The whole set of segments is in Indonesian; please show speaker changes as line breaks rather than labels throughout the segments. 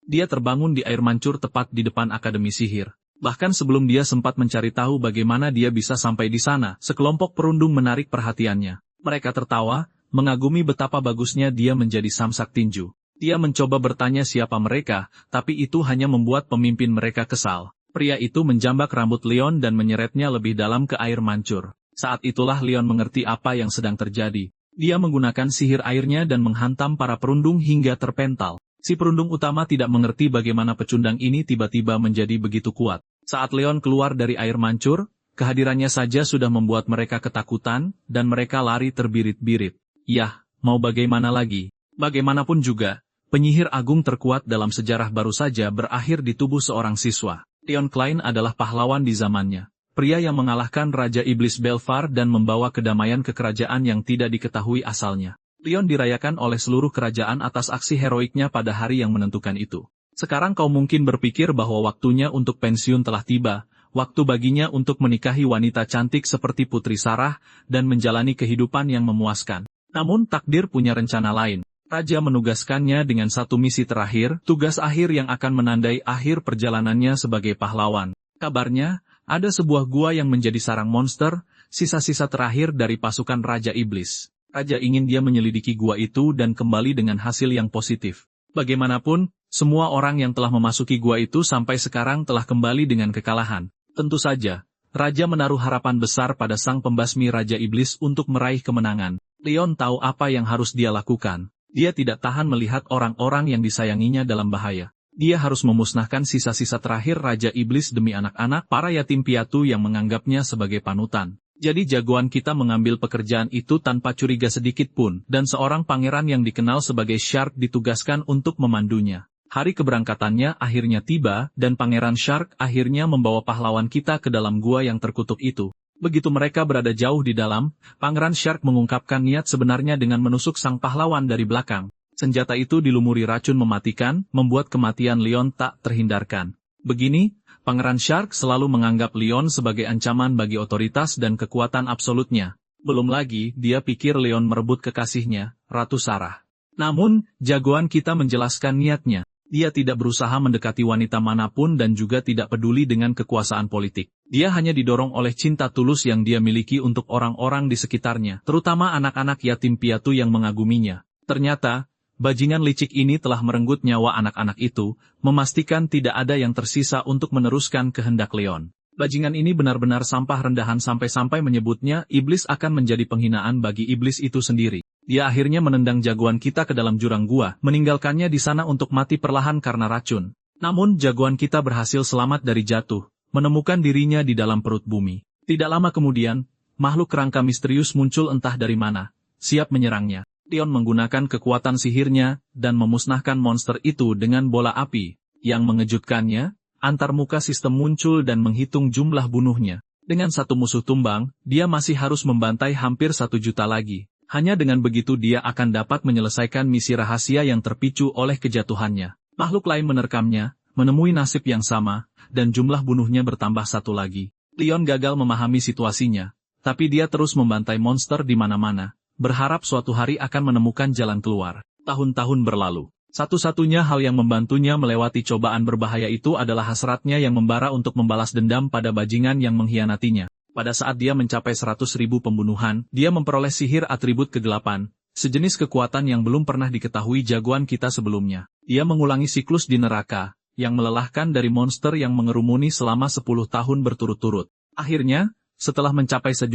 Dia terbangun di air mancur tepat di depan Akademi Sihir. Bahkan sebelum dia sempat mencari tahu bagaimana dia bisa sampai di sana, sekelompok perundung menarik perhatiannya. Mereka tertawa, mengagumi betapa bagusnya dia menjadi samsak tinju. Dia mencoba bertanya siapa mereka, tapi itu hanya membuat pemimpin mereka kesal. Pria itu menjambak rambut Leon dan menyeretnya lebih dalam ke air mancur. Saat itulah Leon mengerti apa yang sedang terjadi. Dia menggunakan sihir airnya dan menghantam para perundung hingga terpental. Si perundung utama tidak mengerti bagaimana pecundang ini tiba-tiba menjadi begitu kuat. Saat Leon keluar dari air mancur, kehadirannya saja sudah membuat mereka ketakutan, dan mereka lari terbirit-birit. Yah, mau bagaimana lagi? Bagaimanapun juga, penyihir agung terkuat dalam sejarah baru saja berakhir di tubuh seorang siswa. Leon Klein adalah pahlawan di zamannya. Pria yang mengalahkan Raja Iblis Belfar dan membawa kedamaian ke kerajaan yang tidak diketahui asalnya. Leon dirayakan oleh seluruh kerajaan atas aksi heroiknya pada hari yang menentukan itu. Sekarang kau mungkin berpikir bahwa waktunya untuk pensiun telah tiba, waktu baginya untuk menikahi wanita cantik seperti Putri Sarah, dan menjalani kehidupan yang memuaskan. Namun takdir punya rencana lain. Raja menugaskannya dengan satu misi terakhir, tugas akhir yang akan menandai akhir perjalanannya sebagai pahlawan. Kabarnya, ada sebuah gua yang menjadi sarang monster, sisa-sisa terakhir dari pasukan Raja Iblis. Raja ingin dia menyelidiki gua itu dan kembali dengan hasil yang positif. Bagaimanapun, semua orang yang telah memasuki gua itu sampai sekarang telah kembali dengan kekalahan. Tentu saja, Raja menaruh harapan besar pada sang pembasmi Raja Iblis untuk meraih kemenangan. Leon tahu apa yang harus dia lakukan. Dia tidak tahan melihat orang-orang yang disayanginya dalam bahaya. Dia harus memusnahkan sisa-sisa terakhir Raja Iblis demi anak-anak para yatim piatu yang menganggapnya sebagai panutan. Jadi jagoan kita mengambil pekerjaan itu tanpa curiga sedikit pun, dan seorang pangeran yang dikenal sebagai Shark ditugaskan untuk memandunya. Hari keberangkatannya akhirnya tiba, dan Pangeran Shark akhirnya membawa pahlawan kita ke dalam gua yang terkutuk itu. Begitu mereka berada jauh di dalam, Pangeran Shark mengungkapkan niat sebenarnya dengan menusuk sang pahlawan dari belakang. Senjata itu dilumuri racun mematikan, membuat kematian Leon tak terhindarkan. Begini, Pangeran Shark selalu menganggap Leon sebagai ancaman bagi otoritas dan kekuatan absolutnya. Belum lagi, dia pikir Leon merebut kekasihnya, Ratu Sarah. Namun, jagoan kita menjelaskan niatnya. Dia tidak berusaha mendekati wanita manapun dan juga tidak peduli dengan kekuasaan politik. Dia hanya didorong oleh cinta tulus yang dia miliki untuk orang-orang di sekitarnya, terutama anak-anak yatim piatu yang mengaguminya. Ternyata, bajingan licik ini telah merenggut nyawa anak-anak itu, memastikan tidak ada yang tersisa untuk meneruskan kehendak Leon. Bajingan ini benar-benar sampah rendahan sampai-sampai menyebutnya iblis akan menjadi penghinaan bagi iblis itu sendiri. Dia akhirnya menendang jagoan kita ke dalam jurang gua, meninggalkannya di sana untuk mati perlahan karena racun. Namun jagoan kita berhasil selamat dari jatuh, menemukan dirinya di dalam perut bumi. Tidak lama kemudian, makhluk kerangka misterius muncul entah dari mana, siap menyerangnya. Leon menggunakan kekuatan sihirnya, dan memusnahkan monster itu dengan bola api. Yang mengejutkannya, antar muka sistem muncul dan menghitung jumlah bunuhnya. Dengan satu musuh tumbang, dia masih harus membantai hampir 1 juta lagi. Hanya dengan begitu dia akan dapat menyelesaikan misi rahasia yang terpicu oleh kejatuhannya. Makhluk lain menerkamnya, menemui nasib yang sama, dan jumlah bunuhnya bertambah 1 lagi. Leon gagal memahami situasinya, tapi dia terus membantai monster di mana-mana, berharap suatu hari akan menemukan jalan keluar. Tahun-tahun berlalu. Satu-satunya hal yang membantunya melewati cobaan berbahaya itu adalah hasratnya yang membara untuk membalas dendam pada bajingan yang mengkhianatinya. Pada saat dia mencapai 100.000 pembunuhan, dia memperoleh sihir atribut kegelapan, sejenis kekuatan yang belum pernah diketahui jagoan kita sebelumnya. Dia mengulangi siklus di neraka, yang melelahkan dari monster yang mengerumuni selama 10 tahun berturut-turut. Akhirnya, setelah mencapai 1.000.000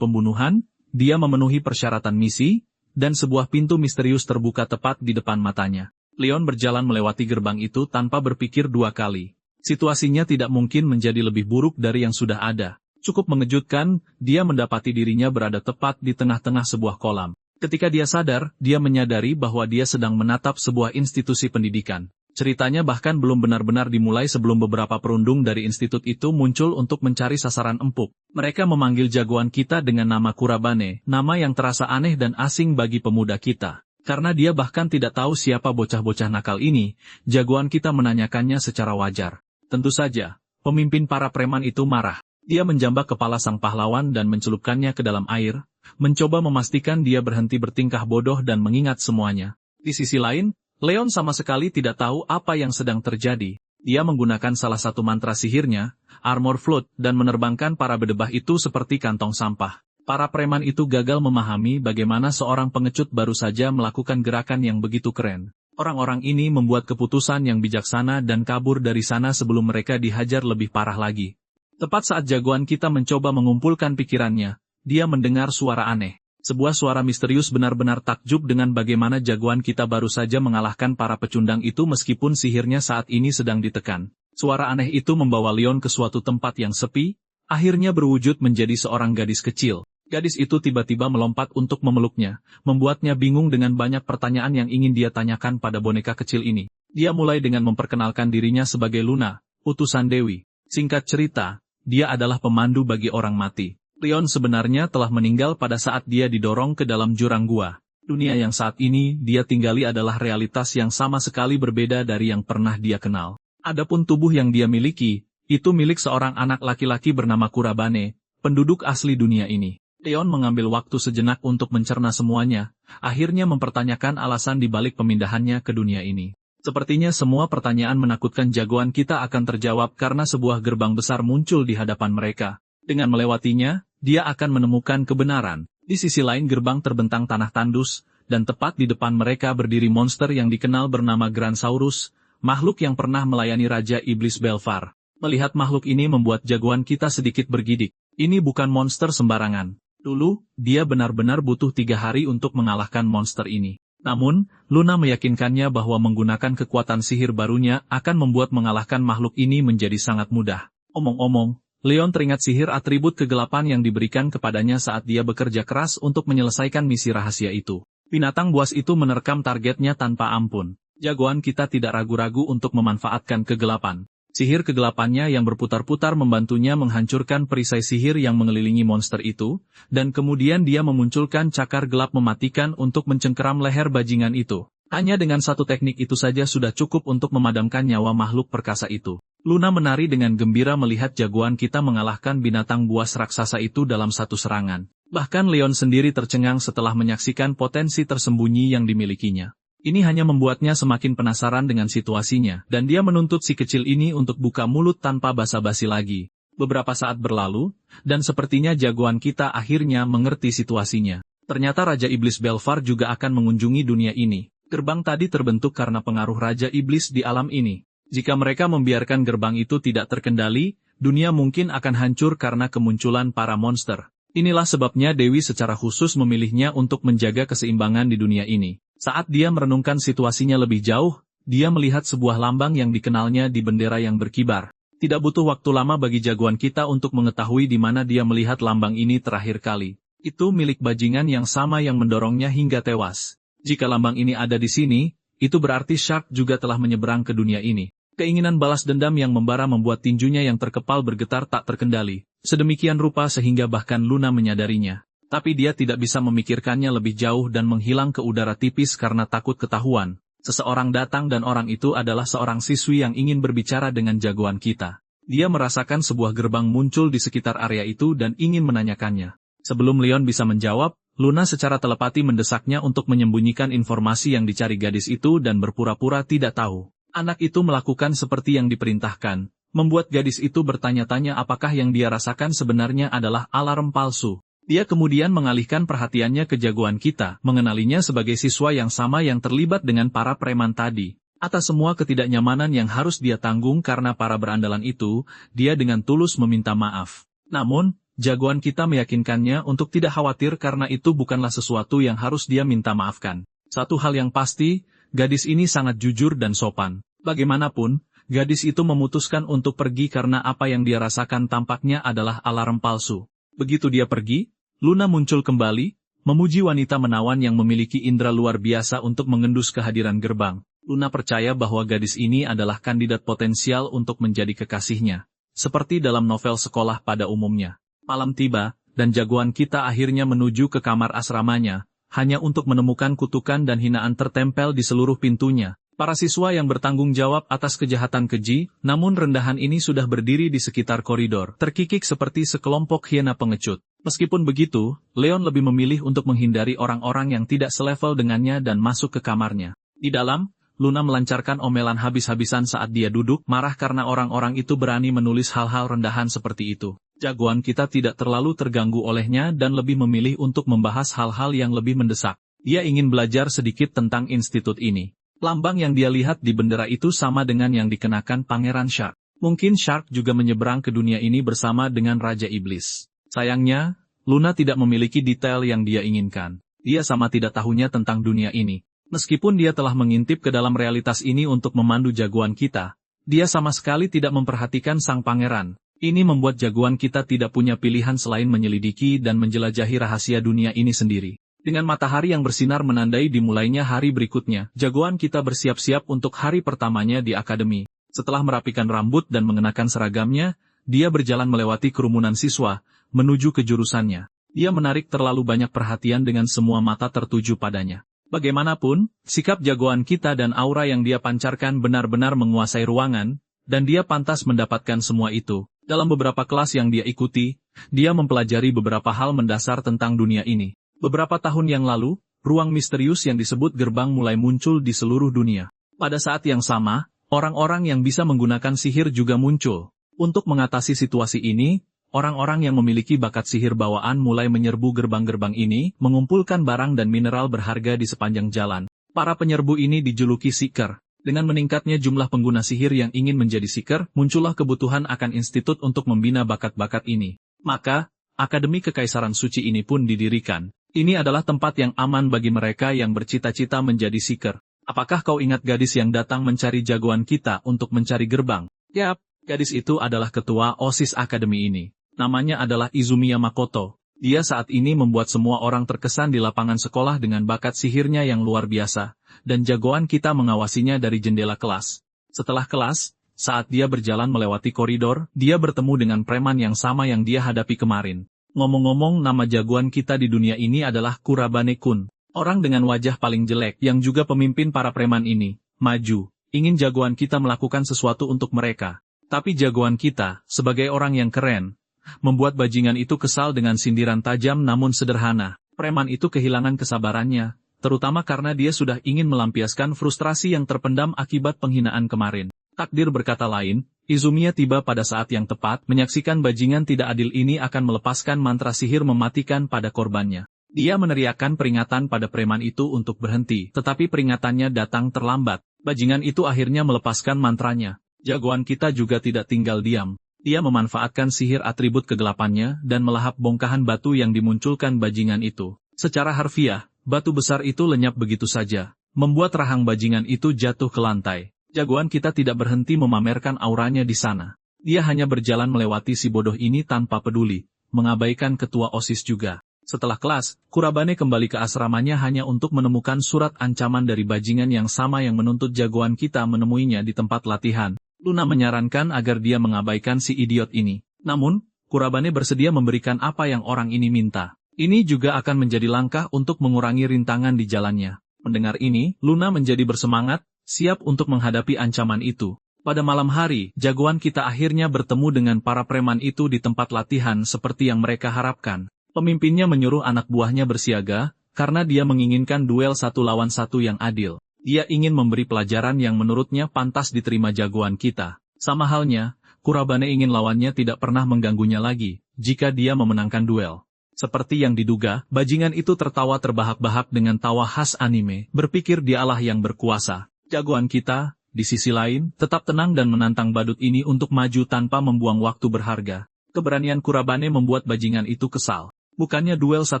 pembunuhan, dia memenuhi persyaratan misi, dan sebuah pintu misterius terbuka tepat di depan matanya. Leon berjalan melewati gerbang itu tanpa berpikir 2 kali. Situasinya tidak mungkin menjadi lebih buruk dari yang sudah ada. Cukup mengejutkan, dia mendapati dirinya berada tepat di tengah-tengah sebuah kolam. Ketika dia sadar, dia menyadari bahwa dia sedang menatap sebuah institusi pendidikan. Ceritanya bahkan belum benar-benar dimulai sebelum beberapa perundung dari institut itu muncul untuk mencari sasaran empuk. Mereka memanggil jagoan kita dengan nama Kurabane, nama yang terasa aneh dan asing bagi pemuda kita. Karena dia bahkan tidak tahu siapa bocah-bocah nakal ini, jagoan kita menanyakannya secara wajar. Tentu saja, pemimpin para preman itu marah. Dia menjambak kepala sang pahlawan dan mencelupkannya ke dalam air, mencoba memastikan dia berhenti bertingkah bodoh dan mengingat semuanya. Di sisi lain, Leon sama sekali tidak tahu apa yang sedang terjadi. Dia menggunakan salah satu mantra sihirnya, Armor Float, dan menerbangkan para bedebah itu seperti kantong sampah. Para preman itu gagal memahami bagaimana seorang pengecut baru saja melakukan gerakan yang begitu keren. Orang-orang ini membuat keputusan yang bijaksana dan kabur dari sana sebelum mereka dihajar lebih parah lagi. Tepat saat jagoan kita mencoba mengumpulkan pikirannya, dia mendengar suara aneh. Sebuah suara misterius benar-benar takjub dengan bagaimana jagoan kita baru saja mengalahkan para pecundang itu meskipun sihirnya saat ini sedang ditekan. Suara aneh itu membawa Leon ke suatu tempat yang sepi, akhirnya berwujud menjadi seorang gadis kecil. Gadis itu tiba-tiba melompat untuk memeluknya, membuatnya bingung dengan banyak pertanyaan yang ingin dia tanyakan pada boneka kecil ini. Dia mulai dengan memperkenalkan dirinya sebagai Luna, utusan Dewi. Singkat cerita, dia adalah pemandu bagi orang mati. Leon sebenarnya telah meninggal pada saat dia didorong ke dalam jurang gua. Dunia yang saat ini dia tinggali adalah realitas yang sama sekali berbeda dari yang pernah dia kenal. Adapun tubuh yang dia miliki, itu milik seorang anak laki-laki bernama Kurabane, penduduk asli dunia ini. Leon mengambil waktu sejenak untuk mencerna semuanya, akhirnya mempertanyakan alasan dibalik pemindahannya ke dunia ini. Sepertinya semua pertanyaan menakutkan jagoan kita akan terjawab karena sebuah gerbang besar muncul di hadapan mereka. Dengan melewatinya, dia akan menemukan kebenaran. Di sisi lain gerbang terbentang tanah tandus, dan tepat di depan mereka berdiri monster yang dikenal bernama Grandsaurus, makhluk yang pernah melayani Raja Iblis Belfar. Melihat makhluk ini membuat jagoan kita sedikit bergidik. Ini bukan monster sembarangan. Dulu, dia benar-benar butuh 3 hari untuk mengalahkan monster ini. Namun, Luna meyakinkannya bahwa menggunakan kekuatan sihir barunya akan membuat mengalahkan makhluk ini menjadi sangat mudah. Omong-omong, Leon teringat sihir atribut kegelapan yang diberikan kepadanya saat dia bekerja keras untuk menyelesaikan misi rahasia itu. Binatang buas itu menerkam targetnya tanpa ampun. Jagoan kita tidak ragu-ragu untuk memanfaatkan kegelapan. Sihir kegelapannya yang berputar-putar membantunya menghancurkan perisai sihir yang mengelilingi monster itu, dan kemudian dia memunculkan cakar gelap mematikan untuk mencengkeram leher bajingan itu. Hanya dengan satu teknik itu saja sudah cukup untuk memadamkan nyawa makhluk perkasa itu. Luna menari dengan gembira melihat jagoan kita mengalahkan binatang buas raksasa itu dalam satu serangan. Bahkan Leon sendiri tercengang setelah menyaksikan potensi tersembunyi yang dimilikinya. Ini hanya membuatnya semakin penasaran dengan situasinya, dan dia menuntut si kecil ini untuk buka mulut tanpa basa-basi lagi. Beberapa saat berlalu, dan sepertinya jagoan kita akhirnya mengerti situasinya. Ternyata Raja Iblis Belfar juga akan mengunjungi dunia ini. Gerbang tadi terbentuk karena pengaruh Raja Iblis di alam ini. Jika mereka membiarkan gerbang itu tidak terkendali, dunia mungkin akan hancur karena kemunculan para monster. Inilah sebabnya Dewi secara khusus memilihnya untuk menjaga keseimbangan di dunia ini. Saat dia merenungkan situasinya lebih jauh, dia melihat sebuah lambang yang dikenalnya di bendera yang berkibar. Tidak butuh waktu lama bagi jagoan kita untuk mengetahui di mana dia melihat lambang ini terakhir kali. Itu milik bajingan yang sama yang mendorongnya hingga tewas. Jika lambang ini ada di sini, itu berarti Shark juga telah menyeberang ke dunia ini. Keinginan balas dendam yang membara membuat tinjunya yang terkepal bergetar tak terkendali. Sedemikian rupa sehingga bahkan Luna menyadarinya. Tapi dia tidak bisa memikirkannya lebih jauh dan menghilang ke udara tipis karena takut ketahuan. Seseorang datang dan orang itu adalah seorang siswi yang ingin berbicara dengan jagoan kita. Dia merasakan sebuah gerbang muncul di sekitar area itu dan ingin menanyakannya. Sebelum Leon bisa menjawab, Luna secara telepati mendesaknya untuk menyembunyikan informasi yang dicari gadis itu dan berpura-pura tidak tahu. Anak itu melakukan seperti yang diperintahkan, membuat gadis itu bertanya-tanya apakah yang dia rasakan sebenarnya adalah alarm palsu. Dia kemudian mengalihkan perhatiannya ke jagoan kita, mengenalinya sebagai siswa yang sama yang terlibat dengan para preman tadi. Atas semua ketidaknyamanan yang harus dia tanggung karena para berandalan itu, dia dengan tulus meminta maaf. Namun, jagoan kita meyakinkannya untuk tidak khawatir karena itu bukanlah sesuatu yang harus dia minta maafkan. Satu hal yang pasti, gadis ini sangat jujur dan sopan. Bagaimanapun, gadis itu memutuskan untuk pergi karena apa yang dia rasakan tampaknya adalah alarm palsu. Begitu dia pergi, Luna muncul kembali, memuji wanita menawan yang memiliki indera luar biasa untuk mengendus kehadiran gerbang. Luna percaya bahwa gadis ini adalah kandidat potensial untuk menjadi kekasihnya, seperti dalam novel sekolah pada umumnya. Malam tiba, dan jagoan kita akhirnya menuju ke kamar asramanya, hanya untuk menemukan kutukan dan hinaan tertempel di seluruh pintunya. Para siswa yang bertanggung jawab atas kejahatan keji, namun rendahan ini sudah berdiri di sekitar koridor, terkikik seperti sekelompok hiena pengecut. Meskipun begitu, Leon lebih memilih untuk menghindari orang-orang yang tidak selevel dengannya dan masuk ke kamarnya. Di dalam, Luna melancarkan omelan habis-habisan saat dia duduk, marah karena orang-orang itu berani menulis hal-hal rendahan seperti itu. Jagoan kita tidak terlalu terganggu olehnya dan lebih memilih untuk membahas hal-hal yang lebih mendesak. Dia ingin belajar sedikit tentang institut ini. Lambang yang dia lihat di bendera itu sama dengan yang dikenakan Pangeran Shark. Mungkin Shark juga menyeberang ke dunia ini bersama dengan Raja Iblis. Sayangnya, Luna tidak memiliki detail yang dia inginkan. Dia sama tidak tahunya tentang dunia ini. Meskipun dia telah mengintip ke dalam realitas ini untuk memandu jagoan kita, dia sama sekali tidak memperhatikan sang pangeran. Ini membuat jagoan kita tidak punya pilihan selain menyelidiki dan menjelajahi rahasia dunia ini sendiri. Dengan matahari yang bersinar menandai dimulainya hari berikutnya, jagoan kita bersiap-siap untuk hari pertamanya di akademi. Setelah merapikan rambut dan mengenakan seragamnya, dia berjalan melewati kerumunan siswa, menuju ke jurusannya. Dia menarik terlalu banyak perhatian dengan semua mata tertuju padanya. Bagaimanapun, sikap jagoan kita dan aura yang dia pancarkan benar-benar menguasai ruangan, dan dia pantas mendapatkan semua itu. Dalam beberapa kelas yang dia ikuti, dia mempelajari beberapa hal mendasar tentang dunia ini. Beberapa tahun yang lalu, ruang misterius yang disebut gerbang mulai muncul di seluruh dunia. Pada saat yang sama, orang-orang yang bisa menggunakan sihir juga muncul. Untuk mengatasi situasi ini, orang-orang yang memiliki bakat sihir bawaan mulai menyerbu gerbang-gerbang ini, mengumpulkan barang dan mineral berharga di sepanjang jalan. Para penyerbu ini dijuluki Seeker. Dengan meningkatnya jumlah pengguna sihir yang ingin menjadi Seeker, muncullah kebutuhan akan institut untuk membina bakat-bakat ini. Maka, Akademi Kekaisaran Suci ini pun didirikan. Ini adalah tempat yang aman bagi mereka yang bercita-cita menjadi Seeker. Apakah kau ingat gadis yang datang mencari jagoan kita untuk mencari gerbang? Yap, gadis itu adalah ketua OSIS Akademi ini. Namanya adalah Izumiya Makoto. Dia saat ini membuat semua orang terkesan di lapangan sekolah dengan bakat sihirnya yang luar biasa, dan jagoan kita mengawasinya dari jendela kelas. Setelah kelas, saat dia berjalan melewati koridor, dia bertemu dengan preman yang sama yang dia hadapi kemarin. Ngomong-ngomong, nama jagoan kita di dunia ini adalah Kurabane-kun. Orang dengan wajah paling jelek yang juga pemimpin para preman ini, maju, ingin jagoan kita melakukan sesuatu untuk mereka. Tapi jagoan kita, sebagai orang yang keren, membuat bajingan itu kesal dengan sindiran tajam namun sederhana. Preman itu kehilangan kesabarannya, terutama karena dia sudah ingin melampiaskan frustrasi yang terpendam akibat penghinaan kemarin. Takdir berkata lain, Izumiya tiba pada saat yang tepat, menyaksikan bajingan tidak adil ini akan melepaskan mantra sihir mematikan pada korbannya. Dia meneriakkan peringatan pada preman itu untuk berhenti, tetapi peringatannya datang terlambat. Bajingan itu akhirnya melepaskan mantranya. Jagoan kita juga tidak tinggal diam. Dia memanfaatkan sihir atribut kegelapannya dan melahap bongkahan batu yang dimunculkan bajingan itu. Secara harfiah, batu besar itu lenyap begitu saja, membuat rahang bajingan itu jatuh ke lantai. Jagoan kita tidak berhenti memamerkan auranya di sana. Dia hanya berjalan melewati si bodoh ini tanpa peduli, mengabaikan ketua OSIS juga. Setelah kelas, Kurabane kembali ke asramanya hanya untuk menemukan surat ancaman dari bajingan yang sama yang menuntut jagoan kita menemuinya di tempat latihan. Luna menyarankan agar dia mengabaikan si idiot ini. Namun, Kurabane bersedia memberikan apa yang orang ini minta. Ini juga akan menjadi langkah untuk mengurangi rintangan di jalannya. Mendengar ini, Luna menjadi bersemangat, siap untuk menghadapi ancaman itu. Pada malam hari, jagoan kita akhirnya bertemu dengan para preman itu di tempat latihan seperti yang mereka harapkan. Pemimpinnya menyuruh anak buahnya bersiaga, karena dia menginginkan duel 1 lawan 1 yang adil. Dia ingin memberi pelajaran yang menurutnya pantas diterima jagoan kita. Sama halnya, Kurabane ingin lawannya tidak pernah mengganggunya lagi, jika dia memenangkan duel. Seperti yang diduga, bajingan itu tertawa terbahak-bahak dengan tawa khas anime, berpikir dialah yang berkuasa. Jagoan kita, di sisi lain, tetap tenang dan menantang badut ini untuk maju tanpa membuang waktu berharga. Keberanian Kurabane membuat bajingan itu kesal. Bukannya duel 1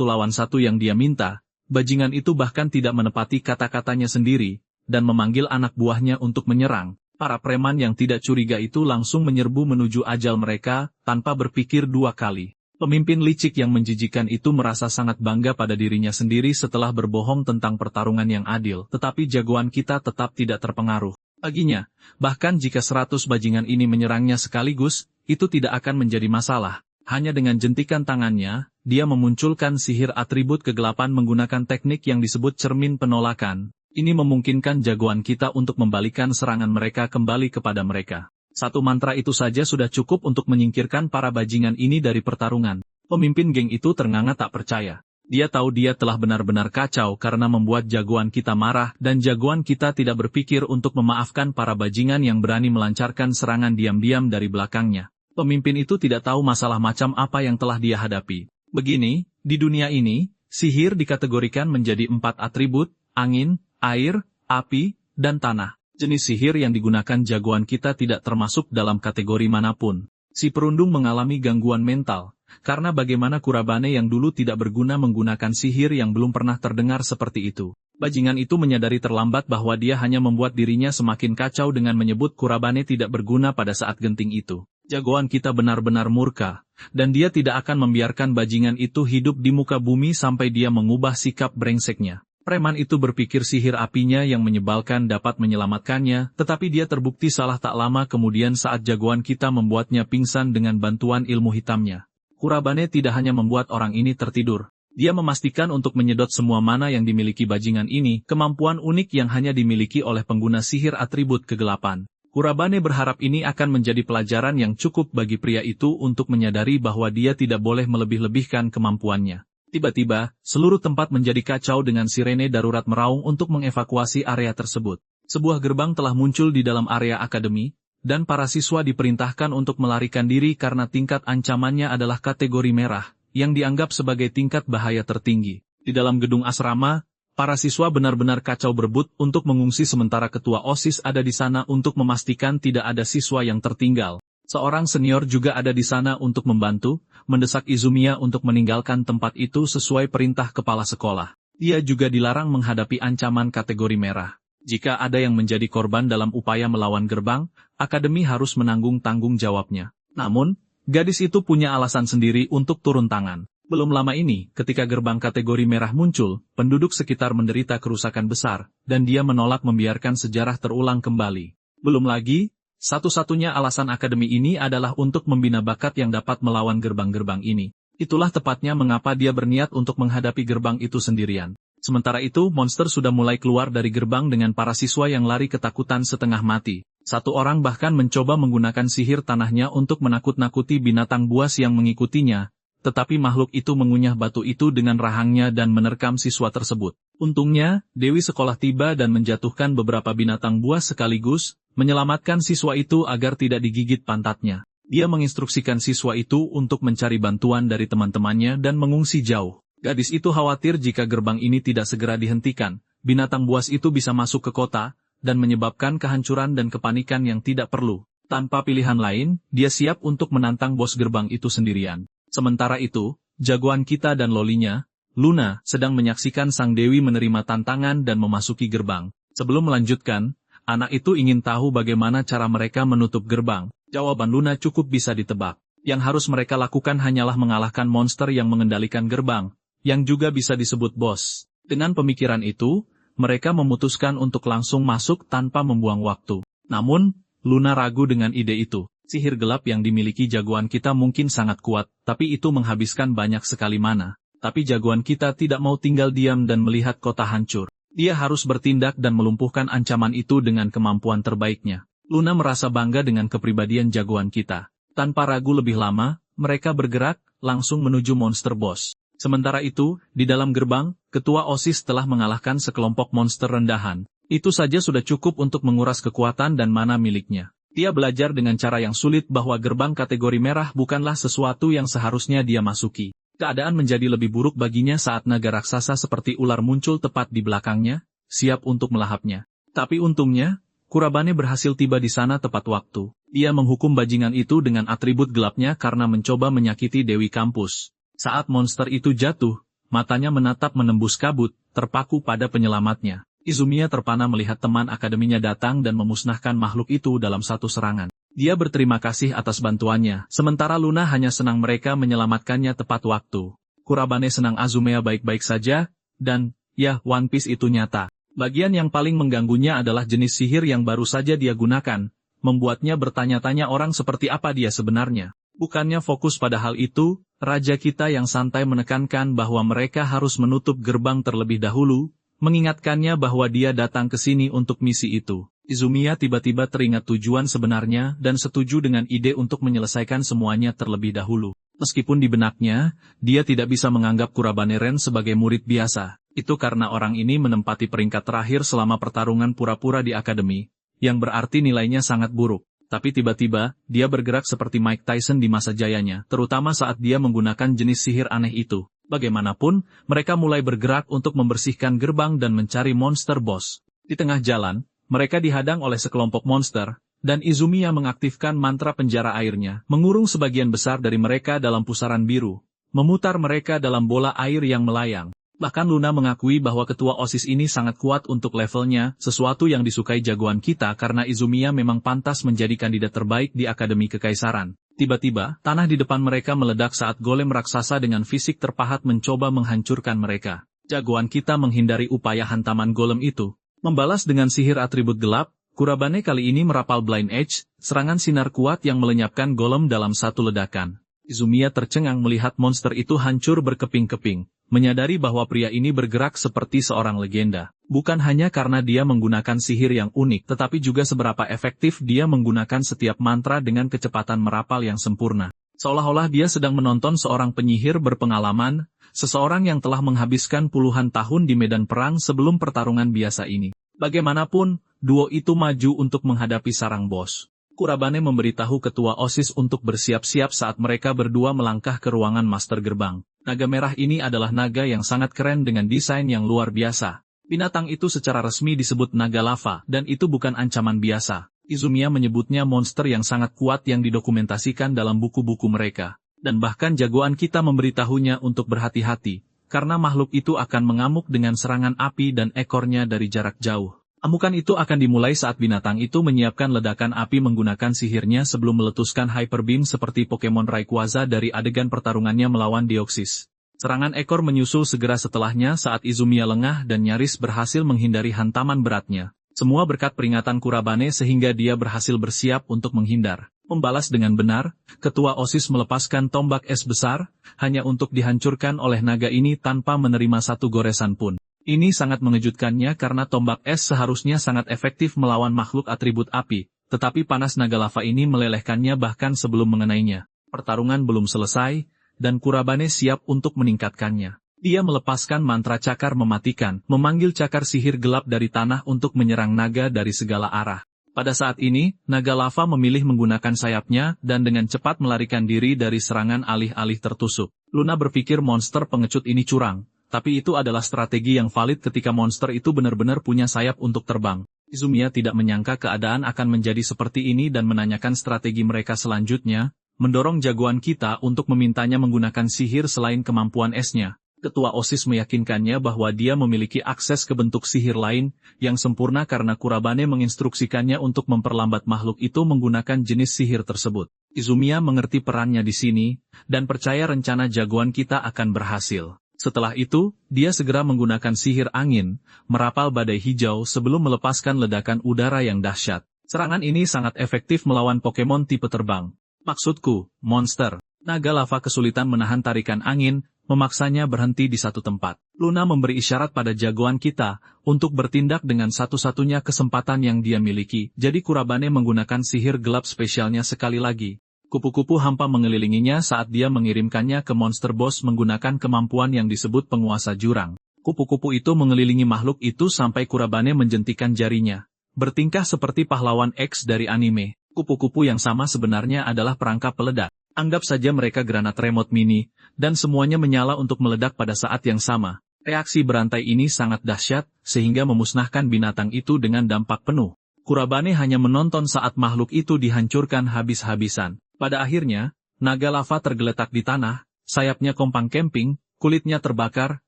lawan 1 yang dia minta, bajingan itu bahkan tidak menepati kata-katanya sendiri, dan memanggil anak buahnya untuk menyerang. Para preman yang tidak curiga itu langsung menyerbu menuju ajal mereka, tanpa berpikir 2 kali. Pemimpin licik yang menjijikan itu merasa sangat bangga pada dirinya sendiri setelah berbohong tentang pertarungan yang adil, tetapi jagoan kita tetap tidak terpengaruh. Baginya, bahkan jika 100 bajingan ini menyerangnya sekaligus, itu tidak akan menjadi masalah. Hanya dengan jentikan tangannya, dia memunculkan sihir atribut kegelapan menggunakan teknik yang disebut cermin penolakan. Ini memungkinkan jagoan kita untuk membalikan serangan mereka kembali kepada mereka. 1 mantra itu saja sudah cukup untuk menyingkirkan para bajingan ini dari pertarungan. Pemimpin geng itu ternganga tak percaya. Dia tahu dia telah benar-benar kacau karena membuat jagoan kita marah dan jagoan kita tidak berpikir untuk memaafkan para bajingan yang berani melancarkan serangan diam-diam dari belakangnya. Pemimpin itu tidak tahu masalah macam apa yang telah dia hadapi. Begini, di dunia ini, sihir dikategorikan menjadi 4 atribut, angin, air, api, dan tanah. Jenis sihir yang digunakan jagoan kita tidak termasuk dalam kategori manapun. Si perundung mengalami gangguan mental, karena bagaimana Kurabane yang dulu tidak berguna menggunakan sihir yang belum pernah terdengar seperti itu. Bajingan itu menyadari terlambat bahwa dia hanya membuat dirinya semakin kacau dengan menyebut Kurabane tidak berguna pada saat genting itu. Jagoan kita benar-benar murka, dan dia tidak akan membiarkan bajingan itu hidup di muka bumi sampai dia mengubah sikap brengseknya. Preman itu berpikir sihir apinya yang menyebalkan dapat menyelamatkannya, tetapi dia terbukti salah tak lama kemudian saat jagoan kita membuatnya pingsan dengan bantuan ilmu hitamnya. Kurabane tidak hanya membuat orang ini tertidur. Dia memastikan untuk menyedot semua mana yang dimiliki bajingan ini, kemampuan unik yang hanya dimiliki oleh pengguna sihir atribut kegelapan. Kurabane berharap ini akan menjadi pelajaran yang cukup bagi pria itu untuk menyadari bahwa dia tidak boleh melebih-lebihkan kemampuannya. Tiba-tiba, seluruh tempat menjadi kacau dengan sirene darurat meraung untuk mengevakuasi area tersebut. Sebuah gerbang telah muncul di dalam area akademi, dan para siswa diperintahkan untuk melarikan diri karena tingkat ancamannya adalah kategori merah, yang dianggap sebagai tingkat bahaya tertinggi. Di dalam gedung asrama, para siswa benar-benar kacau berebut untuk mengungsi sementara ketua OSIS ada di sana untuk memastikan tidak ada siswa yang tertinggal. Seorang senior juga ada di sana untuk membantu, mendesak Izumiya untuk meninggalkan tempat itu sesuai perintah kepala sekolah. Dia juga dilarang menghadapi ancaman kategori merah. Jika ada yang menjadi korban dalam upaya melawan gerbang, akademi harus menanggung tanggung jawabnya. Namun, gadis itu punya alasan sendiri untuk turun tangan. Belum lama ini, ketika gerbang kategori merah muncul, penduduk sekitar menderita kerusakan besar, dan dia menolak membiarkan sejarah terulang kembali. Belum lagi, satu-satunya alasan akademi ini adalah untuk membina bakat yang dapat melawan gerbang-gerbang ini. Itulah tepatnya mengapa dia berniat untuk menghadapi gerbang itu sendirian. Sementara itu, monster sudah mulai keluar dari gerbang dengan para siswa yang lari ketakutan setengah mati. Satu orang bahkan mencoba menggunakan sihir tanahnya untuk menakut-nakuti binatang buas yang mengikutinya, tetapi makhluk itu mengunyah batu itu dengan rahangnya dan menerkam siswa tersebut. Untungnya, Dewi sekolah tiba dan menjatuhkan beberapa binatang buas sekaligus, menyelamatkan siswa itu agar tidak digigit pantatnya. Dia menginstruksikan siswa itu untuk mencari bantuan dari teman-temannya dan mengungsi jauh. Gadis itu khawatir jika gerbang ini tidak segera dihentikan, binatang buas itu bisa masuk ke kota, dan menyebabkan kehancuran dan kepanikan yang tidak perlu. Tanpa pilihan lain, dia siap untuk menantang bos gerbang itu sendirian. Sementara itu, jagoan kita dan lolinya, Luna, sedang menyaksikan sang dewi menerima tantangan dan memasuki gerbang. Sebelum melanjutkan, anak itu ingin tahu bagaimana cara mereka menutup gerbang. Jawaban Luna cukup bisa ditebak. Yang harus mereka lakukan hanyalah mengalahkan monster yang mengendalikan gerbang, yang juga bisa disebut bos. Dengan pemikiran itu, mereka memutuskan untuk langsung masuk tanpa membuang waktu. Namun, Luna ragu dengan ide itu. Sihir gelap yang dimiliki jagoan kita mungkin sangat kuat, tapi itu menghabiskan banyak sekali mana. Tapi jagoan kita tidak mau tinggal diam dan melihat kota hancur. Dia harus bertindak dan melumpuhkan ancaman itu dengan kemampuan terbaiknya. Luna merasa bangga dengan kepribadian jagoan kita. Tanpa ragu lebih lama, mereka bergerak, langsung menuju monster boss. Sementara itu, di dalam gerbang, ketua OSIS telah mengalahkan sekelompok monster rendahan. Itu saja sudah cukup untuk menguras kekuatan dan mana miliknya. Dia belajar dengan cara yang sulit bahwa gerbang kategori merah bukanlah sesuatu yang seharusnya dia masuki. Keadaan menjadi lebih buruk baginya saat naga raksasa seperti ular muncul tepat di belakangnya, siap untuk melahapnya. Tapi untungnya, Kurabane berhasil tiba di sana tepat waktu. Dia menghukum bajingan itu dengan atribut gelapnya karena mencoba menyakiti Dewi Kampus. Saat monster itu jatuh, matanya menatap menembus kabut, terpaku pada penyelamatnya. Izumiya terpana melihat teman akademinya datang dan memusnahkan makhluk itu dalam satu serangan. Dia berterima kasih atas bantuannya, sementara Luna hanya senang mereka menyelamatkannya tepat waktu. Kurabane senang Azumea baik-baik saja, dan, ya, One Piece itu nyata. Bagian yang paling mengganggunya adalah jenis sihir yang baru saja dia gunakan, membuatnya bertanya-tanya orang seperti apa dia sebenarnya. Bukannya fokus pada hal itu, raja kita yang santai menekankan bahwa mereka harus menutup gerbang terlebih dahulu, mengingatkannya bahwa dia datang ke sini untuk misi itu. Izumiya tiba-tiba teringat tujuan sebenarnya dan setuju dengan ide untuk menyelesaikan semuanya terlebih dahulu. Meskipun di benaknya, dia tidak bisa menganggap Kurabane Ren sebagai murid biasa. Itu karena orang ini menempati peringkat terakhir selama pertarungan pura-pura di akademi, yang berarti nilainya sangat buruk. Tapi tiba-tiba, dia bergerak seperti Mike Tyson di masa jayanya, terutama saat dia menggunakan jenis sihir aneh itu. Bagaimanapun, mereka mulai bergerak untuk membersihkan gerbang dan mencari monster boss. Di tengah jalan, mereka dihadang oleh sekelompok monster, dan Izumiya mengaktifkan mantra penjara airnya, mengurung sebagian besar dari mereka dalam pusaran biru, memutar mereka dalam bola air yang melayang. Bahkan Luna mengakui bahwa ketua OSIS ini sangat kuat untuk levelnya, sesuatu yang disukai jagoan kita karena Izumiya memang pantas menjadi kandidat terbaik di Akademi Kekaisaran. Tiba-tiba, tanah di depan mereka meledak saat golem raksasa dengan fisik terpahat mencoba menghancurkan mereka. Jagoan kita menghindari upaya hantaman golem itu. Membalas dengan sihir atribut gelap, Kurabane kali ini merapal Blind Edge, serangan sinar kuat yang melenyapkan golem dalam satu ledakan. Izumiya tercengang melihat monster itu hancur berkeping-keping, menyadari bahwa pria ini bergerak seperti seorang legenda. Bukan hanya karena dia menggunakan sihir yang unik, tetapi juga seberapa efektif dia menggunakan setiap mantra dengan kecepatan merapal yang sempurna. Seolah-olah dia sedang menonton seorang penyihir berpengalaman, seseorang yang telah menghabiskan puluhan tahun di medan perang sebelum pertarungan biasa ini. Bagaimanapun, duo itu maju untuk menghadapi sarang bos. Kurabane memberitahu ketua OSIS untuk bersiap-siap saat mereka berdua melangkah ke ruangan master gerbang. Naga merah ini adalah naga yang sangat keren dengan desain yang luar biasa. Binatang itu secara resmi disebut naga lava, dan itu bukan ancaman biasa. Izumiya menyebutnya monster yang sangat kuat yang didokumentasikan dalam buku-buku mereka. Dan bahkan jagoan kita memberitahunya untuk berhati-hati, karena makhluk itu akan mengamuk dengan serangan api dan ekornya dari jarak jauh. Amukan itu akan dimulai saat binatang itu menyiapkan ledakan api menggunakan sihirnya sebelum meletuskan Hyper Beam seperti Pokemon Rayquaza dari adegan pertarungannya melawan Deoxys. Serangan ekor menyusul segera setelahnya saat Izumiya lengah dan nyaris berhasil menghindari hantaman beratnya. Semua berkat peringatan Kurabane sehingga dia berhasil bersiap untuk menghindar. Membalas dengan benar, ketua OSIS melepaskan tombak es besar, hanya untuk dihancurkan oleh naga ini tanpa menerima satu goresan pun. Ini sangat mengejutkannya karena tombak es seharusnya sangat efektif melawan makhluk atribut api, tetapi panas naga lava ini melelehkannya bahkan sebelum mengenainya. Pertarungan belum selesai, dan Kurabane siap untuk meningkatkannya. Dia melepaskan mantra cakar mematikan, memanggil cakar sihir gelap dari tanah untuk menyerang naga dari segala arah. Pada saat ini, naga lava memilih menggunakan sayapnya dan dengan cepat melarikan diri dari serangan alih-alih tertusuk. Luna berpikir monster pengecut ini curang, tapi itu adalah strategi yang valid ketika monster itu benar-benar punya sayap untuk terbang. Izumiya tidak menyangka keadaan akan menjadi seperti ini dan menanyakan strategi mereka selanjutnya, mendorong jagoan kita untuk memintanya menggunakan sihir selain kemampuan esnya. Ketua OSIS meyakinkannya bahwa dia memiliki akses ke bentuk sihir lain, yang sempurna karena Kurabane menginstruksikannya untuk memperlambat makhluk itu menggunakan jenis sihir tersebut. Izumiya mengerti perannya di sini, dan percaya rencana jagoan kita akan berhasil. Setelah itu, dia segera menggunakan sihir angin, merapal badai hijau sebelum melepaskan ledakan udara yang dahsyat. Serangan ini sangat efektif melawan Pokemon tipe terbang. Maksudku, monster. Naga lava kesulitan menahan tarikan angin, memaksanya berhenti di satu tempat. Luna memberi isyarat pada jagoan kita, untuk bertindak dengan satu-satunya kesempatan yang dia miliki, jadi Kurabane menggunakan sihir gelap spesialnya sekali lagi. Kupu-kupu hampa mengelilinginya saat dia mengirimkannya ke monster boss menggunakan kemampuan yang disebut penguasa jurang. Kupu-kupu itu mengelilingi makhluk itu sampai Kurabane menjentikan jarinya. Bertingkah seperti pahlawan X dari anime. Kupu-kupu yang sama sebenarnya adalah perangkap peledak. Anggap saja mereka granat remote mini, dan semuanya menyala untuk meledak pada saat yang sama. Reaksi berantai ini sangat dahsyat, sehingga memusnahkan binatang itu dengan dampak penuh. Kurabane hanya menonton saat makhluk itu dihancurkan habis-habisan. Pada akhirnya, naga lava tergeletak di tanah, sayapnya kompang kemping, kulitnya terbakar,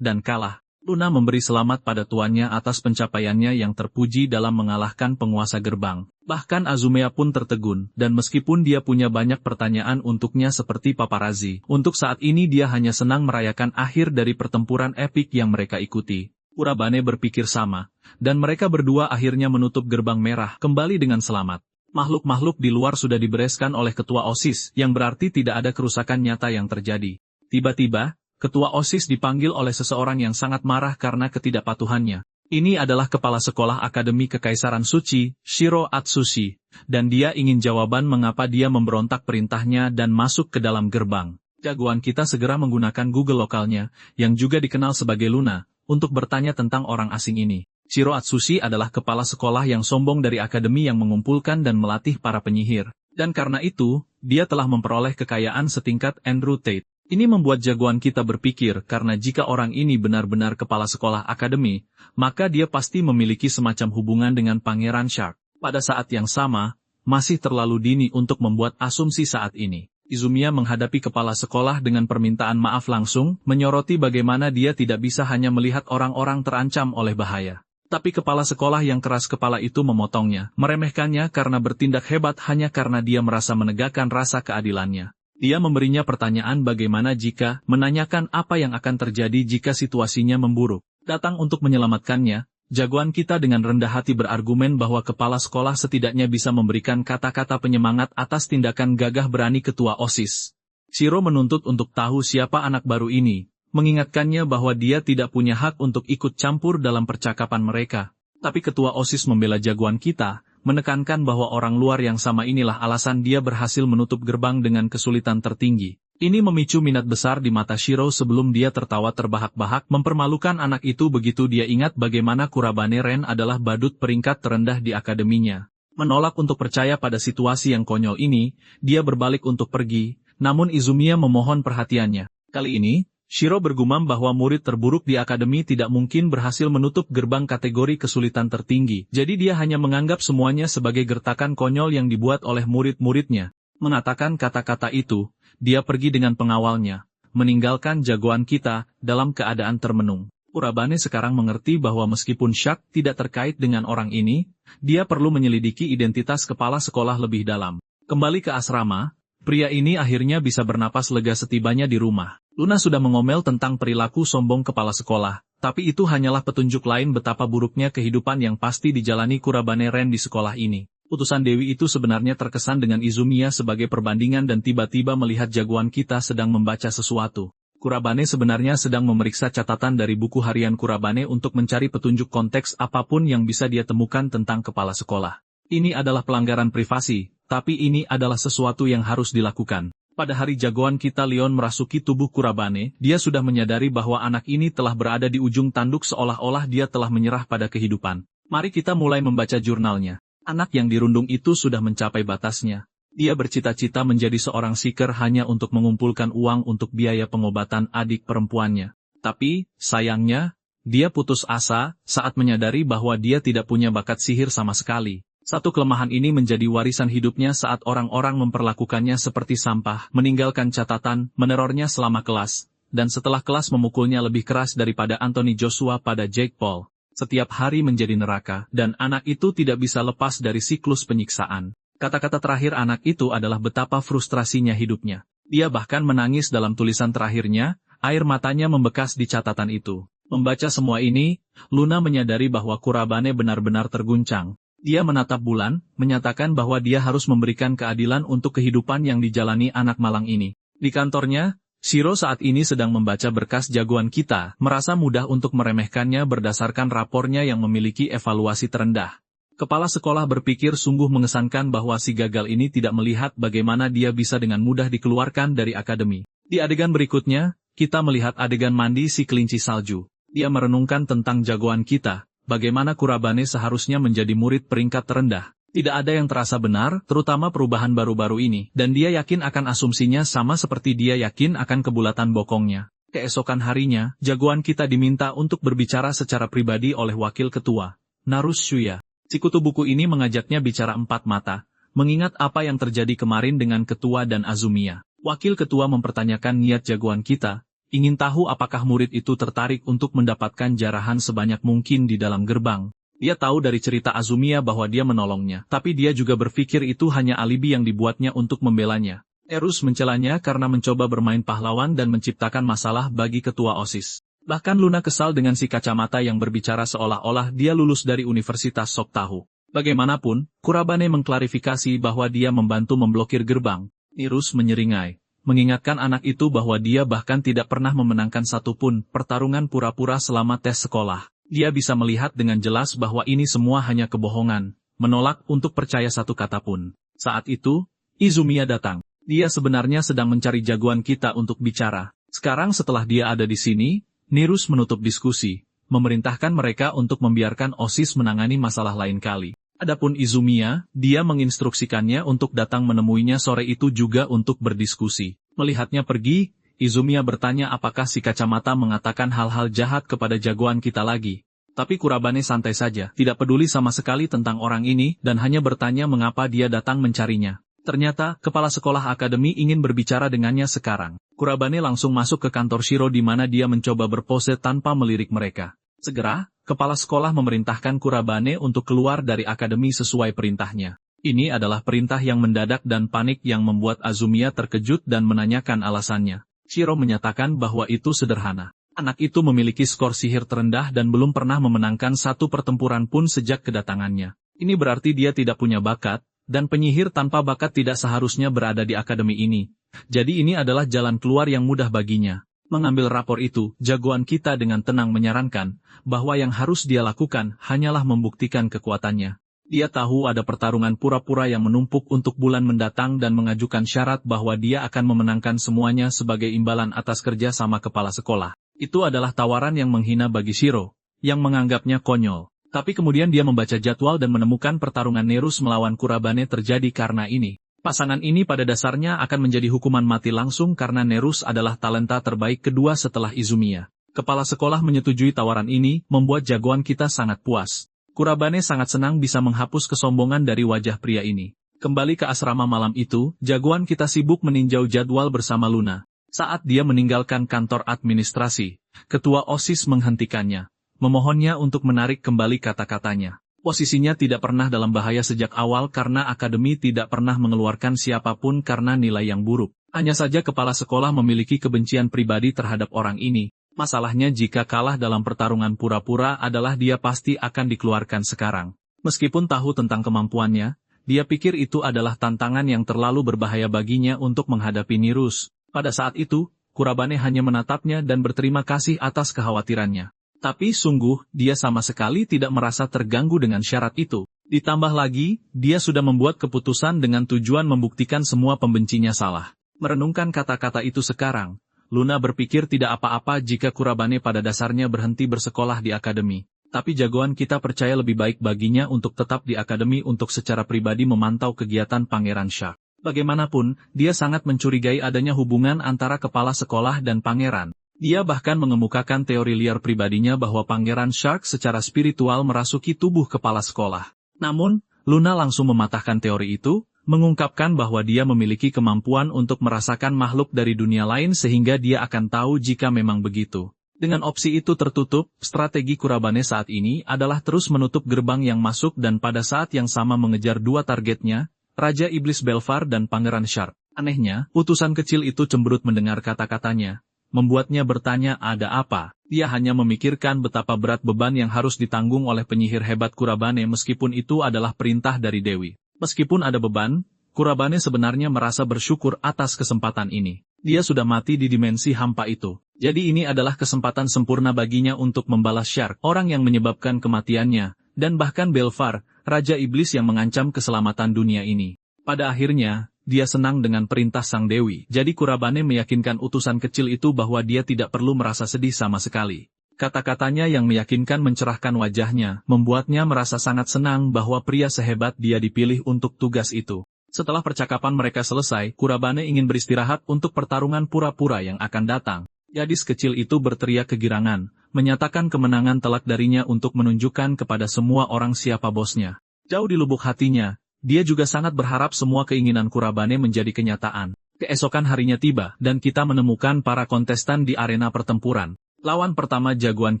dan kalah. Luna memberi selamat pada tuannya atas pencapaiannya yang terpuji dalam mengalahkan penguasa gerbang. Bahkan Azumea pun tertegun, dan meskipun dia punya banyak pertanyaan untuknya seperti paparazzi, untuk saat ini dia hanya senang merayakan akhir dari pertempuran epik yang mereka ikuti. Kurabane berpikir sama, dan mereka berdua akhirnya menutup gerbang merah kembali dengan selamat. Makhluk-makhluk di luar sudah dibereskan oleh ketua OSIS, yang berarti tidak ada kerusakan nyata yang terjadi. Tiba-tiba, ketua OSIS dipanggil oleh seseorang yang sangat marah karena ketidakpatuhannya. Ini adalah kepala sekolah Akademi Kekaisaran Suci, Shiro Atsushi, dan dia ingin jawaban mengapa dia memberontak perintahnya dan masuk ke dalam gerbang. Jagoan kita segera menggunakan Google lokalnya, yang juga dikenal sebagai Luna, untuk bertanya tentang orang asing ini. Shiro Atsushi adalah kepala sekolah yang sombong dari akademi yang mengumpulkan dan melatih para penyihir. Dan karena itu, dia telah memperoleh kekayaan setingkat Andrew Tate. Ini membuat jagoan kita berpikir karena jika orang ini benar-benar kepala sekolah akademi, maka dia pasti memiliki semacam hubungan dengan Pangeran Shark. Pada saat yang sama, masih terlalu dini untuk membuat asumsi saat ini. Izumiya menghadapi kepala sekolah dengan permintaan maaf langsung, menyoroti bagaimana dia tidak bisa hanya melihat orang-orang terancam oleh bahaya. Tapi kepala sekolah yang keras kepala itu memotongnya, meremehkannya karena bertindak hebat hanya karena dia merasa menegakkan rasa keadilannya. Dia memberinya pertanyaan bagaimana jika menanyakan apa yang akan terjadi jika situasinya memburuk. Datang untuk menyelamatkannya, jagoan kita dengan rendah hati berargumen bahwa kepala sekolah setidaknya bisa memberikan kata-kata penyemangat atas tindakan gagah berani ketua OSIS. Shiro menuntut untuk tahu siapa anak baru ini, mengingatkannya bahwa dia tidak punya hak untuk ikut campur dalam percakapan mereka. Tapi ketua OSIS membela jagoan kita, menekankan bahwa orang luar yang sama inilah alasan dia berhasil menutup gerbang dengan kesulitan tertinggi. Ini memicu minat besar di mata Shiro sebelum dia tertawa terbahak-bahak mempermalukan anak itu begitu dia ingat bagaimana Kurabane Ren adalah badut peringkat terendah di akademinya. Menolak untuk percaya pada situasi yang konyol ini, dia berbalik untuk pergi, namun Izumiya memohon perhatiannya. Kali ini, Shiro bergumam bahwa murid terburuk di akademi tidak mungkin berhasil menutup gerbang kategori kesulitan tertinggi, jadi dia hanya menganggap semuanya sebagai gertakan konyol yang dibuat oleh murid-muridnya. Mengatakan kata-kata itu, dia pergi dengan pengawalnya, meninggalkan jagoan kita dalam keadaan termenung. Kurabane sekarang mengerti bahwa meskipun Shark tidak terkait dengan orang ini, dia perlu menyelidiki identitas kepala sekolah lebih dalam. Kembali ke asrama, pria ini akhirnya bisa bernapas lega setibanya di rumah. Luna sudah mengomel tentang perilaku sombong kepala sekolah, tapi itu hanyalah petunjuk lain betapa buruknya kehidupan yang pasti dijalani Kurabane Ren di sekolah ini. Utusan Dewi itu sebenarnya terkesan dengan Izumiya sebagai perbandingan dan tiba-tiba melihat jagoan kita sedang membaca sesuatu. Kurabane sebenarnya sedang memeriksa catatan dari buku harian Kurabane untuk mencari petunjuk konteks apapun yang bisa dia temukan tentang kepala sekolah. Ini adalah pelanggaran privasi, tapi ini adalah sesuatu yang harus dilakukan. Pada hari jagoan kita Leon merasuki tubuh Kurabane, dia sudah menyadari bahwa anak ini telah berada di ujung tanduk seolah-olah dia telah menyerah pada kehidupan. Mari kita mulai membaca jurnalnya. Anak yang dirundung itu sudah mencapai batasnya. Dia bercita-cita menjadi seorang seeker hanya untuk mengumpulkan uang untuk biaya pengobatan adik perempuannya. Tapi, sayangnya, dia putus asa saat menyadari bahwa dia tidak punya bakat sihir sama sekali. Satu kelemahan ini menjadi warisan hidupnya saat orang-orang memperlakukannya seperti sampah, meninggalkan catatan, menerornya selama kelas, dan setelah kelas memukulnya lebih keras daripada Anthony Joshua pada Jake Paul. Setiap hari menjadi neraka, dan anak itu tidak bisa lepas dari siklus penyiksaan. Kata-kata terakhir anak itu adalah betapa frustrasinya hidupnya. Dia bahkan menangis dalam tulisan terakhirnya, air matanya membekas di catatan itu. Membaca semua ini, Luna menyadari bahwa Kurabane benar-benar terguncang. Dia menatap bulan, menyatakan bahwa dia harus memberikan keadilan untuk kehidupan yang dijalani anak malang ini. Di kantornya, Shiro saat ini sedang membaca berkas jagoan kita, merasa mudah untuk meremehkannya berdasarkan rapornya yang memiliki evaluasi terendah. Kepala sekolah berpikir sungguh mengesankan bahwa si gagal ini tidak melihat bagaimana dia bisa dengan mudah dikeluarkan dari akademi. Di adegan berikutnya, kita melihat adegan mandi si kelinci salju. Dia merenungkan tentang jagoan kita. Bagaimana Kurabane seharusnya menjadi murid peringkat terendah. Tidak ada yang terasa benar, terutama perubahan baru-baru ini, dan dia yakin akan asumsinya sama seperti dia yakin akan kebulatan bokongnya. Keesokan harinya, jagoan kita diminta untuk berbicara secara pribadi oleh wakil ketua, Narus Shuya. Sikutu buku ini mengajaknya bicara empat mata, mengingat apa yang terjadi kemarin dengan ketua dan Azumiya. Wakil ketua mempertanyakan niat jagoan kita, ingin tahu apakah murid itu tertarik untuk mendapatkan jarahan sebanyak mungkin di dalam gerbang. Dia tahu dari cerita Azumiya bahwa dia menolongnya, tapi dia juga berpikir itu hanya alibi yang dibuatnya untuk membelanya. Erus mencelanya karena mencoba bermain pahlawan dan menciptakan masalah bagi ketua OSIS. Bahkan Luna kesal dengan si kacamata yang berbicara seolah-olah dia lulus dari Universitas Sok Tahu. Bagaimanapun, Kurabane mengklarifikasi bahwa dia membantu memblokir gerbang. Erus menyeringai, mengingatkan anak itu bahwa dia bahkan tidak pernah memenangkan satupun pertarungan pura-pura selama tes sekolah. Dia bisa melihat dengan jelas bahwa ini semua hanya kebohongan, menolak untuk percaya satu kata pun. Saat itu, Izumiya datang. Dia sebenarnya sedang mencari jagoan kita untuk bicara. Sekarang setelah dia ada di sini, Nirus menutup diskusi, memerintahkan mereka untuk membiarkan OSIS menangani masalah lain kali. Adapun Izumiya, dia menginstruksikannya untuk datang menemuinya sore itu juga untuk berdiskusi. Melihatnya pergi, Izumiya bertanya apakah si kacamata mengatakan hal-hal jahat kepada jagoan kita lagi. Tapi Kurabane santai saja, tidak peduli sama sekali tentang orang ini, dan hanya bertanya mengapa dia datang mencarinya. Ternyata, kepala sekolah akademi ingin berbicara dengannya sekarang. Kurabane langsung masuk ke kantor Shiro di mana dia mencoba berpose tanpa melirik mereka. Segera, kepala sekolah memerintahkan Kurabane untuk keluar dari akademi sesuai perintahnya. Ini adalah perintah yang mendadak dan panik yang membuat Azumiya terkejut dan menanyakan alasannya. Shiro menyatakan bahwa itu sederhana. Anak itu memiliki skor sihir terendah dan belum pernah memenangkan satu pertempuran pun sejak kedatangannya. Ini berarti dia tidak punya bakat, dan penyihir tanpa bakat tidak seharusnya berada di akademi ini. Jadi ini adalah jalan keluar yang mudah baginya. Mengambil rapor itu, jagoan kita dengan tenang menyarankan bahwa yang harus dia lakukan hanyalah membuktikan kekuatannya. Dia tahu ada pertarungan pura-pura yang menumpuk untuk bulan mendatang dan mengajukan syarat bahwa dia akan memenangkan semuanya sebagai imbalan atas kerja sama kepala sekolah. Itu adalah tawaran yang menghina bagi Shiro, yang menganggapnya konyol. Tapi kemudian dia membaca jadwal dan menemukan pertarungan Nerus melawan Kurabane terjadi karena ini. Pasangan ini pada dasarnya akan menjadi hukuman mati langsung karena Nerus adalah talenta terbaik kedua setelah Izumiya. Kepala sekolah menyetujui tawaran ini, membuat jagoan kita sangat puas. Kurabane sangat senang bisa menghapus kesombongan dari wajah pria ini. Kembali ke asrama malam itu, jagoan kita sibuk meninjau jadwal bersama Luna. Saat dia meninggalkan kantor administrasi, ketua OSIS menghentikannya, memohonnya untuk menarik kembali kata-katanya. Posisinya tidak pernah dalam bahaya sejak awal karena akademi tidak pernah mengeluarkan siapapun karena nilai yang buruk. Hanya saja kepala sekolah memiliki kebencian pribadi terhadap orang ini. Masalahnya jika kalah dalam pertarungan pura-pura adalah dia pasti akan dikeluarkan sekarang. Meskipun tahu tentang kemampuannya, dia pikir itu adalah tantangan yang terlalu berbahaya baginya untuk menghadapi Nirus. Pada saat itu, Kurabane hanya menatapnya dan berterima kasih atas kekhawatirannya. Tapi sungguh, dia sama sekali tidak merasa terganggu dengan syarat itu. Ditambah lagi, dia sudah membuat keputusan dengan tujuan membuktikan semua pembencinya salah. Merenungkan kata-kata itu sekarang, Luna berpikir tidak apa-apa jika Kurabane pada dasarnya berhenti bersekolah di akademi. Tapi jagoan kita percaya lebih baik baginya untuk tetap di akademi untuk secara pribadi memantau kegiatan Pangeran Shark. Bagaimanapun, dia sangat mencurigai adanya hubungan antara kepala sekolah dan pangeran. Dia bahkan mengemukakan teori liar pribadinya bahwa Pangeran Shark secara spiritual merasuki tubuh kepala sekolah. Namun, Luna langsung mematahkan teori itu, mengungkapkan bahwa dia memiliki kemampuan untuk merasakan makhluk dari dunia lain sehingga dia akan tahu jika memang begitu. Dengan opsi itu tertutup, strategi Kurabane saat ini adalah terus menutup gerbang yang masuk dan pada saat yang sama mengejar dua targetnya, Raja Iblis Belfar dan Pangeran Shark. Anehnya, utusan kecil itu cemberut mendengar kata-katanya, membuatnya bertanya ada apa. Dia hanya memikirkan betapa berat beban yang harus ditanggung oleh penyihir hebat Kurabane meskipun itu adalah perintah dari Dewi. Meskipun ada beban, Kurabane sebenarnya merasa bersyukur atas kesempatan ini. Dia sudah mati di dimensi hampa itu. Jadi ini adalah kesempatan sempurna baginya untuk membalas Shark, orang yang menyebabkan kematiannya, dan bahkan Belfar, Raja Iblis yang mengancam keselamatan dunia ini. Pada akhirnya, dia senang dengan perintah Sang Dewi. Jadi Kurabane meyakinkan utusan kecil itu bahwa dia tidak perlu merasa sedih sama sekali. Kata-katanya yang meyakinkan mencerahkan wajahnya, membuatnya merasa sangat senang bahwa pria sehebat dia dipilih untuk tugas itu. Setelah percakapan mereka selesai, Kurabane ingin beristirahat untuk pertarungan pura-pura yang akan datang. Gadis kecil itu berteriak kegirangan, menyatakan kemenangan telak darinya untuk menunjukkan kepada semua orang siapa bosnya. Jauh di lubuk hatinya, dia juga sangat berharap semua keinginan Kurabane menjadi kenyataan. Keesokan harinya tiba, dan kita menemukan para kontestan di arena pertempuran. Lawan pertama jagoan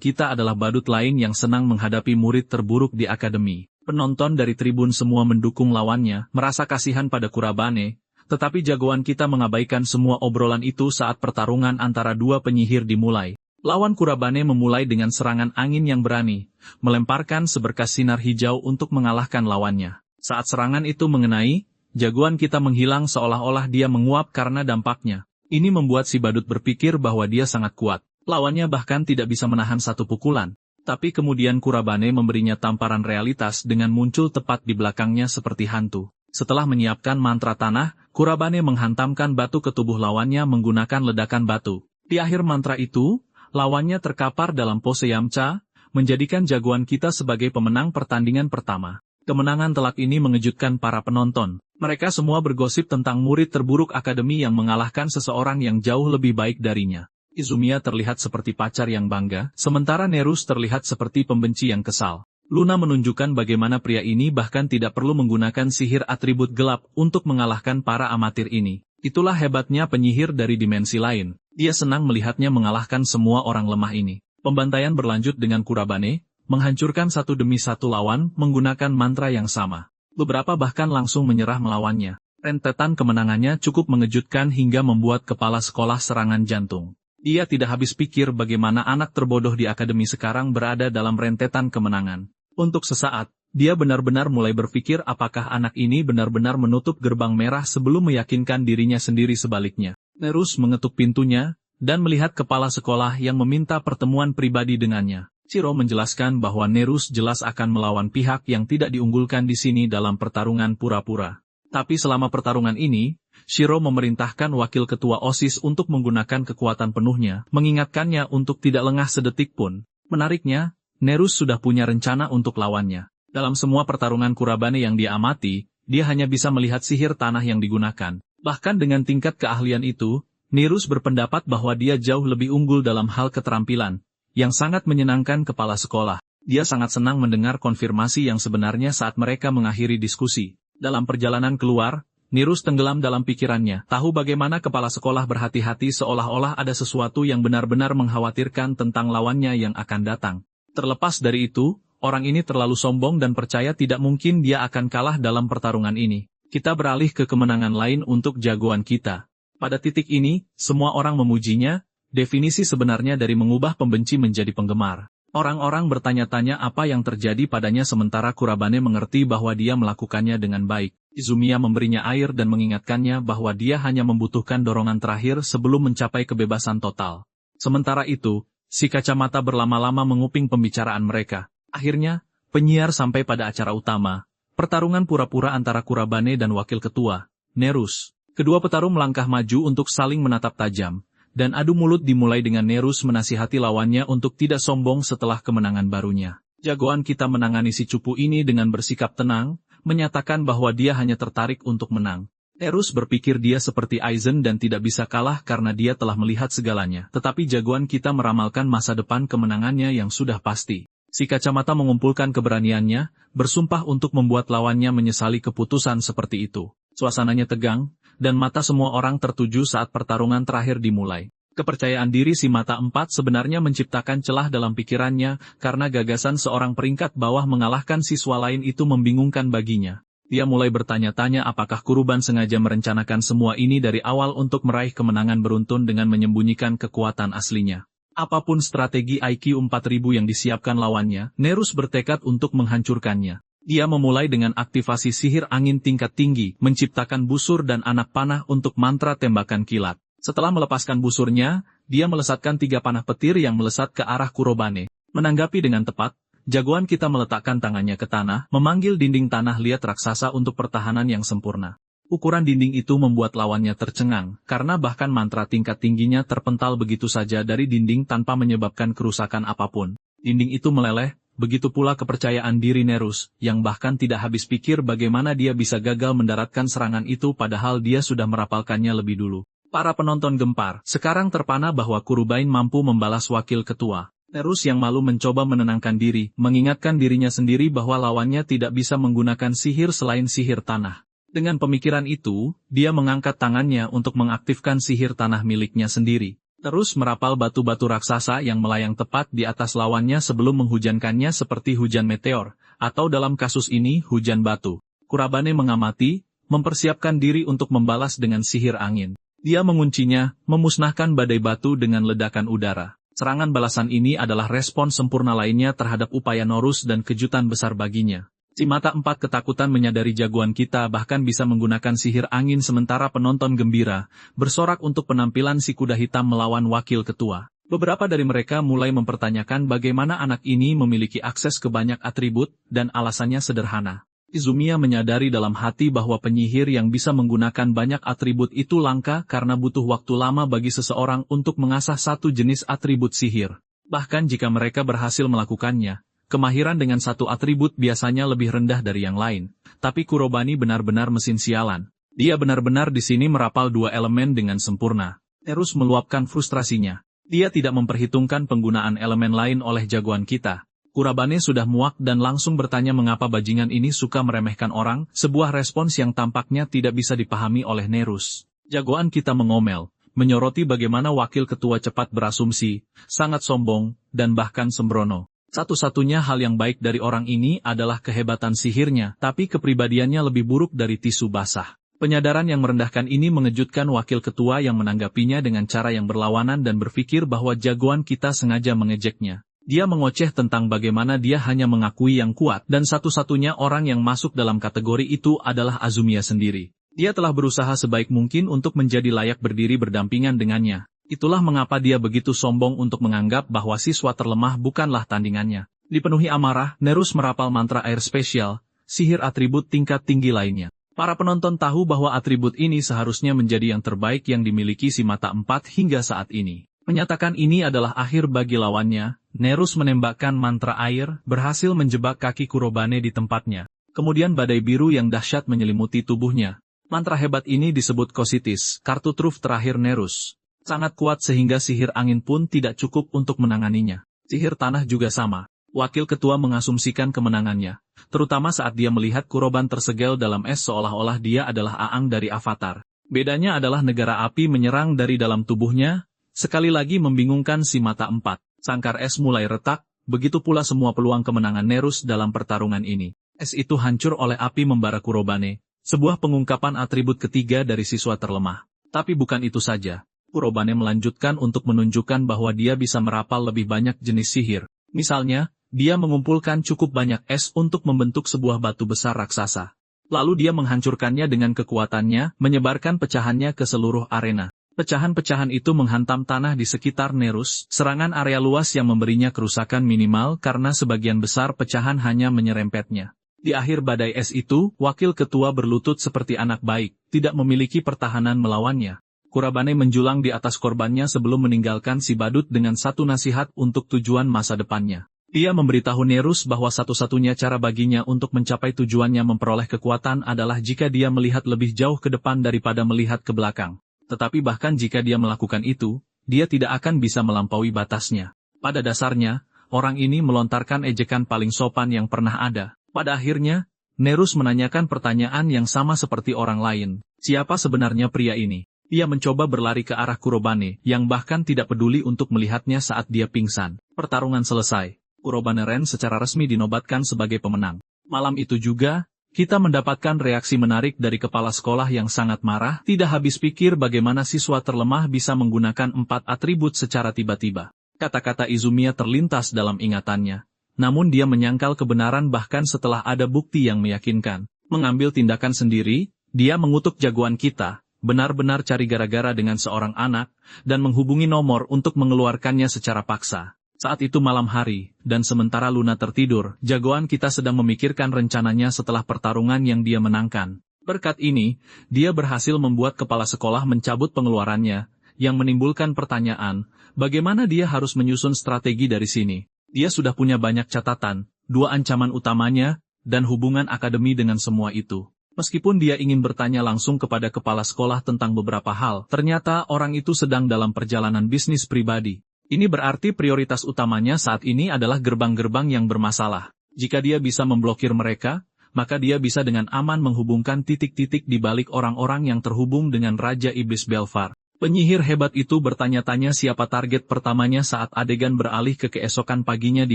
kita adalah badut lain yang senang menghadapi murid terburuk di akademi. Penonton dari tribun semua mendukung lawannya, merasa kasihan pada Kurabane, tetapi jagoan kita mengabaikan semua obrolan itu saat pertarungan antara dua penyihir dimulai. Lawan Kurabane memulai dengan serangan angin yang berani, melemparkan seberkas sinar hijau untuk mengalahkan lawannya. Saat serangan itu mengenai, jagoan kita menghilang seolah-olah dia menguap karena dampaknya. Ini membuat si badut berpikir bahwa dia sangat kuat. Lawannya bahkan tidak bisa menahan satu pukulan. Tapi kemudian Kurabane memberinya tamparan realitas dengan muncul tepat di belakangnya seperti hantu. Setelah menyiapkan mantra tanah, Kurabane menghantamkan batu ke tubuh lawannya menggunakan ledakan batu. Di akhir mantra itu, lawannya terkapar dalam pose Yamcha, menjadikan jagoan kita sebagai pemenang pertandingan pertama. Kemenangan telak ini mengejutkan para penonton. Mereka semua bergosip tentang murid terburuk akademi yang mengalahkan seseorang yang jauh lebih baik darinya. Izumiya terlihat seperti pacar yang bangga, sementara Nerus terlihat seperti pembenci yang kesal. Luna menunjukkan bagaimana pria ini bahkan tidak perlu menggunakan sihir atribut gelap untuk mengalahkan para amatir ini. Itulah hebatnya penyihir dari dimensi lain. Dia senang melihatnya mengalahkan semua orang lemah ini. Pembantaian berlanjut dengan Kurabane, menghancurkan satu demi satu lawan menggunakan mantra yang sama. Beberapa bahkan langsung menyerah melawannya. Rentetan kemenangannya cukup mengejutkan hingga membuat kepala sekolah serangan jantung. Dia tidak habis pikir bagaimana anak terbodoh di akademi sekarang berada dalam rentetan kemenangan. Untuk sesaat, dia benar-benar mulai berpikir apakah anak ini benar-benar menutup gerbang merah sebelum meyakinkan dirinya sendiri sebaliknya. Nerus mengetuk pintunya, dan melihat kepala sekolah yang meminta pertemuan pribadi dengannya. Shiro menjelaskan bahwa Nerus jelas akan melawan pihak yang tidak diunggulkan di sini dalam pertarungan pura-pura. Tapi selama pertarungan ini, Shiro memerintahkan wakil ketua OSIS untuk menggunakan kekuatan penuhnya, mengingatkannya untuk tidak lengah sedetik pun. Menariknya, Nerus sudah punya rencana untuk lawannya. Dalam semua pertarungan Kurabane yang dia amati, dia hanya bisa melihat sihir tanah yang digunakan. Bahkan dengan tingkat keahlian itu, Nerus berpendapat bahwa dia jauh lebih unggul dalam hal keterampilan, yang sangat menyenangkan kepala sekolah. Dia sangat senang mendengar konfirmasi yang sebenarnya saat mereka mengakhiri diskusi. Dalam perjalanan keluar, Nerus tenggelam dalam pikirannya, tahu bagaimana kepala sekolah berhati-hati seolah-olah ada sesuatu yang benar-benar mengkhawatirkan tentang lawannya yang akan datang. Terlepas dari itu, orang ini terlalu sombong dan percaya tidak mungkin dia akan kalah dalam pertarungan ini. Kita beralih ke kemenangan lain untuk jagoan kita. Pada titik ini, semua orang memujinya, definisi sebenarnya dari mengubah pembenci menjadi penggemar. Orang-orang bertanya-tanya apa yang terjadi padanya sementara Kurabane mengerti bahwa dia melakukannya dengan baik. Izumiya memberinya air dan mengingatkannya bahwa dia hanya membutuhkan dorongan terakhir sebelum mencapai kebebasan total. Sementara itu, si kacamata berlama-lama menguping pembicaraan mereka. Akhirnya, penyiar sampai pada acara utama, pertarungan pura-pura antara Kurabane dan wakil ketua, Nerus. Kedua petarung melangkah maju untuk saling menatap tajam. Dan adu mulut dimulai dengan Nerus menasihati lawannya untuk tidak sombong setelah kemenangan barunya. Jagoan kita menangani si cupu ini dengan bersikap tenang, menyatakan bahwa dia hanya tertarik untuk menang. Nerus berpikir dia seperti Aizen dan tidak bisa kalah karena dia telah melihat segalanya. Tetapi jagoan kita meramalkan masa depan kemenangannya yang sudah pasti. Si kacamata mengumpulkan keberaniannya, bersumpah untuk membuat lawannya menyesali keputusan seperti itu. Suasananya tegang, dan mata semua orang tertuju saat pertarungan terakhir dimulai. Kepercayaan diri si mata empat sebenarnya menciptakan celah dalam pikirannya, karena gagasan seorang peringkat bawah mengalahkan siswa lain itu membingungkan baginya. Dia mulai bertanya-tanya apakah Kuruban sengaja merencanakan semua ini dari awal untuk meraih kemenangan beruntun dengan menyembunyikan kekuatan aslinya. Apapun strategi IQ 4000 yang disiapkan lawannya, Nerus bertekad untuk menghancurkannya. Dia memulai dengan aktivasi sihir angin tingkat tinggi, menciptakan busur dan anak panah untuk mantra tembakan kilat. Setelah melepaskan busurnya, dia melesatkan 3 panah petir yang melesat ke arah Kurobane. Menanggapi dengan tepat, jagoan kita meletakkan tangannya ke tanah, memanggil dinding tanah liat raksasa untuk pertahanan yang sempurna. Ukuran dinding itu membuat lawannya tercengang, karena bahkan mantra tingkat tingginya terpental begitu saja dari dinding tanpa menyebabkan kerusakan apapun. Dinding itu meleleh. Begitu pula kepercayaan diri Nerus, yang bahkan tidak habis pikir bagaimana dia bisa gagal mendaratkan serangan itu padahal dia sudah merapalkannya lebih dulu. Para penonton gempar, sekarang terpana bahwa Kurubain mampu membalas wakil ketua. Nerus yang malu mencoba menenangkan diri, mengingatkan dirinya sendiri bahwa lawannya tidak bisa menggunakan sihir selain sihir tanah. Dengan pemikiran itu, dia mengangkat tangannya untuk mengaktifkan sihir tanah miliknya sendiri. Terus merapal batu-batu raksasa yang melayang tepat di atas lawannya sebelum menghujankannya seperti hujan meteor, atau dalam kasus ini hujan batu. Kurabane mengamati, mempersiapkan diri untuk membalas dengan sihir angin. Dia menguncinya, memusnahkan badai batu dengan ledakan udara. Serangan balasan ini adalah respon sempurna lainnya terhadap upaya Norus dan kejutan besar baginya. Si mata empat ketakutan menyadari jagoan kita bahkan bisa menggunakan sihir angin sementara penonton gembira, bersorak untuk penampilan si kuda hitam melawan wakil ketua. Beberapa dari mereka mulai mempertanyakan bagaimana anak ini memiliki akses ke banyak atribut, dan alasannya sederhana. Izumiya menyadari dalam hati bahwa penyihir yang bisa menggunakan banyak atribut itu langka karena butuh waktu lama bagi seseorang untuk mengasah satu jenis atribut sihir. Bahkan jika mereka berhasil melakukannya, kemahiran dengan satu atribut biasanya lebih rendah dari yang lain. Tapi Kurobani benar-benar mesin sialan. Dia benar-benar di sini merapal dua elemen dengan sempurna. Nerus meluapkan frustrasinya. Dia tidak memperhitungkan penggunaan elemen lain oleh jagoan kita. Kurobane sudah muak dan langsung bertanya mengapa bajingan ini suka meremehkan orang, sebuah respons yang tampaknya tidak bisa dipahami oleh Nerus. Jagoan kita mengomel, menyoroti bagaimana wakil ketua cepat berasumsi, sangat sombong, dan bahkan sembrono. Satu-satunya hal yang baik dari orang ini adalah kehebatan sihirnya, tapi kepribadiannya lebih buruk dari tisu basah. Penyadaran yang merendahkan ini mengejutkan wakil ketua yang menanggapinya dengan cara yang berlawanan dan berpikir bahwa jagoan kita sengaja mengejeknya. Dia mengoceh tentang bagaimana dia hanya mengakui yang kuat dan satu-satunya orang yang masuk dalam kategori itu adalah Azumiya sendiri. Dia telah berusaha sebaik mungkin untuk menjadi layak berdiri berdampingan dengannya. Itulah mengapa dia begitu sombong untuk menganggap bahwa siswa terlemah bukanlah tandingannya. Dipenuhi amarah, Nerus merapal mantra air spesial, sihir atribut tingkat tinggi lainnya. Para penonton tahu bahwa atribut ini seharusnya menjadi yang terbaik yang dimiliki si mata empat hingga saat ini. Menyatakan ini adalah akhir bagi lawannya, Nerus menembakkan mantra air, berhasil menjebak kaki Kurobane di tempatnya. Kemudian badai biru yang dahsyat menyelimuti tubuhnya. Mantra hebat ini disebut Kositis, kartu truf terakhir Nerus. Sangat kuat sehingga sihir angin pun tidak cukup untuk menanganinya. Sihir tanah juga sama. Wakil ketua mengasumsikan kemenangannya, terutama saat dia melihat Kuroban tersegel dalam es seolah-olah dia adalah Aang dari Avatar. Bedanya adalah negara api menyerang dari dalam tubuhnya, sekali lagi membingungkan si mata empat. Sangkar es mulai retak, begitu pula semua peluang kemenangan Nerus dalam pertarungan ini. Es itu hancur oleh api membara Kurobane, sebuah pengungkapan atribut ketiga dari siswa terlemah. Tapi bukan itu saja. Kurobane melanjutkan untuk menunjukkan bahwa dia bisa merapal lebih banyak jenis sihir. Misalnya, dia mengumpulkan cukup banyak es untuk membentuk sebuah batu besar raksasa. Lalu dia menghancurkannya dengan kekuatannya, menyebarkan pecahannya ke seluruh arena. Pecahan-pecahan itu menghantam tanah di sekitar Nerus, serangan area luas yang memberinya kerusakan minimal karena sebagian besar pecahan hanya menyerempetnya. Di akhir badai es itu, wakil ketua berlutut seperti anak baik, tidak memiliki pertahanan melawannya. Kurobane menjulang di atas korbannya sebelum meninggalkan si badut dengan satu nasihat untuk tujuan masa depannya. Dia memberitahu Nerus bahwa satu-satunya cara baginya untuk mencapai tujuannya memperoleh kekuatan adalah jika dia melihat lebih jauh ke depan daripada melihat ke belakang. Tetapi bahkan jika dia melakukan itu, dia tidak akan bisa melampaui batasnya. Pada dasarnya, orang ini melontarkan ejekan paling sopan yang pernah ada. Pada akhirnya, Nerus menanyakan pertanyaan yang sama seperti orang lain. Siapa sebenarnya pria ini? Ia mencoba berlari ke arah Kurobane, yang bahkan tidak peduli untuk melihatnya saat dia pingsan. Pertarungan selesai. Kurobane Ren secara resmi dinobatkan sebagai pemenang. Malam itu juga, kita mendapatkan reaksi menarik dari kepala sekolah yang sangat marah, tidak habis pikir bagaimana siswa terlemah bisa menggunakan 4 atribut secara tiba-tiba. Kata-kata Izumiya terlintas dalam ingatannya. Namun dia menyangkal kebenaran bahkan setelah ada bukti yang meyakinkan. Mengambil tindakan sendiri, dia mengutuk jagoan kita, benar-benar cari gara-gara dengan seorang anak, dan menghubungi nomor untuk mengeluarkannya secara paksa. Saat itu malam hari, dan sementara Luna tertidur, jagoan kita sedang memikirkan rencananya setelah pertarungan yang dia menangkan. Berkat ini, dia berhasil membuat kepala sekolah mencabut pengeluarannya, yang menimbulkan pertanyaan, bagaimana dia harus menyusun strategi dari sini. Dia sudah punya banyak catatan, 2 ancaman utamanya, dan hubungan akademi dengan semua itu. Meskipun dia ingin bertanya langsung kepada kepala sekolah tentang beberapa hal, ternyata orang itu sedang dalam perjalanan bisnis pribadi. Ini berarti prioritas utamanya saat ini adalah gerbang-gerbang yang bermasalah. Jika dia bisa memblokir mereka, maka dia bisa dengan aman menghubungkan titik-titik di balik orang-orang yang terhubung dengan Raja Iblis Belfar. Penyihir hebat itu bertanya-tanya siapa target pertamanya saat adegan beralih ke keesokan paginya di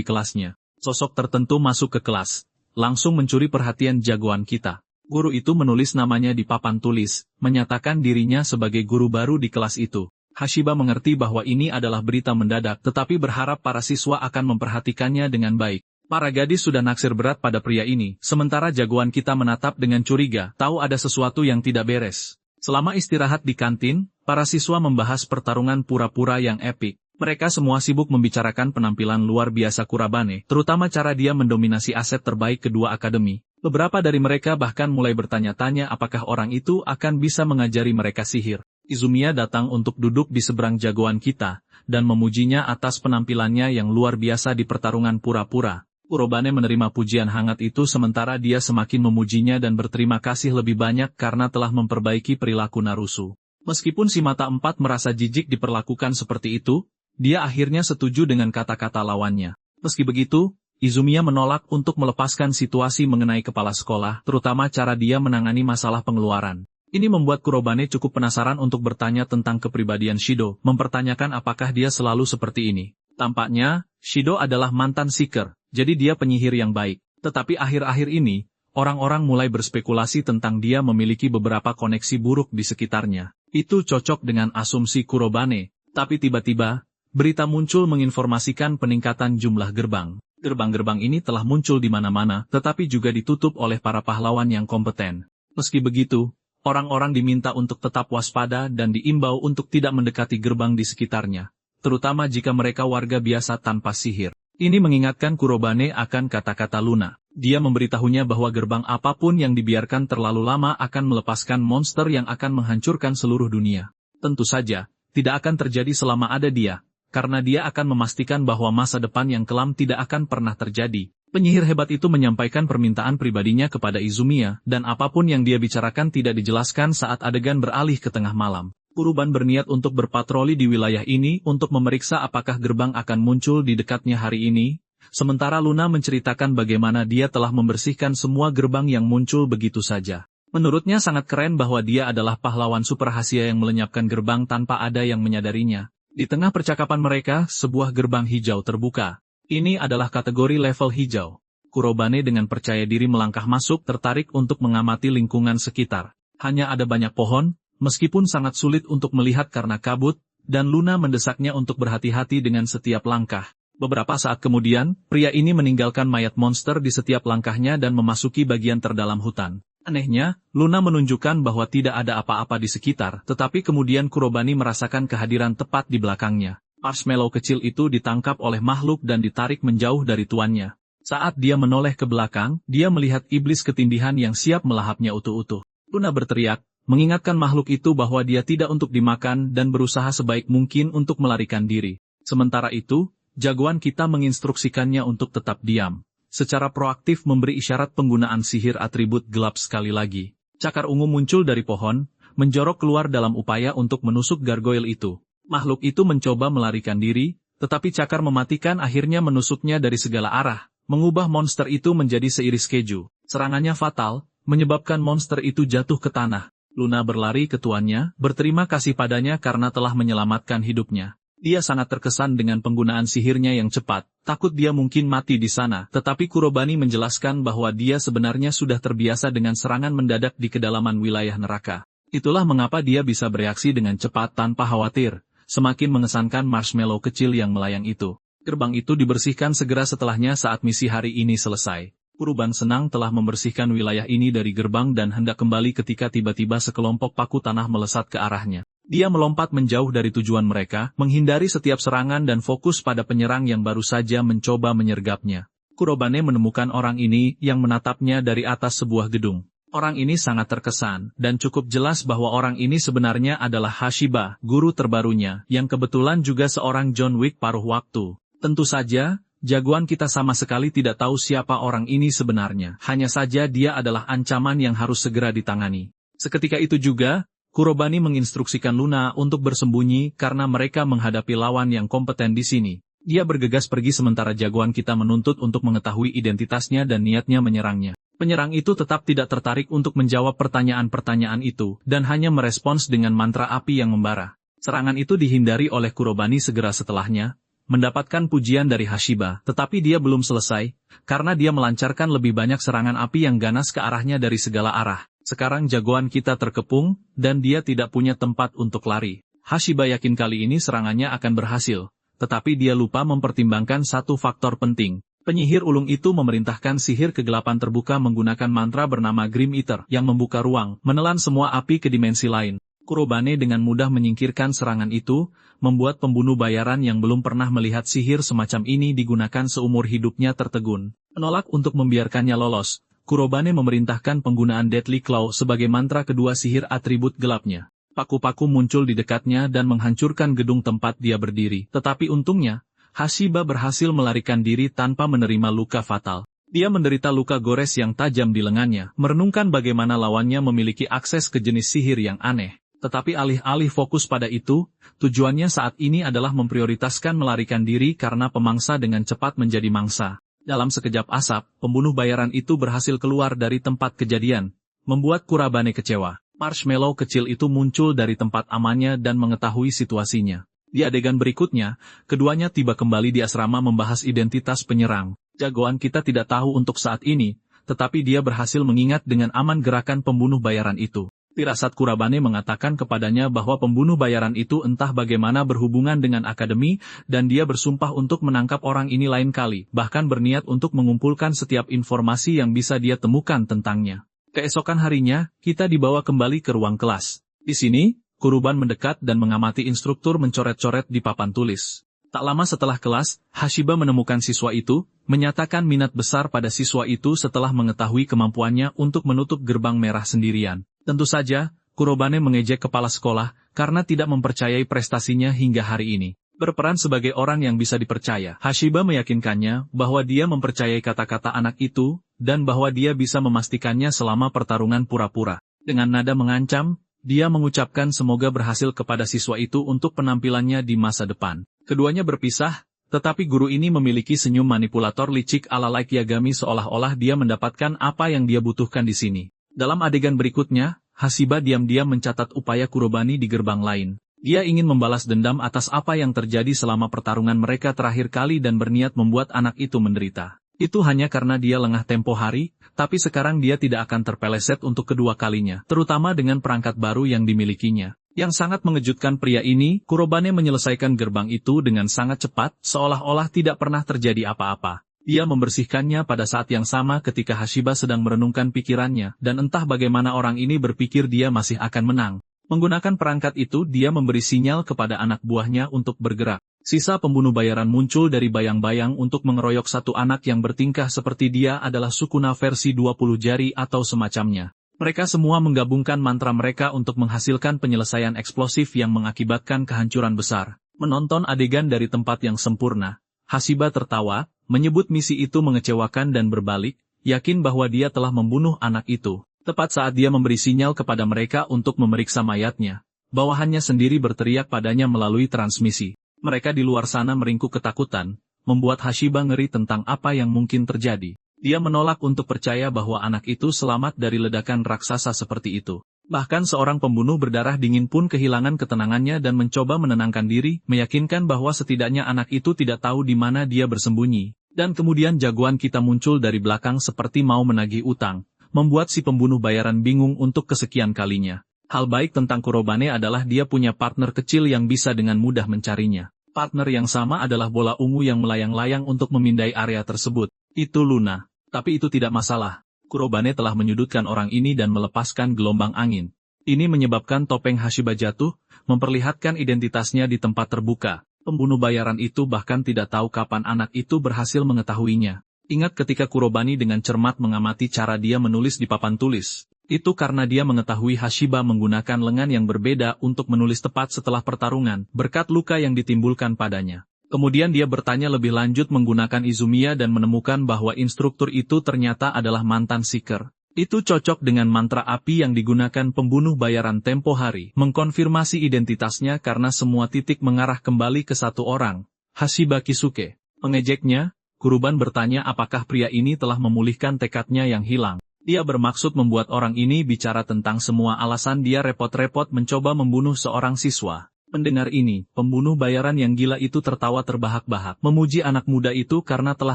kelasnya. Sosok tertentu masuk ke kelas, langsung mencuri perhatian jagoan kita. Guru itu menulis namanya di papan tulis, menyatakan dirinya sebagai guru baru di kelas itu. Hashiba mengerti bahwa ini adalah berita mendadak tetapi berharap para siswa akan memperhatikannya dengan baik. Para gadis sudah naksir berat pada pria ini, sementara jagoan kita menatap dengan curiga, tahu ada sesuatu yang tidak beres. Selama istirahat di kantin, para siswa membahas pertarungan pura-pura yang epik. Mereka semua sibuk membicarakan penampilan luar biasa Kurobane, terutama cara dia mendominasi aset terbaik kedua akademi. Beberapa dari mereka bahkan mulai bertanya-tanya apakah orang itu akan bisa mengajari mereka sihir. Izumiya datang untuk duduk di seberang jagoan kita, dan memujinya atas penampilannya yang luar biasa di pertarungan pura-pura. Kurobane menerima pujian hangat itu sementara dia semakin memujinya dan berterima kasih lebih banyak karena telah memperbaiki perilaku Narusu. Meskipun si mata empat merasa jijik diperlakukan seperti itu, dia akhirnya setuju dengan kata-kata lawannya. Meski begitu, Izumiya menolak untuk melepaskan situasi mengenai kepala sekolah, terutama cara dia menangani masalah pengeluaran. Ini membuat Kurobane cukup penasaran untuk bertanya tentang kepribadian Shido, mempertanyakan apakah dia selalu seperti ini. Tampaknya, Shido adalah mantan seeker, jadi dia penyihir yang baik. Tetapi akhir-akhir ini, orang-orang mulai berspekulasi tentang dia memiliki beberapa koneksi buruk di sekitarnya. Itu cocok dengan asumsi Kurobane, tapi tiba-tiba, berita muncul menginformasikan peningkatan jumlah gerbang. Gerbang-gerbang ini telah muncul di mana-mana, tetapi juga ditutup oleh para pahlawan yang kompeten. Meski begitu, orang-orang diminta untuk tetap waspada dan diimbau untuk tidak mendekati gerbang di sekitarnya, terutama jika mereka warga biasa tanpa sihir. Ini mengingatkan Kurobane akan kata-kata Luna. Dia memberitahunya bahwa gerbang apapun yang dibiarkan terlalu lama akan melepaskan monster yang akan menghancurkan seluruh dunia. Tentu saja, tidak akan terjadi selama ada dia, karena dia akan memastikan bahwa masa depan yang kelam tidak akan pernah terjadi. Penyihir hebat itu menyampaikan permintaan pribadinya kepada Izumiya, dan apapun yang dia bicarakan tidak dijelaskan saat adegan beralih ke tengah malam. Kurobane berniat untuk berpatroli di wilayah ini untuk memeriksa apakah gerbang akan muncul di dekatnya hari ini, sementara Luna menceritakan bagaimana dia telah membersihkan semua gerbang yang muncul begitu saja. Menurutnya sangat keren bahwa dia adalah pahlawan super rahasia yang melenyapkan gerbang tanpa ada yang menyadarinya. Di tengah percakapan mereka, sebuah gerbang hijau terbuka. Ini adalah kategori level hijau. Kurobane dengan percaya diri melangkah masuk tertarik untuk mengamati lingkungan sekitar. Hanya ada banyak pohon, meskipun sangat sulit untuk melihat karena kabut, dan Luna mendesaknya untuk berhati-hati dengan setiap langkah. Beberapa saat kemudian, pria ini meninggalkan mayat monster di setiap langkahnya dan memasuki bagian terdalam hutan. Anehnya, Luna menunjukkan bahwa tidak ada apa-apa di sekitar, tetapi kemudian Kurobane merasakan kehadiran tepat di belakangnya. Marshmallow kecil itu ditangkap oleh makhluk dan ditarik menjauh dari tuannya. Saat dia menoleh ke belakang, dia melihat iblis ketindihan yang siap melahapnya utuh-utuh. Luna berteriak, mengingatkan makhluk itu bahwa dia tidak untuk dimakan dan berusaha sebaik mungkin untuk melarikan diri. Sementara itu, jagoan kita menginstruksikannya untuk tetap diam. Secara proaktif memberi isyarat penggunaan sihir atribut gelap sekali lagi. Cakar ungu muncul dari pohon, menjorok keluar dalam upaya untuk menusuk gargoyle itu. Makhluk itu mencoba melarikan diri, tetapi cakar mematikan akhirnya menusuknya dari segala arah, mengubah monster itu menjadi seiris keju. Serangannya fatal, menyebabkan monster itu jatuh ke tanah. Luna berlari ke tuannya, berterima kasih padanya karena telah menyelamatkan hidupnya. Dia sangat terkesan dengan penggunaan sihirnya yang cepat, takut dia mungkin mati di sana, tetapi Kurobane menjelaskan bahwa dia sebenarnya sudah terbiasa dengan serangan mendadak di kedalaman wilayah neraka. Itulah mengapa dia bisa bereaksi dengan cepat tanpa khawatir, semakin mengesankan marshmallow kecil yang melayang itu. Gerbang itu dibersihkan segera setelahnya saat misi hari ini selesai. Kurobane senang telah membersihkan wilayah ini dari gerbang dan hendak kembali ketika tiba-tiba sekelompok paku tanah melesat ke arahnya. Dia melompat menjauh dari tujuan mereka, menghindari setiap serangan dan fokus pada penyerang yang baru saja mencoba menyergapnya. Kurobane menemukan orang ini yang menatapnya dari atas sebuah gedung. Orang ini sangat terkesan, dan cukup jelas bahwa orang ini sebenarnya adalah Hashiba, guru terbarunya, yang kebetulan juga seorang John Wick paruh waktu. Tentu saja, jagoan kita sama sekali tidak tahu siapa orang ini sebenarnya. Hanya saja dia adalah ancaman yang harus segera ditangani. Seketika itu juga, Kurobane menginstruksikan Luna untuk bersembunyi karena mereka menghadapi lawan yang kompeten di sini. Dia bergegas pergi sementara jagoan kita menuntut untuk mengetahui identitasnya dan niatnya menyerangnya. Penyerang itu tetap tidak tertarik untuk menjawab pertanyaan-pertanyaan itu, dan hanya merespons dengan mantra api yang membara. Serangan itu dihindari oleh Kurobane segera setelahnya, mendapatkan pujian dari Hashiba, tetapi dia belum selesai, karena dia melancarkan lebih banyak serangan api yang ganas ke arahnya dari segala arah. Sekarang jagoan kita terkepung, dan dia tidak punya tempat untuk lari. Hashiba yakin kali ini serangannya akan berhasil, tetapi dia lupa mempertimbangkan satu faktor penting. Penyihir ulung itu memerintahkan sihir kegelapan terbuka menggunakan mantra bernama Grim Eater yang membuka ruang, menelan semua api ke dimensi lain. Kurobane dengan mudah menyingkirkan serangan itu, membuat pembunuh bayaran yang belum pernah melihat sihir semacam ini digunakan seumur hidupnya tertegun. Menolak untuk membiarkannya lolos, Kurobane memerintahkan penggunaan Deadly Claw sebagai mantra kedua sihir atribut gelapnya. Paku-paku muncul di dekatnya dan menghancurkan gedung tempat dia berdiri. Tetapi untungnya, Hashiba berhasil melarikan diri tanpa menerima luka fatal. Dia menderita luka gores yang tajam di lengannya, merenungkan bagaimana lawannya memiliki akses ke jenis sihir yang aneh. Tetapi alih-alih fokus pada itu, tujuannya saat ini adalah memprioritaskan melarikan diri karena pemangsa dengan cepat menjadi mangsa. Dalam sekejap asap, pembunuh bayaran itu berhasil keluar dari tempat kejadian, membuat Kurobane kecewa. Marshmallow kecil itu muncul dari tempat amannya dan mengetahui situasinya. Di adegan berikutnya, keduanya tiba kembali di asrama membahas identitas penyerang. Jagoan kita tidak tahu untuk saat ini, tetapi dia berhasil mengingat dengan aman gerakan pembunuh bayaran itu. Firasat Kurobane mengatakan kepadanya bahwa pembunuh bayaran itu entah bagaimana berhubungan dengan akademi, dan dia bersumpah untuk menangkap orang ini lain kali, bahkan berniat untuk mengumpulkan setiap informasi yang bisa dia temukan tentangnya. Keesokan harinya, kita dibawa kembali ke ruang kelas. Di sini, Kurobane mendekat dan mengamati instruktur mencoret-coret di papan tulis. Tak lama setelah kelas, Hashiba menemukan siswa itu, menyatakan minat besar pada siswa itu setelah mengetahui kemampuannya untuk menutup gerbang merah sendirian. Tentu saja, Kurobane mengejek kepala sekolah karena tidak mempercayai prestasinya hingga hari ini. Berperan sebagai orang yang bisa dipercaya, Hashiba meyakinkannya bahwa dia mempercayai kata-kata anak itu, dan bahwa dia bisa memastikannya selama pertarungan pura-pura. Dengan nada mengancam, dia mengucapkan semoga berhasil kepada siswa itu untuk penampilannya di masa depan. Keduanya berpisah, tetapi guru ini memiliki senyum manipulator licik ala Light Yagami seolah-olah dia mendapatkan apa yang dia butuhkan di sini. Dalam adegan berikutnya, Hashiba diam-diam mencatat upaya Kurobane di gerbang lain. Dia ingin membalas dendam atas apa yang terjadi selama pertarungan mereka terakhir kali dan berniat membuat anak itu menderita. Itu hanya karena dia lengah tempo hari, tapi sekarang dia tidak akan terpeleset untuk kedua kalinya, terutama dengan perangkat baru yang dimilikinya. Yang sangat mengejutkan pria ini, Kurobane menyelesaikan gerbang itu dengan sangat cepat, seolah-olah tidak pernah terjadi apa-apa. Dia membersihkannya pada saat yang sama ketika Hashiba sedang merenungkan pikirannya, dan entah bagaimana orang ini berpikir dia masih akan menang. Menggunakan perangkat itu dia memberi sinyal kepada anak buahnya untuk bergerak. Sisa pembunuh bayaran muncul dari bayang-bayang untuk mengeroyok satu anak yang bertingkah seperti dia adalah Sukuna versi 20 jari atau semacamnya. Mereka semua menggabungkan mantra mereka untuk menghasilkan penyelesaian eksplosif yang mengakibatkan kehancuran besar. Menonton adegan dari tempat yang sempurna, Hashiba tertawa, menyebut misi itu mengecewakan dan berbalik, yakin bahwa dia telah membunuh anak itu. Tepat saat dia memberi sinyal kepada mereka untuk memeriksa mayatnya, bawahannya sendiri berteriak padanya melalui transmisi. Mereka di luar sana meringkuk ketakutan, membuat Hashiba ngeri tentang apa yang mungkin terjadi. Dia menolak untuk percaya bahwa anak itu selamat dari ledakan raksasa seperti itu. Bahkan seorang pembunuh berdarah dingin pun kehilangan ketenangannya dan mencoba menenangkan diri, meyakinkan bahwa setidaknya anak itu tidak tahu di mana dia bersembunyi. Dan kemudian jagoan kita muncul dari belakang seperti mau menagih utang, membuat si pembunuh bayaran bingung untuk kesekian kalinya. Hal baik tentang Kurobane adalah dia punya partner kecil yang bisa dengan mudah mencarinya. Partner yang sama adalah bola ungu yang melayang-layang untuk memindai area tersebut. Itu Luna. Tapi itu tidak masalah. Kurobane telah menyudutkan orang ini dan melepaskan gelombang angin. Ini menyebabkan topeng Hashiba jatuh, memperlihatkan identitasnya di tempat terbuka. Pembunuh bayaran itu bahkan tidak tahu kapan anak itu berhasil mengetahuinya. Ingat ketika Kurobane dengan cermat mengamati cara dia menulis di papan tulis. Itu karena dia mengetahui Hashiba menggunakan lengan yang berbeda untuk menulis tepat setelah pertarungan, berkat luka yang ditimbulkan padanya. Kemudian dia bertanya lebih lanjut menggunakan Izumiya dan menemukan bahwa instruktur itu ternyata adalah mantan Seeker. Itu cocok dengan mantra api yang digunakan pembunuh bayaran tempo hari, mengkonfirmasi identitasnya karena semua titik mengarah kembali ke satu orang, Hashiba Kisuke. Mengejeknya, Kurobane bertanya apakah pria ini telah memulihkan tekadnya yang hilang. Dia bermaksud membuat orang ini bicara tentang semua alasan dia repot-repot mencoba membunuh seorang siswa. Mendengar ini, pembunuh bayaran yang gila itu tertawa terbahak-bahak, memuji anak muda itu karena telah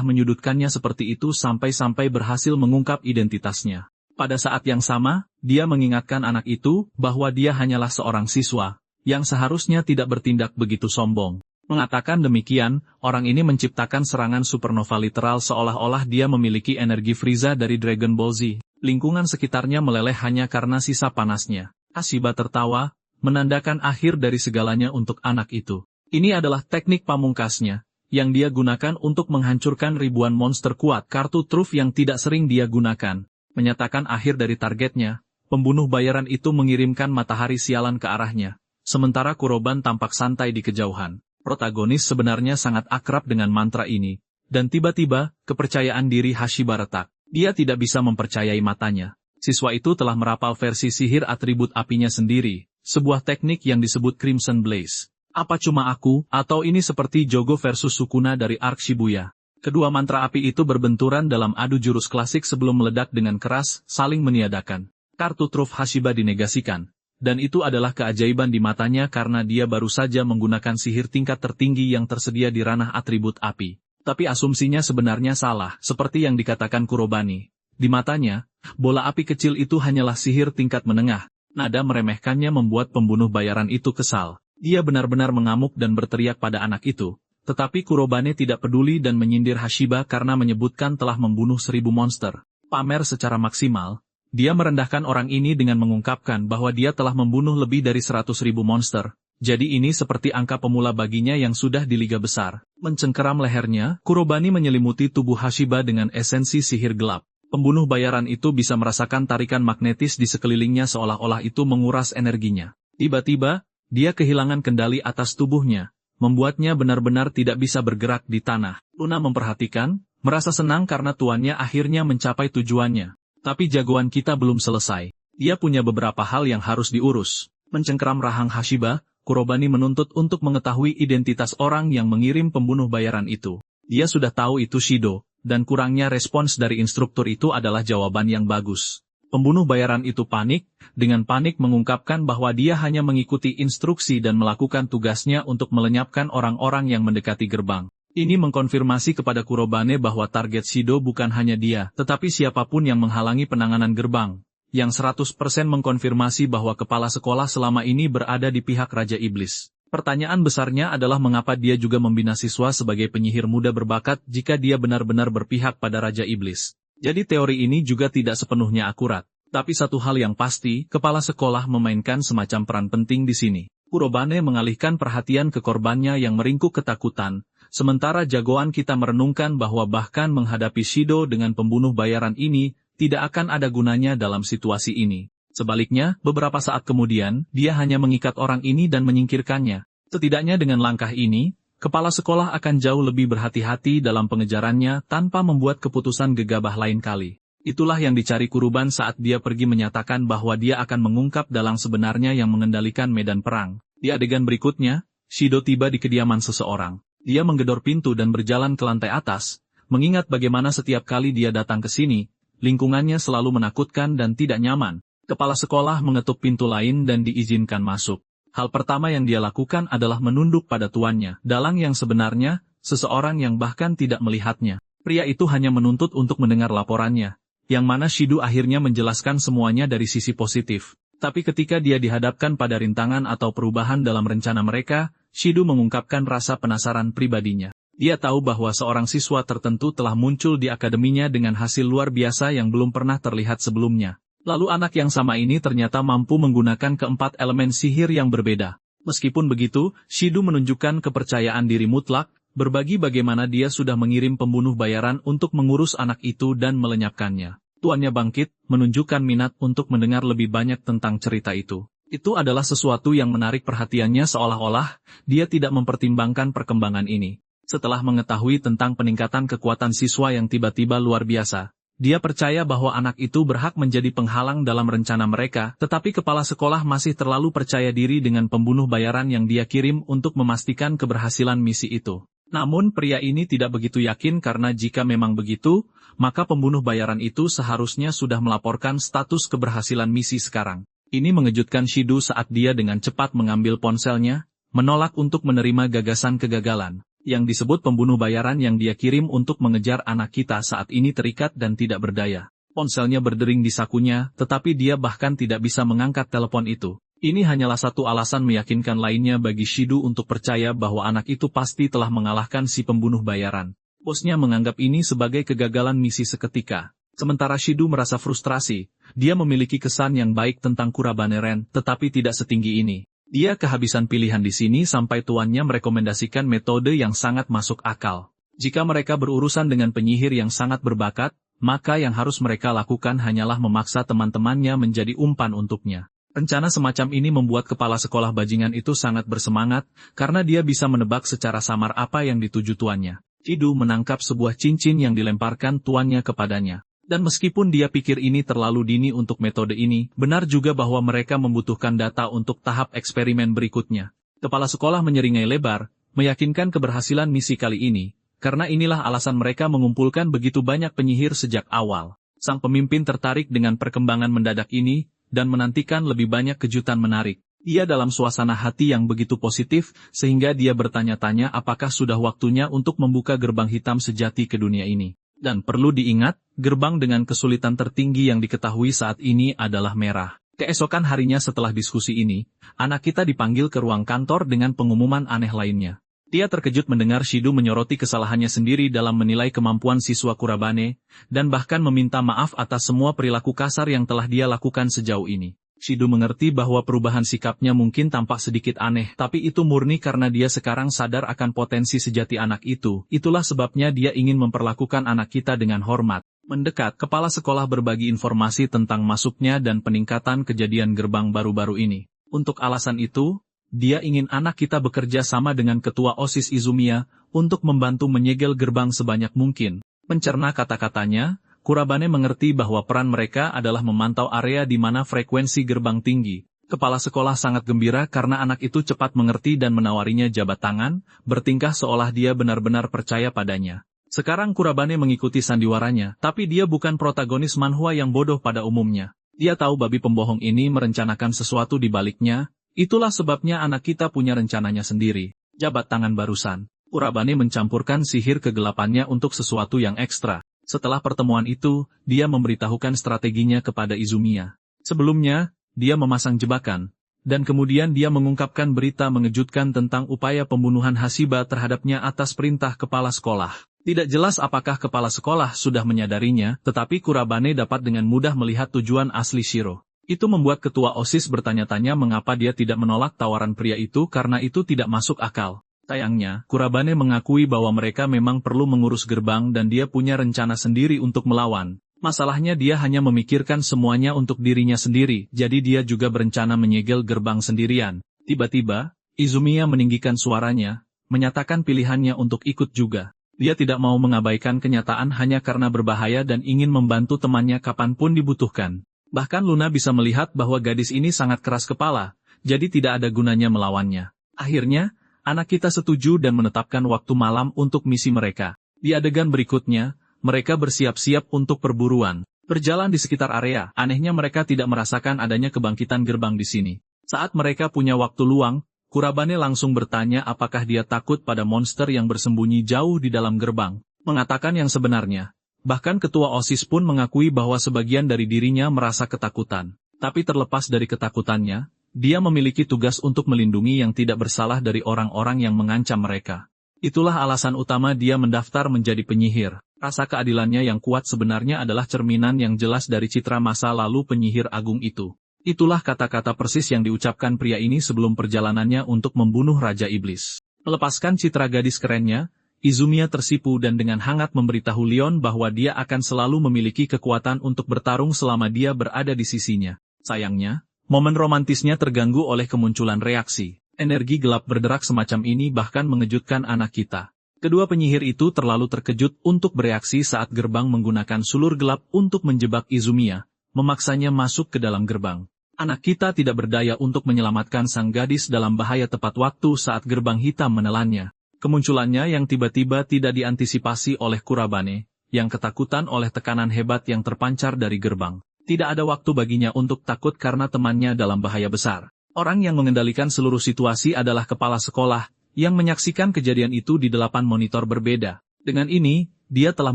menyudutkannya seperti itu sampai-sampai berhasil mengungkap identitasnya. Pada saat yang sama, dia mengingatkan anak itu bahwa dia hanyalah seorang siswa, yang seharusnya tidak bertindak begitu sombong. Mengatakan demikian, orang ini menciptakan serangan supernova literal seolah-olah dia memiliki energi Frieza dari Dragon Ball Z. Lingkungan sekitarnya meleleh hanya karena sisa panasnya. Hashiba tertawa, menandakan akhir dari segalanya untuk anak itu. Ini adalah teknik pamungkasnya, yang dia gunakan untuk menghancurkan ribuan monster kuat. Kartu truf yang tidak sering dia gunakan, menyatakan akhir dari targetnya. Pembunuh bayaran itu mengirimkan matahari sialan ke arahnya, sementara Kuroban tampak santai di kejauhan. Protagonis sebenarnya sangat akrab dengan mantra ini, dan tiba-tiba, kepercayaan diri Hashiba retak. Dia tidak bisa mempercayai matanya. Siswa itu telah merapal versi sihir atribut apinya sendiri, sebuah teknik yang disebut Crimson Blaze. Apa cuma aku, atau ini seperti Jogo versus Sukuna dari Arc Shibuya? Kedua mantra api itu berbenturan dalam adu jurus klasik sebelum meledak dengan keras, saling meniadakan. Kartu truf Hashiba dinegasikan, dan itu adalah keajaiban di matanya karena dia baru saja menggunakan sihir tingkat tertinggi yang tersedia di ranah atribut api. Tapi asumsinya sebenarnya salah, seperti yang dikatakan Kurobani. Di matanya, bola api kecil itu hanyalah sihir tingkat menengah. Nada meremehkannya membuat pembunuh bayaran itu kesal. Dia benar-benar mengamuk dan berteriak pada anak itu. Tetapi Kurobane tidak peduli dan menyindir Hashiba karena menyebutkan telah membunuh 1000 monster. Pamer secara maksimal, dia merendahkan orang ini dengan mengungkapkan bahwa dia telah membunuh lebih dari 100.000 monster. Jadi ini seperti angka pemula baginya yang sudah di liga besar. Mencengkeram lehernya, Kurobani menyelimuti tubuh Hashiba dengan esensi sihir gelap. Pembunuh bayaran itu bisa merasakan tarikan magnetis di sekelilingnya seolah-olah itu menguras energinya. Tiba-tiba, dia kehilangan kendali atas tubuhnya, membuatnya benar-benar tidak bisa bergerak di tanah. Luna memperhatikan, merasa senang karena tuannya akhirnya mencapai tujuannya. Tapi jagoan kita belum selesai. Dia punya beberapa hal yang harus diurus. Mencengkeram rahang Hashiba, Kurobani menuntut untuk mengetahui identitas orang yang mengirim pembunuh bayaran itu. Dia sudah tahu itu Shido, dan kurangnya respons dari instruktur itu adalah jawaban yang bagus. Pembunuh bayaran itu panik, dengan panik mengungkapkan bahwa dia hanya mengikuti instruksi dan melakukan tugasnya untuk melenyapkan orang-orang yang mendekati gerbang. Ini mengkonfirmasi kepada Kurobane bahwa target Shido bukan hanya dia, tetapi siapapun yang menghalangi penanganan gerbang. Yang 100% mengkonfirmasi bahwa kepala sekolah selama ini berada di pihak Raja Iblis. Pertanyaan besarnya adalah mengapa dia juga membina siswa sebagai penyihir muda berbakat jika dia benar-benar berpihak pada Raja Iblis. Jadi teori ini juga tidak sepenuhnya akurat. Tapi satu hal yang pasti, kepala sekolah memainkan semacam peran penting di sini. Kurobane mengalihkan perhatian ke korbannya yang meringkuk ketakutan, sementara jagoan kita merenungkan bahwa bahkan menghadapi Shido dengan pembunuh bayaran ini, tidak akan ada gunanya dalam situasi ini. Sebaliknya, beberapa saat kemudian, dia hanya mengikat orang ini dan menyingkirkannya. Setidaknya dengan langkah ini, kepala sekolah akan jauh lebih berhati-hati dalam pengejarannya tanpa membuat keputusan gegabah lain kali. Itulah yang dicari Kuruban saat dia pergi menyatakan bahwa dia akan mengungkap dalang sebenarnya yang mengendalikan medan perang. Di adegan berikutnya, Shido tiba di kediaman seseorang. Dia menggedor pintu dan berjalan ke lantai atas, mengingat bagaimana setiap kali dia datang ke sini, lingkungannya selalu menakutkan dan tidak nyaman. Kepala sekolah mengetuk pintu lain dan diizinkan masuk. Hal pertama yang dia lakukan adalah menunduk pada tuannya, dalang yang sebenarnya, seseorang yang bahkan tidak melihatnya. Pria itu hanya menuntut untuk mendengar laporannya, yang mana Shido akhirnya menjelaskan semuanya dari sisi positif. Tapi ketika dia dihadapkan pada rintangan atau perubahan dalam rencana mereka, Shido mengungkapkan rasa penasaran pribadinya. Dia tahu bahwa seorang siswa tertentu telah muncul di akademinya dengan hasil luar biasa yang belum pernah terlihat sebelumnya. Lalu anak yang sama ini ternyata mampu menggunakan keempat elemen sihir yang berbeda. Meskipun begitu, Shido menunjukkan kepercayaan diri mutlak, berbagi bagaimana dia sudah mengirim pembunuh bayaran untuk mengurus anak itu dan melenyapkannya. Tuannya bangkit, menunjukkan minat untuk mendengar lebih banyak tentang cerita itu. Itu adalah sesuatu yang menarik perhatiannya seolah-olah dia tidak mempertimbangkan perkembangan ini. Setelah mengetahui tentang peningkatan kekuatan siswa yang tiba-tiba luar biasa, dia percaya bahwa anak itu berhak menjadi penghalang dalam rencana mereka, tetapi kepala sekolah masih terlalu percaya diri dengan pembunuh bayaran yang dia kirim untuk memastikan keberhasilan misi itu. Namun pria ini tidak begitu yakin karena jika memang begitu, maka pembunuh bayaran itu seharusnya sudah melaporkan status keberhasilan misi sekarang. Ini mengejutkan Shido saat dia dengan cepat mengambil ponselnya, menolak untuk menerima gagasan kegagalan. Yang disebut pembunuh bayaran yang dia kirim untuk mengejar anak kita saat ini terikat dan tidak berdaya. Ponselnya berdering di sakunya, tetapi dia bahkan tidak bisa mengangkat telepon itu. Ini hanyalah satu alasan meyakinkan lainnya bagi Shido untuk percaya bahwa anak itu pasti telah mengalahkan si pembunuh bayaran. Bosnya menganggap ini sebagai kegagalan misi seketika. Sementara Shido merasa frustrasi, dia memiliki kesan yang baik tentang Kurobane Ren, tetapi tidak setinggi ini. Dia kehabisan pilihan di sini sampai tuannya merekomendasikan metode yang sangat masuk akal. Jika mereka berurusan dengan penyihir yang sangat berbakat, maka yang harus mereka lakukan hanyalah memaksa teman-temannya menjadi umpan untuknya. Rencana semacam ini membuat kepala sekolah bajingan itu sangat bersemangat, karena dia bisa menebak secara samar apa yang dituju tuannya. Cidu menangkap sebuah cincin yang dilemparkan tuannya kepadanya. Dan meskipun dia pikir ini terlalu dini untuk metode ini, benar juga bahwa mereka membutuhkan data untuk tahap eksperimen berikutnya. Kepala sekolah menyeringai lebar, meyakinkan keberhasilan misi kali ini, karena inilah alasan mereka mengumpulkan begitu banyak penyihir sejak awal. Sang pemimpin tertarik dengan perkembangan mendadak ini, dan menantikan lebih banyak kejutan menarik. Dia dalam suasana hati yang begitu positif, sehingga dia bertanya-tanya apakah sudah waktunya untuk membuka gerbang hitam sejati ke dunia ini. Dan perlu diingat, gerbang dengan kesulitan tertinggi yang diketahui saat ini adalah merah. Keesokan harinya setelah diskusi ini, anak kita dipanggil ke ruang kantor dengan pengumuman aneh lainnya. Dia terkejut mendengar Shidu menyoroti kesalahannya sendiri dalam menilai kemampuan siswa Kurabane, dan bahkan meminta maaf atas semua perilaku kasar yang telah dia lakukan sejauh ini. Shidu mengerti bahwa perubahan sikapnya mungkin tampak sedikit aneh, tapi itu murni karena dia sekarang sadar akan potensi sejati anak itu. Itulah sebabnya dia ingin memperlakukan anak kita dengan hormat. Mendekat, kepala sekolah berbagi informasi tentang masuknya dan peningkatan kejadian gerbang baru-baru ini. Untuk alasan itu, dia ingin anak kita bekerja sama dengan ketua OSIS Izumiya untuk membantu menyegel gerbang sebanyak mungkin. Mencerna kata-katanya, Kurabane mengerti bahwa peran mereka adalah memantau area di mana frekuensi gerbang tinggi. Kepala sekolah sangat gembira karena anak itu cepat mengerti dan menawarinya jabat tangan, bertingkah seolah dia benar-benar percaya padanya. Sekarang Kurabane mengikuti sandiwaranya, tapi dia bukan protagonis manhwa yang bodoh pada umumnya. Dia tahu babi pembohong ini merencanakan sesuatu di baliknya, itulah sebabnya anak kita punya rencananya sendiri. Jabat tangan barusan, Kurabane mencampurkan sihir kegelapannya untuk sesuatu yang ekstra. Setelah pertemuan itu, dia memberitahukan strateginya kepada Izumiya. Sebelumnya, dia memasang jebakan, dan kemudian dia mengungkapkan berita mengejutkan tentang upaya pembunuhan Hashiba terhadapnya atas perintah kepala sekolah. Tidak jelas apakah kepala sekolah sudah menyadarinya, tetapi Kurabane dapat dengan mudah melihat tujuan asli Shiro. Itu membuat ketua OSIS bertanya-tanya mengapa dia tidak menolak tawaran pria itu karena itu tidak masuk akal. Sayangnya, Kurabane mengakui bahwa mereka memang perlu mengurus gerbang dan dia punya rencana sendiri untuk melawan. Masalahnya dia hanya memikirkan semuanya untuk dirinya sendiri, jadi dia juga berencana menyegel gerbang sendirian. Tiba-tiba, Izumiya meninggikan suaranya, menyatakan pilihannya untuk ikut juga. Dia tidak mau mengabaikan kenyataan hanya karena berbahaya dan ingin membantu temannya kapanpun dibutuhkan. Bahkan Luna bisa melihat bahwa gadis ini sangat keras kepala, jadi tidak ada gunanya melawannya. Akhirnya, anak kita setuju dan menetapkan waktu malam untuk misi mereka. Di adegan berikutnya, mereka bersiap-siap untuk perburuan. Berjalan di sekitar area, anehnya mereka tidak merasakan adanya kebangkitan gerbang di sini. Saat mereka punya waktu luang, Kurabane langsung bertanya apakah dia takut pada monster yang bersembunyi jauh di dalam gerbang. Mengatakan yang sebenarnya. Bahkan ketua OSIS pun mengakui bahwa sebagian dari dirinya merasa ketakutan. Tapi terlepas dari ketakutannya, dia memiliki tugas untuk melindungi yang tidak bersalah dari orang-orang yang mengancam mereka. Itulah alasan utama dia mendaftar menjadi penyihir. Rasa keadilannya yang kuat sebenarnya adalah cerminan yang jelas dari citra masa lalu penyihir agung itu. Itulah kata-kata persis yang diucapkan pria ini sebelum perjalanannya untuk membunuh Raja Iblis. Melepaskan citra gadis kerennya, Izumiya tersipu dan dengan hangat memberitahu Leon bahwa dia akan selalu memiliki kekuatan untuk bertarung selama dia berada di sisinya. Sayangnya, momen romantisnya terganggu oleh kemunculan reaksi. Energi gelap berderak semacam ini bahkan mengejutkan anak kita. Kedua penyihir itu terlalu terkejut untuk bereaksi saat gerbang menggunakan sulur gelap untuk menjebak Izumiya, memaksanya masuk ke dalam gerbang. Anak kita tidak berdaya untuk menyelamatkan sang gadis dalam bahaya tepat waktu saat gerbang hitam menelannya. Kemunculannya yang tiba-tiba tidak diantisipasi oleh Kurabane, yang ketakutan oleh tekanan hebat yang terpancar dari gerbang. Tidak ada waktu baginya untuk takut karena temannya dalam bahaya besar. Orang yang mengendalikan seluruh situasi adalah kepala sekolah, yang menyaksikan kejadian itu di 8 monitor berbeda. Dengan ini, dia telah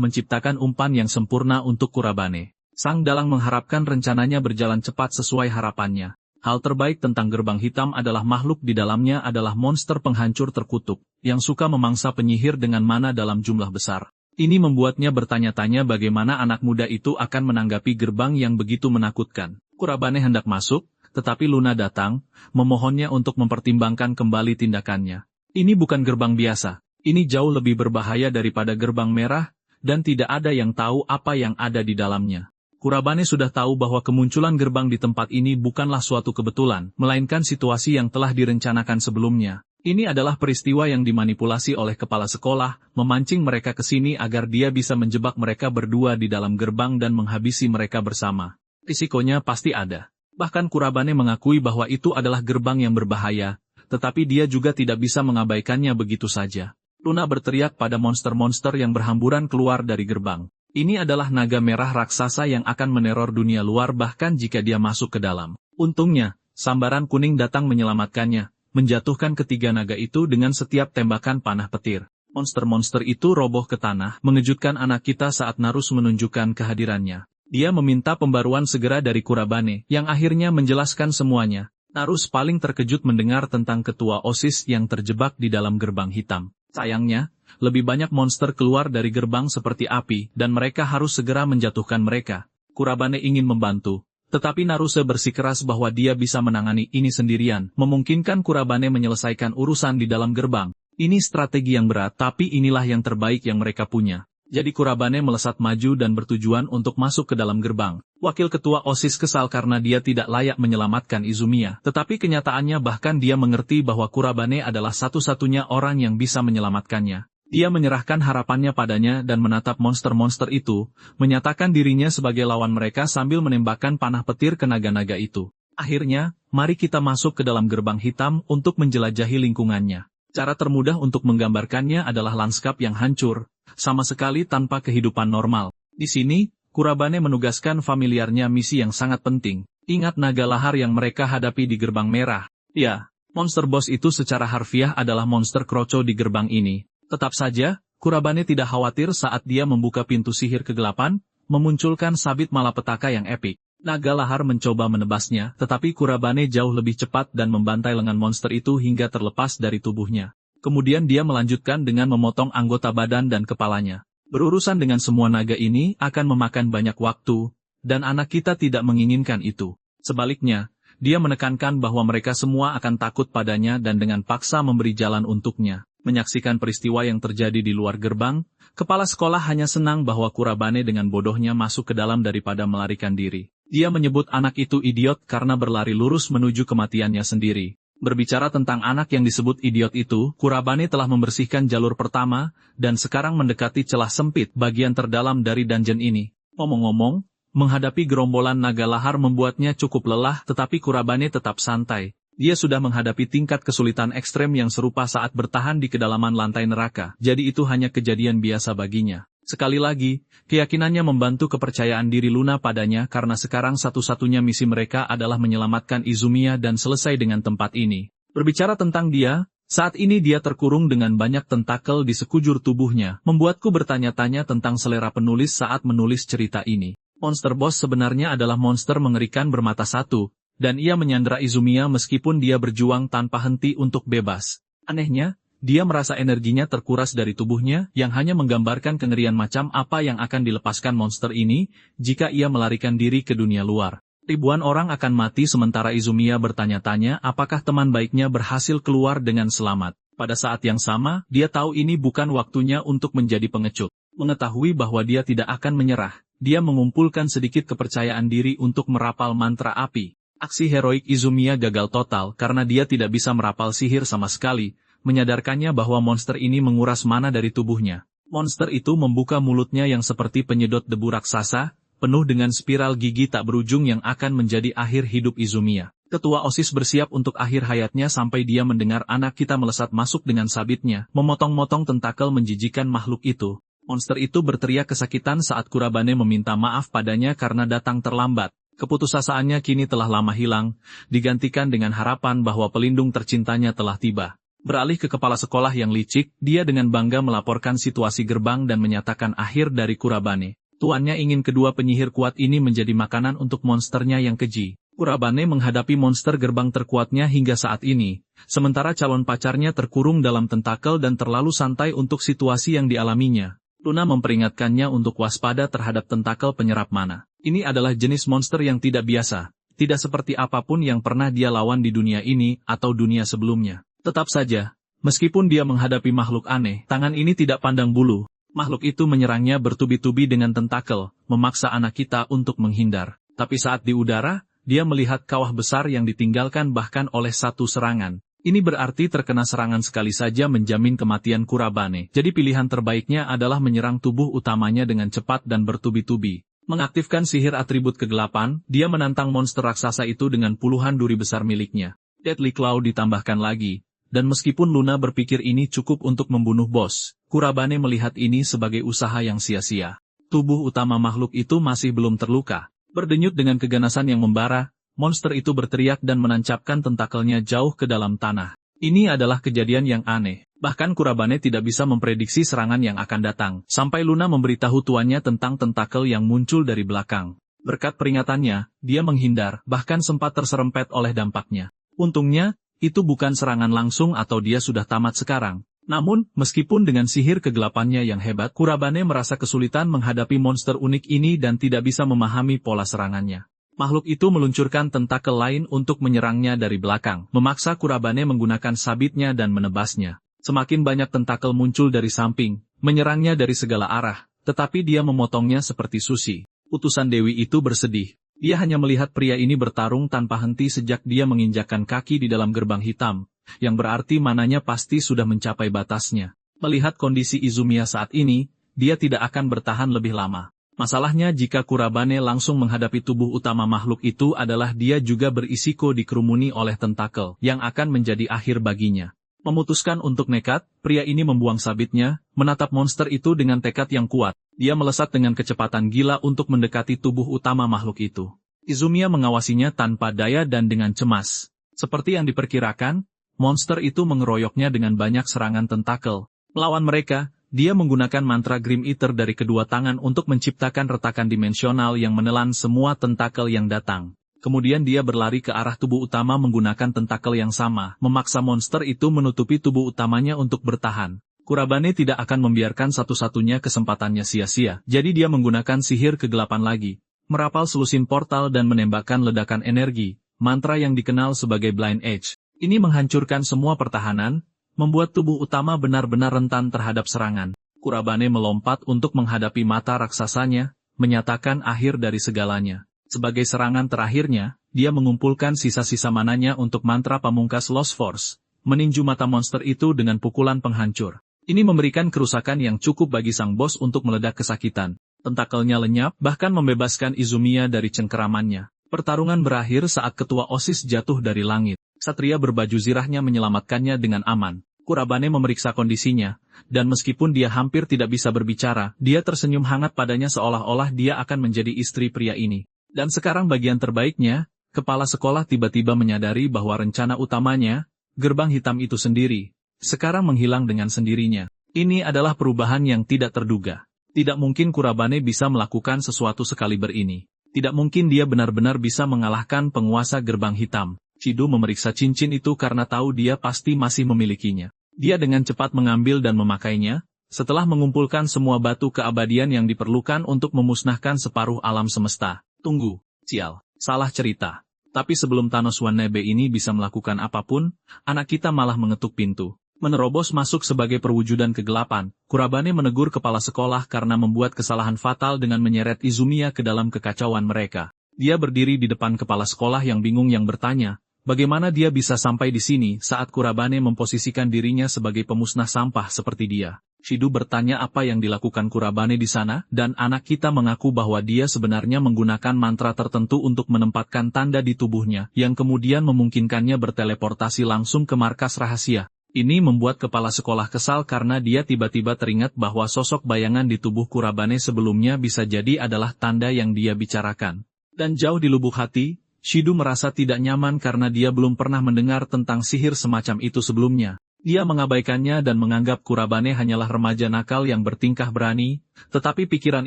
menciptakan umpan yang sempurna untuk Kurabane. Sang dalang mengharapkan rencananya berjalan cepat sesuai harapannya. Hal terbaik tentang gerbang hitam adalah makhluk di dalamnya adalah monster penghancur terkutuk, yang suka memangsa penyihir dengan mana dalam jumlah besar. Ini membuatnya bertanya-tanya bagaimana anak muda itu akan menanggapi gerbang yang begitu menakutkan. Kurabane hendak masuk, tetapi Luna datang, memohonnya untuk mempertimbangkan kembali tindakannya. Ini bukan gerbang biasa, ini jauh lebih berbahaya daripada gerbang merah, dan tidak ada yang tahu apa yang ada di dalamnya. Kurabane sudah tahu bahwa kemunculan gerbang di tempat ini bukanlah suatu kebetulan, melainkan situasi yang telah direncanakan sebelumnya. Ini adalah peristiwa yang dimanipulasi oleh kepala sekolah, memancing mereka ke sini agar dia bisa menjebak mereka berdua di dalam gerbang dan menghabisi mereka bersama. Risikonya pasti ada. Bahkan Kurabane mengakui bahwa itu adalah gerbang yang berbahaya, tetapi dia juga tidak bisa mengabaikannya begitu saja. Luna berteriak pada monster-monster yang berhamburan keluar dari gerbang. Ini adalah naga merah raksasa yang akan meneror dunia luar bahkan jika dia masuk ke dalam. Untungnya, sambaran kuning datang menyelamatkannya, menjatuhkan ketiga naga itu dengan setiap tembakan panah petir. Monster-monster itu roboh ke tanah, mengejutkan anak kita saat Narus menunjukkan kehadirannya. Dia meminta pembaruan segera dari Kurabane, yang akhirnya menjelaskan semuanya. Narus paling terkejut mendengar tentang ketua OSIS yang terjebak di dalam gerbang hitam. Sayangnya, lebih banyak monster keluar dari gerbang seperti api, dan mereka harus segera menjatuhkan mereka. Kurabane ingin membantu, tetapi Naruse bersikeras bahwa dia bisa menangani ini sendirian, memungkinkan Kurabane menyelesaikan urusan di dalam gerbang. Ini strategi yang berat, tapi inilah yang terbaik yang mereka punya. Jadi Kurabane melesat maju dan bertujuan untuk masuk ke dalam gerbang. Wakil ketua OSIS kesal karena dia tidak layak menyelamatkan Izumiya, tetapi kenyataannya bahkan dia mengerti bahwa Kurabane adalah satu-satunya orang yang bisa menyelamatkannya. Dia menyerahkan harapannya padanya dan menatap monster-monster itu, menyatakan dirinya sebagai lawan mereka sambil menembakkan panah petir ke naga-naga itu. Akhirnya, mari kita masuk ke dalam gerbang hitam untuk menjelajahi lingkungannya. Cara termudah untuk menggambarkannya adalah lanskap yang hancur, sama sekali tanpa kehidupan normal. Di sini, Kurabane menugaskan familiarnya misi yang sangat penting. Ingat naga lahar yang mereka hadapi di gerbang merah. Ya, monster boss itu secara harfiah adalah monster kroco di gerbang ini. Tetap saja, Kurabane tidak khawatir saat dia membuka pintu sihir kegelapan, memunculkan sabit malapetaka yang epik. Naga lahar mencoba menebasnya, tetapi Kurabane jauh lebih cepat dan membantai lengan monster itu hingga terlepas dari tubuhnya. Kemudian dia melanjutkan dengan memotong anggota badan dan kepalanya. Berurusan dengan semua naga ini akan memakan banyak waktu, dan anak kita tidak menginginkan itu. Sebaliknya, dia menekankan bahwa mereka semua akan takut padanya dan dengan paksa memberi jalan untuknya. Menyaksikan peristiwa yang terjadi di luar gerbang, kepala sekolah hanya senang bahwa Kurabane dengan bodohnya masuk ke dalam daripada melarikan diri. Dia menyebut anak itu idiot karena berlari lurus menuju kematiannya sendiri. Berbicara tentang anak yang disebut idiot itu, Kurabane telah membersihkan jalur pertama, dan sekarang mendekati celah sempit bagian terdalam dari dungeon ini. Ngomong-ngomong, menghadapi gerombolan naga lahar membuatnya cukup lelah tetapi Kurabane tetap santai. Dia sudah menghadapi tingkat kesulitan ekstrem yang serupa saat bertahan di kedalaman lantai neraka, jadi itu hanya kejadian biasa baginya. Sekali lagi, keyakinannya membantu kepercayaan diri Luna padanya karena sekarang satu-satunya misi mereka adalah menyelamatkan Izumiya dan selesai dengan tempat ini. Berbicara tentang dia, saat ini dia terkurung dengan banyak tentakel di sekujur tubuhnya, membuatku bertanya-tanya tentang selera penulis saat menulis cerita ini. Monster boss sebenarnya adalah monster mengerikan bermata satu, dan ia menyandera Izumiya meskipun dia berjuang tanpa henti untuk bebas. Anehnya, dia merasa energinya terkuras dari tubuhnya yang hanya menggambarkan kengerian macam apa yang akan dilepaskan monster ini jika ia melarikan diri ke dunia luar. Ribuan orang akan mati sementara Izumiya bertanya-tanya apakah teman baiknya berhasil keluar dengan selamat. Pada saat yang sama, dia tahu ini bukan waktunya untuk menjadi pengecut. Mengetahui bahwa dia tidak akan menyerah, dia mengumpulkan sedikit kepercayaan diri untuk merapal mantra api. Aksi heroik Izumiya gagal total karena dia tidak bisa merapal sihir sama sekali, menyadarkannya bahwa monster ini menguras mana dari tubuhnya. Monster itu membuka mulutnya yang seperti penyedot debu raksasa, penuh dengan spiral gigi tak berujung yang akan menjadi akhir hidup Izumiya. Ketua OSIS bersiap untuk akhir hayatnya sampai dia mendengar anak kita melesat masuk dengan sabitnya, memotong-motong tentakel menjijikan makhluk itu. Monster itu berteriak kesakitan saat Kurabane meminta maaf padanya karena datang terlambat. Keputusasaannya kini telah lama hilang, digantikan dengan harapan bahwa pelindung tercintanya telah tiba. Beralih ke kepala sekolah yang licik, dia dengan bangga melaporkan situasi gerbang dan menyatakan akhir dari Kurabane. Tuannya ingin kedua penyihir kuat ini menjadi makanan untuk monsternya yang keji. Kurabane menghadapi monster gerbang terkuatnya hingga saat ini, sementara calon pacarnya terkurung dalam tentakel dan terlalu santai untuk situasi yang dialaminya. Luna memperingatkannya untuk waspada terhadap tentakel penyerap mana. Ini adalah jenis monster yang tidak biasa. tidak seperti apapun yang pernah dia lawan di dunia ini atau dunia sebelumnya. Tetap saja, meskipun dia menghadapi makhluk aneh, tangan ini tidak pandang bulu. Makhluk itu menyerangnya bertubi-tubi dengan tentakel, memaksa anak kita untuk menghindar. Tapi saat di udara, dia melihat kawah besar yang ditinggalkan bahkan oleh satu serangan. Ini berarti terkena serangan sekali saja menjamin kematian Kurabane. Jadi pilihan terbaiknya adalah menyerang tubuh utamanya dengan cepat dan bertubi-tubi. Mengaktifkan sihir atribut kegelapan, dia menantang monster raksasa itu dengan puluhan duri besar miliknya. Deadly Claw ditambahkan lagi, dan meskipun Luna berpikir ini cukup untuk membunuh bos, Kurabane melihat ini sebagai usaha yang sia-sia. Tubuh utama makhluk itu masih belum terluka. Berdenyut dengan keganasan yang membara, monster itu berteriak dan menancapkan tentakelnya jauh ke dalam tanah. Ini adalah kejadian yang aneh. Bahkan Kurabane tidak bisa memprediksi serangan yang akan datang, sampai Luna memberitahu tuannya tentang tentakel yang muncul dari belakang. Berkat peringatannya, dia menghindar, bahkan sempat terserempet oleh dampaknya. Untungnya, itu bukan serangan langsung atau dia sudah tamat sekarang. Namun, meskipun dengan sihir kegelapannya yang hebat, Kurabane merasa kesulitan menghadapi monster unik ini dan tidak bisa memahami pola serangannya. Makhluk itu meluncurkan tentakel lain untuk menyerangnya dari belakang, memaksa Kurabane menggunakan sabitnya dan menebasnya. Semakin banyak tentakel muncul dari samping, menyerangnya dari segala arah, tetapi dia memotongnya seperti sushi. Utusan Dewi itu bersedih. Dia hanya melihat pria ini bertarung tanpa henti sejak dia menginjakkan kaki di dalam gerbang hitam, yang berarti mananya pasti sudah mencapai batasnya. Melihat kondisi Izumiya saat ini, dia tidak akan bertahan lebih lama. Masalahnya jika Kurabane langsung menghadapi tubuh utama makhluk itu adalah dia juga berisiko dikerumuni oleh tentakel, yang akan menjadi akhir baginya. Memutuskan untuk nekat, pria ini membuang sabitnya, menatap monster itu dengan tekad yang kuat. Dia melesat dengan kecepatan gila untuk mendekati tubuh utama makhluk itu. Izumiya mengawasinya tanpa daya dan dengan cemas. Seperti yang diperkirakan, monster itu mengeroyoknya dengan banyak serangan tentakel. Melawan mereka, dia menggunakan mantra Grim Eater dari kedua tangan untuk menciptakan retakan dimensional yang menelan semua tentakel yang datang. Kemudian dia berlari ke arah tubuh utama menggunakan tentakel yang sama, memaksa monster itu menutupi tubuh utamanya untuk bertahan. Kurabane tidak akan membiarkan satu-satunya kesempatannya sia-sia, jadi dia menggunakan sihir kegelapan lagi, merapal selusin portal dan menembakkan ledakan energi, mantra yang dikenal sebagai Blind Edge. Ini menghancurkan semua pertahanan, membuat tubuh utama benar-benar rentan terhadap serangan. Kurabane melompat untuk menghadapi mata raksasanya, menyatakan akhir dari segalanya. Sebagai serangan terakhirnya, dia mengumpulkan sisa-sisa mananya untuk mantra pamungkas Lost Force, meninju mata monster itu dengan pukulan penghancur. Ini memberikan kerusakan yang cukup bagi sang bos untuk meledak kesakitan. Tentakelnya lenyap, bahkan membebaskan Izumiya dari cengkeramannya. Pertarungan berakhir saat ketua OSIS jatuh dari langit. Satria berbaju zirahnya menyelamatkannya dengan aman. Kurabane memeriksa kondisinya, dan meskipun dia hampir tidak bisa berbicara, dia tersenyum hangat padanya seolah-olah dia akan menjadi istri pria ini. Dan sekarang bagian terbaiknya, kepala sekolah tiba-tiba menyadari bahwa rencana utamanya, gerbang hitam itu sendiri, sekarang menghilang dengan sendirinya. Ini adalah perubahan yang tidak terduga. Tidak mungkin Kurabane bisa melakukan sesuatu sekaliber ini. Tidak mungkin dia benar-benar bisa mengalahkan penguasa gerbang hitam. Shido memeriksa cincin itu karena tahu dia pasti masih memilikinya. Dia dengan cepat mengambil dan memakainya, setelah mengumpulkan semua batu keabadian yang diperlukan untuk memusnahkan separuh alam semesta. Tunggu, sial, salah cerita. Tapi sebelum Thanos Wannabe ini bisa melakukan apapun, anak kita malah mengetuk pintu. Menerobos masuk sebagai perwujudan kegelapan, Kurabane menegur kepala sekolah karena membuat kesalahan fatal dengan menyeret Izumiya ke dalam kekacauan mereka. Dia berdiri di depan kepala sekolah yang bingung yang bertanya, bagaimana dia bisa sampai di sini saat Kurabane memposisikan dirinya sebagai pemusnah sampah seperti dia. Shido bertanya apa yang dilakukan Kurabane di sana, dan anak kita mengaku bahwa dia sebenarnya menggunakan mantra tertentu untuk menempatkan tanda di tubuhnya, yang kemudian memungkinkannya berteleportasi langsung ke markas rahasia. Ini membuat kepala sekolah kesal karena dia tiba-tiba teringat bahwa sosok bayangan di tubuh Kurabane sebelumnya bisa jadi adalah tanda yang dia bicarakan. Dan jauh di lubuk hati, Shido merasa tidak nyaman karena dia belum pernah mendengar tentang sihir semacam itu sebelumnya. Dia mengabaikannya dan menganggap Kurabane hanyalah remaja nakal yang bertingkah berani, tetapi pikiran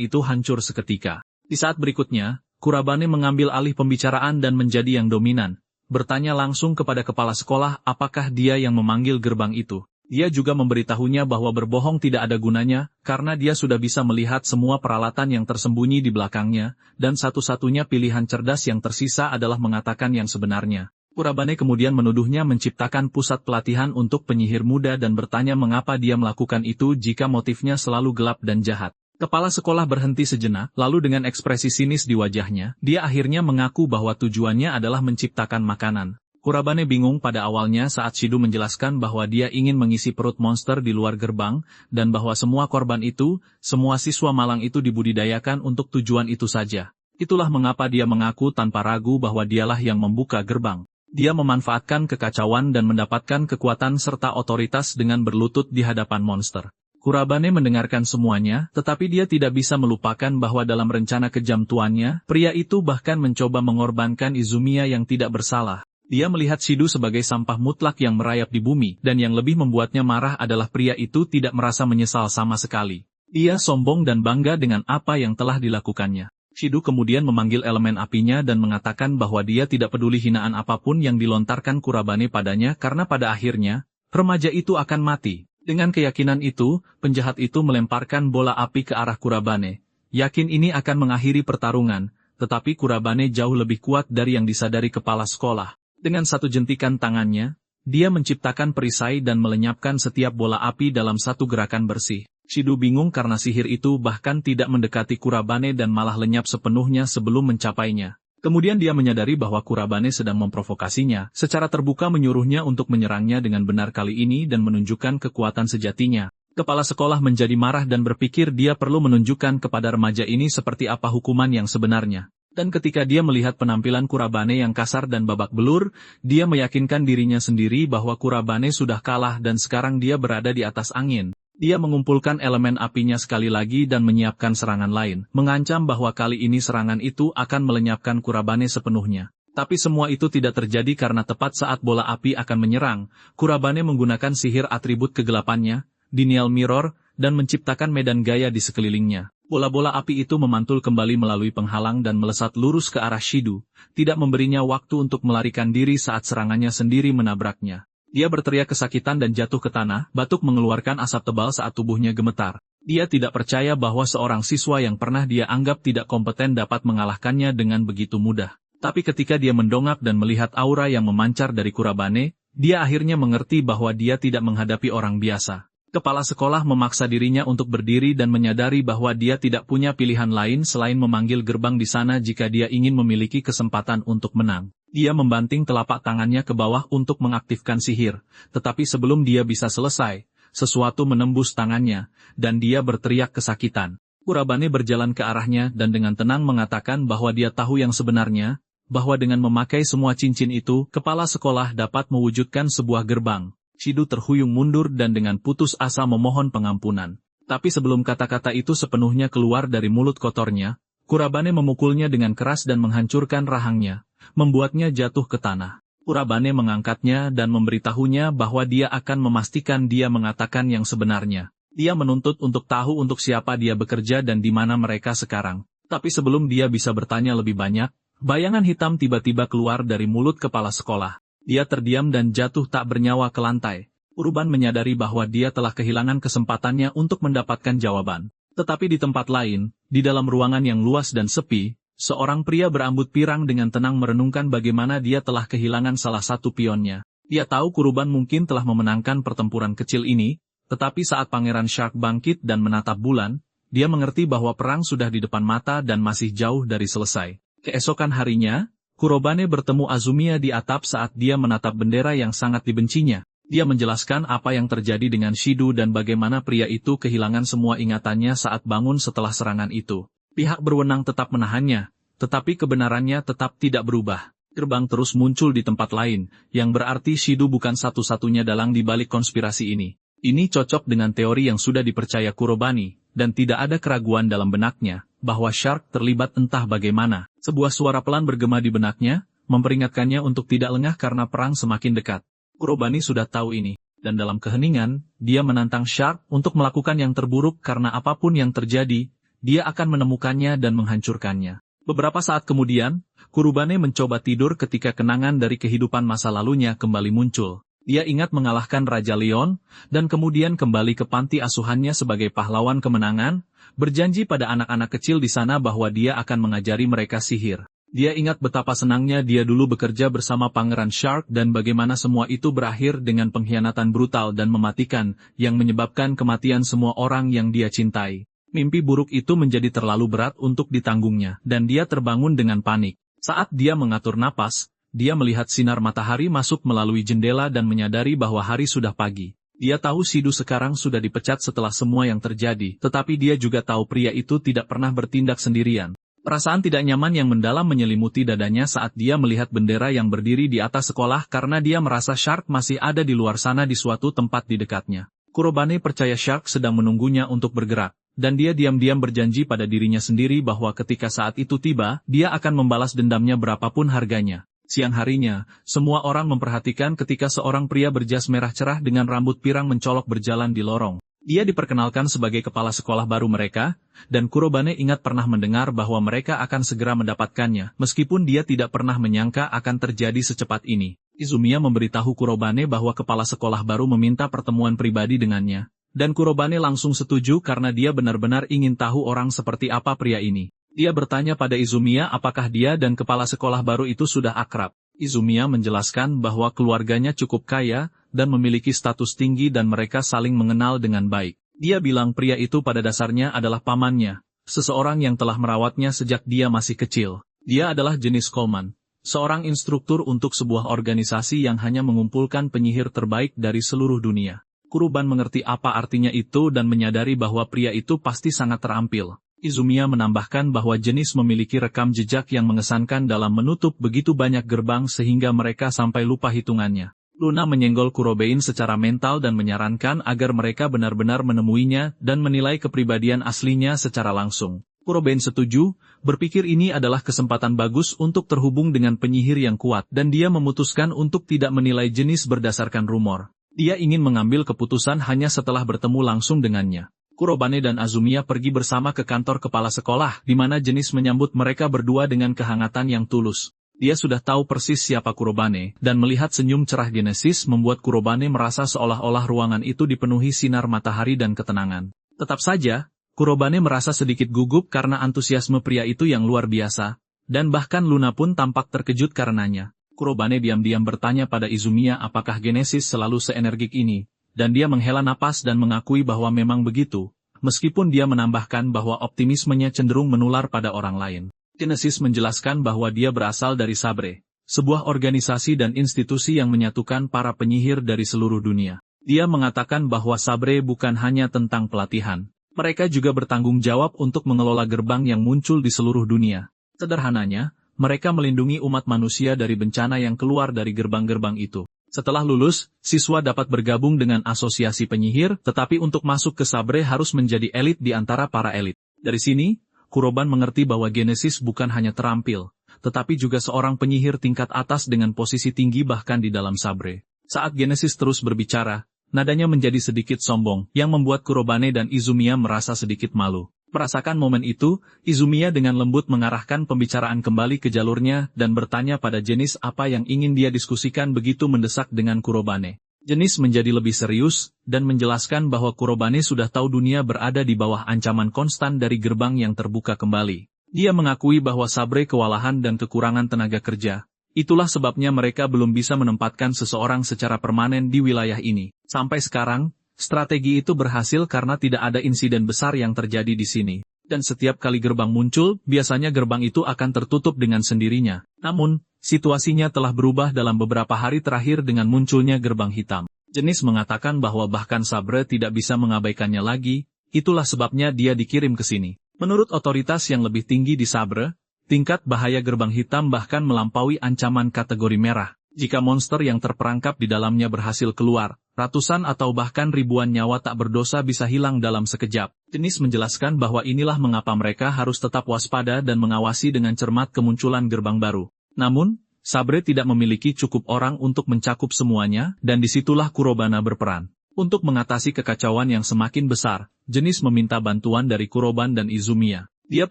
itu hancur seketika. Di saat berikutnya, Kurabane mengambil alih pembicaraan dan menjadi yang dominan, bertanya langsung kepada kepala sekolah apakah dia yang memanggil gerbang itu. Dia juga memberitahunya bahwa berbohong tidak ada gunanya, karena dia sudah bisa melihat semua peralatan yang tersembunyi di belakangnya, dan satu-satunya pilihan cerdas yang tersisa adalah mengatakan yang sebenarnya. Kurabane kemudian menuduhnya menciptakan pusat pelatihan untuk penyihir muda dan bertanya mengapa dia melakukan itu jika motifnya selalu gelap dan jahat. Kepala sekolah berhenti sejenak, lalu dengan ekspresi sinis di wajahnya, dia akhirnya mengaku bahwa tujuannya adalah menciptakan makanan. Kurabane bingung pada awalnya saat Shido menjelaskan bahwa dia ingin mengisi perut monster di luar gerbang, dan bahwa semua korban itu, semua siswa malang itu dibudidayakan untuk tujuan itu saja. Itulah mengapa dia mengaku tanpa ragu bahwa dialah yang membuka gerbang. Dia memanfaatkan kekacauan dan mendapatkan kekuatan serta otoritas dengan berlutut di hadapan monster. Kurabane mendengarkan semuanya, tetapi dia tidak bisa melupakan bahwa dalam rencana kejam tuannya, pria itu bahkan mencoba mengorbankan Izumiya yang tidak bersalah. Dia melihat Shido sebagai sampah mutlak yang merayap di bumi, dan yang lebih membuatnya marah adalah pria itu tidak merasa menyesal sama sekali. Dia sombong dan bangga dengan apa yang telah dilakukannya. Shido kemudian memanggil elemen apinya dan mengatakan bahwa dia tidak peduli hinaan apapun yang dilontarkan Kurabane padanya karena pada akhirnya, remaja itu akan mati. Dengan keyakinan itu, penjahat itu melemparkan bola api ke arah Kurabane. Yakin ini akan mengakhiri pertarungan, tetapi Kurabane jauh lebih kuat dari yang disadari kepala sekolah. Dengan satu jentikan tangannya, dia menciptakan perisai dan melenyapkan setiap bola api dalam satu gerakan bersih. Shido bingung karena sihir itu bahkan tidak mendekati Kurabane dan malah lenyap sepenuhnya sebelum mencapainya. Kemudian dia menyadari bahwa Kurabane sedang memprovokasinya, secara terbuka menyuruhnya untuk menyerangnya dengan benar kali ini dan menunjukkan kekuatan sejatinya. Kepala sekolah menjadi marah dan berpikir dia perlu menunjukkan kepada remaja ini seperti apa hukuman yang sebenarnya. Dan ketika dia melihat penampilan Kurabane yang kasar dan babak belur, dia meyakinkan dirinya sendiri bahwa Kurabane sudah kalah dan sekarang dia berada di atas angin. Dia mengumpulkan elemen apinya sekali lagi dan menyiapkan serangan lain, mengancam bahwa kali ini serangan itu akan melenyapkan Kurabane sepenuhnya. Tapi semua itu tidak terjadi karena tepat saat bola api akan menyerang, Kurabane menggunakan sihir atribut kegelapannya, Denial Mirror, dan menciptakan medan gaya di sekelilingnya. Bola-bola api itu memantul kembali melalui penghalang dan melesat lurus ke arah Shido, tidak memberinya waktu untuk melarikan diri saat serangannya sendiri menabraknya. Dia berteriak kesakitan dan jatuh ke tanah, batuk mengeluarkan asap tebal saat tubuhnya gemetar. Dia tidak percaya bahwa seorang siswa yang pernah dia anggap tidak kompeten dapat mengalahkannya dengan begitu mudah. Tapi ketika dia mendongak dan melihat aura yang memancar dari Kurabane, dia akhirnya mengerti bahwa dia tidak menghadapi orang biasa. Kepala sekolah memaksa dirinya untuk berdiri dan menyadari bahwa dia tidak punya pilihan lain selain memanggil gerbang di sana jika dia ingin memiliki kesempatan untuk menang. Dia membanting telapak tangannya ke bawah untuk mengaktifkan sihir, tetapi sebelum dia bisa selesai, sesuatu menembus tangannya, dan dia berteriak kesakitan. Kurabane berjalan ke arahnya dan dengan tenang mengatakan bahwa dia tahu yang sebenarnya, bahwa dengan memakai semua cincin itu, kepala sekolah dapat mewujudkan sebuah gerbang. Shido terhuyung mundur dan dengan putus asa memohon pengampunan. Tapi sebelum kata-kata itu sepenuhnya keluar dari mulut kotornya, Kurabane memukulnya dengan keras dan menghancurkan rahangnya, membuatnya jatuh ke tanah. Kurabane mengangkatnya dan memberitahunya bahwa dia akan memastikan dia mengatakan yang sebenarnya. Dia menuntut untuk tahu untuk siapa dia bekerja dan di mana mereka sekarang. Tapi sebelum dia bisa bertanya lebih banyak, bayangan hitam tiba-tiba keluar dari mulut kepala sekolah. Dia terdiam dan jatuh tak bernyawa ke lantai. Urban menyadari bahwa dia telah kehilangan kesempatannya untuk mendapatkan jawaban. Tetapi di tempat lain, di dalam ruangan yang luas dan sepi, seorang pria berambut pirang dengan tenang merenungkan bagaimana dia telah kehilangan salah satu pionnya. Dia tahu Kurban mungkin telah memenangkan pertempuran kecil ini, tetapi saat Pangeran Shark bangkit dan menatap bulan, dia mengerti bahwa perang sudah di depan mata dan masih jauh dari selesai. Keesokan harinya, Kurobane bertemu Azumiya di atap saat dia menatap bendera yang sangat dibencinya. Dia menjelaskan apa yang terjadi dengan Shido dan bagaimana pria itu kehilangan semua ingatannya saat bangun setelah serangan itu. Pihak berwenang tetap menahannya, tetapi kebenarannya tetap tidak berubah. Gerbang terus muncul di tempat lain, yang berarti Shido bukan satu-satunya dalang di balik konspirasi ini. Ini cocok dengan teori yang sudah dipercaya Kurobane, dan tidak ada keraguan dalam benaknya, bahwa Shark terlibat entah bagaimana. Sebuah suara pelan bergema di benaknya, memperingatkannya untuk tidak lengah karena perang semakin dekat. Kurobane sudah tahu ini, dan dalam keheningan, dia menantang Shark untuk melakukan yang terburuk karena apapun yang terjadi, dia akan menemukannya dan menghancurkannya. Beberapa saat kemudian, Kurobane mencoba tidur ketika kenangan dari kehidupan masa lalunya kembali muncul. Dia ingat mengalahkan Raja Leon, dan kemudian kembali ke panti asuhannya sebagai pahlawan kemenangan, berjanji pada anak-anak kecil di sana bahwa dia akan mengajari mereka sihir. Dia ingat betapa senangnya dia dulu bekerja bersama Pangeran Shark dan bagaimana semua itu berakhir dengan pengkhianatan brutal dan mematikan, yang menyebabkan kematian semua orang yang dia cintai. Mimpi buruk itu menjadi terlalu berat untuk ditanggungnya, dan dia terbangun dengan panik. Saat dia mengatur napas, dia melihat sinar matahari masuk melalui jendela dan menyadari bahwa hari sudah pagi. Dia tahu Shidu sekarang sudah dipecat setelah semua yang terjadi, tetapi dia juga tahu pria itu tidak pernah bertindak sendirian. Perasaan tidak nyaman yang mendalam menyelimuti dadanya saat dia melihat bendera yang berdiri di atas sekolah karena dia merasa Shark masih ada di luar sana di suatu tempat di dekatnya. Kurobane percaya Shark sedang menunggunya untuk bergerak, dan dia diam-diam berjanji pada dirinya sendiri bahwa ketika saat itu tiba, dia akan membalas dendamnya berapapun harganya. Siang harinya, semua orang memperhatikan ketika seorang pria berjas merah cerah dengan rambut pirang mencolok berjalan di lorong. Dia diperkenalkan sebagai kepala sekolah baru mereka, dan Kurobane ingat pernah mendengar bahwa mereka akan segera mendapatkannya, meskipun dia tidak pernah menyangka akan terjadi secepat ini. Izumiya memberitahu Kurobane bahwa kepala sekolah baru meminta pertemuan pribadi dengannya, dan Kurobane langsung setuju karena dia benar-benar ingin tahu orang seperti apa pria ini. Dia bertanya pada Izumiya apakah dia dan kepala sekolah baru itu sudah akrab. Izumiya menjelaskan bahwa keluarganya cukup kaya dan memiliki status tinggi dan mereka saling mengenal dengan baik. Dia bilang pria itu pada dasarnya adalah pamannya, seseorang yang telah merawatnya sejak dia masih kecil. Dia adalah jenis Coleman, seorang instruktur untuk sebuah organisasi yang hanya mengumpulkan penyihir terbaik dari seluruh dunia. Kuruban mengerti apa artinya itu dan menyadari bahwa pria itu pasti sangat terampil. Izumiya menambahkan bahwa jenis memiliki rekam jejak yang mengesankan dalam menutup begitu banyak gerbang sehingga mereka sampai lupa hitungannya. Luna menyenggol Kurobein secara mental dan menyarankan agar mereka benar-benar menemuinya dan menilai kepribadian aslinya secara langsung. Kurobein setuju, berpikir ini adalah kesempatan bagus untuk terhubung dengan penyihir yang kuat dan dia memutuskan untuk tidak menilai jenis berdasarkan rumor. Dia ingin mengambil keputusan hanya setelah bertemu langsung dengannya. Kurobane dan Azumiya pergi bersama ke kantor kepala sekolah, di mana jenis menyambut mereka berdua dengan kehangatan yang tulus. Dia sudah tahu persis siapa Kurobane, dan melihat senyum cerah Genesis membuat Kurobane merasa seolah-olah ruangan itu dipenuhi sinar matahari dan ketenangan. Tetap saja, Kurobane merasa sedikit gugup karena antusiasme pria itu yang luar biasa, dan bahkan Luna pun tampak terkejut karenanya. Kurobane diam-diam bertanya pada Izumiya apakah Genesis selalu seenergik ini. Dan dia menghela napas dan mengakui bahwa memang begitu, meskipun dia menambahkan bahwa optimismenya cenderung menular pada orang lain. Genesis menjelaskan bahwa dia berasal dari Sabre, sebuah organisasi dan institusi yang menyatukan para penyihir dari seluruh dunia. Dia mengatakan bahwa Sabre bukan hanya tentang pelatihan, mereka juga bertanggung jawab untuk mengelola gerbang yang muncul di seluruh dunia. Sederhananya, mereka melindungi umat manusia dari bencana yang keluar dari gerbang-gerbang itu. Setelah lulus, siswa dapat bergabung dengan asosiasi penyihir, tetapi untuk masuk ke Sabre harus menjadi elit di antara para elit. Dari sini, Kuroban mengerti bahwa Genesis bukan hanya terampil, tetapi juga seorang penyihir tingkat atas dengan posisi tinggi bahkan di dalam Sabre. Saat Genesis terus berbicara, nadanya menjadi sedikit sombong, yang membuat Kurobane dan Izumiya merasa sedikit malu. Merasakan momen itu, Izumiya dengan lembut mengarahkan pembicaraan kembali ke jalurnya dan bertanya pada Jenis apa yang ingin dia diskusikan begitu mendesak dengan Kurobane. Jenis menjadi lebih serius, dan menjelaskan bahwa Kurobane sudah tahu dunia berada di bawah ancaman konstan dari gerbang yang terbuka kembali. Dia mengakui bahwa Sabre kewalahan dan kekurangan tenaga kerja. Itulah sebabnya mereka belum bisa menempatkan seseorang secara permanen di wilayah ini. Sampai sekarang, strategi itu berhasil karena tidak ada insiden besar yang terjadi di sini. Dan setiap kali gerbang muncul, biasanya gerbang itu akan tertutup dengan sendirinya. Namun, situasinya telah berubah dalam beberapa hari terakhir dengan munculnya gerbang hitam. Jenis mengatakan bahwa bahkan Sabre tidak bisa mengabaikannya lagi, itulah sebabnya dia dikirim ke sini. Menurut otoritas yang lebih tinggi di Sabre, tingkat bahaya gerbang hitam bahkan melampaui ancaman kategori merah. Jika monster yang terperangkap di dalamnya berhasil keluar, ratusan atau bahkan ribuan nyawa tak berdosa bisa hilang dalam sekejap. Jenis menjelaskan bahwa inilah mengapa mereka harus tetap waspada dan mengawasi dengan cermat kemunculan gerbang baru. Namun, Sabre tidak memiliki cukup orang untuk mencakup semuanya, dan disitulah Kurobana berperan. Untuk mengatasi kekacauan yang semakin besar, Jenis meminta bantuan dari Kuroban dan Izumiya. Dia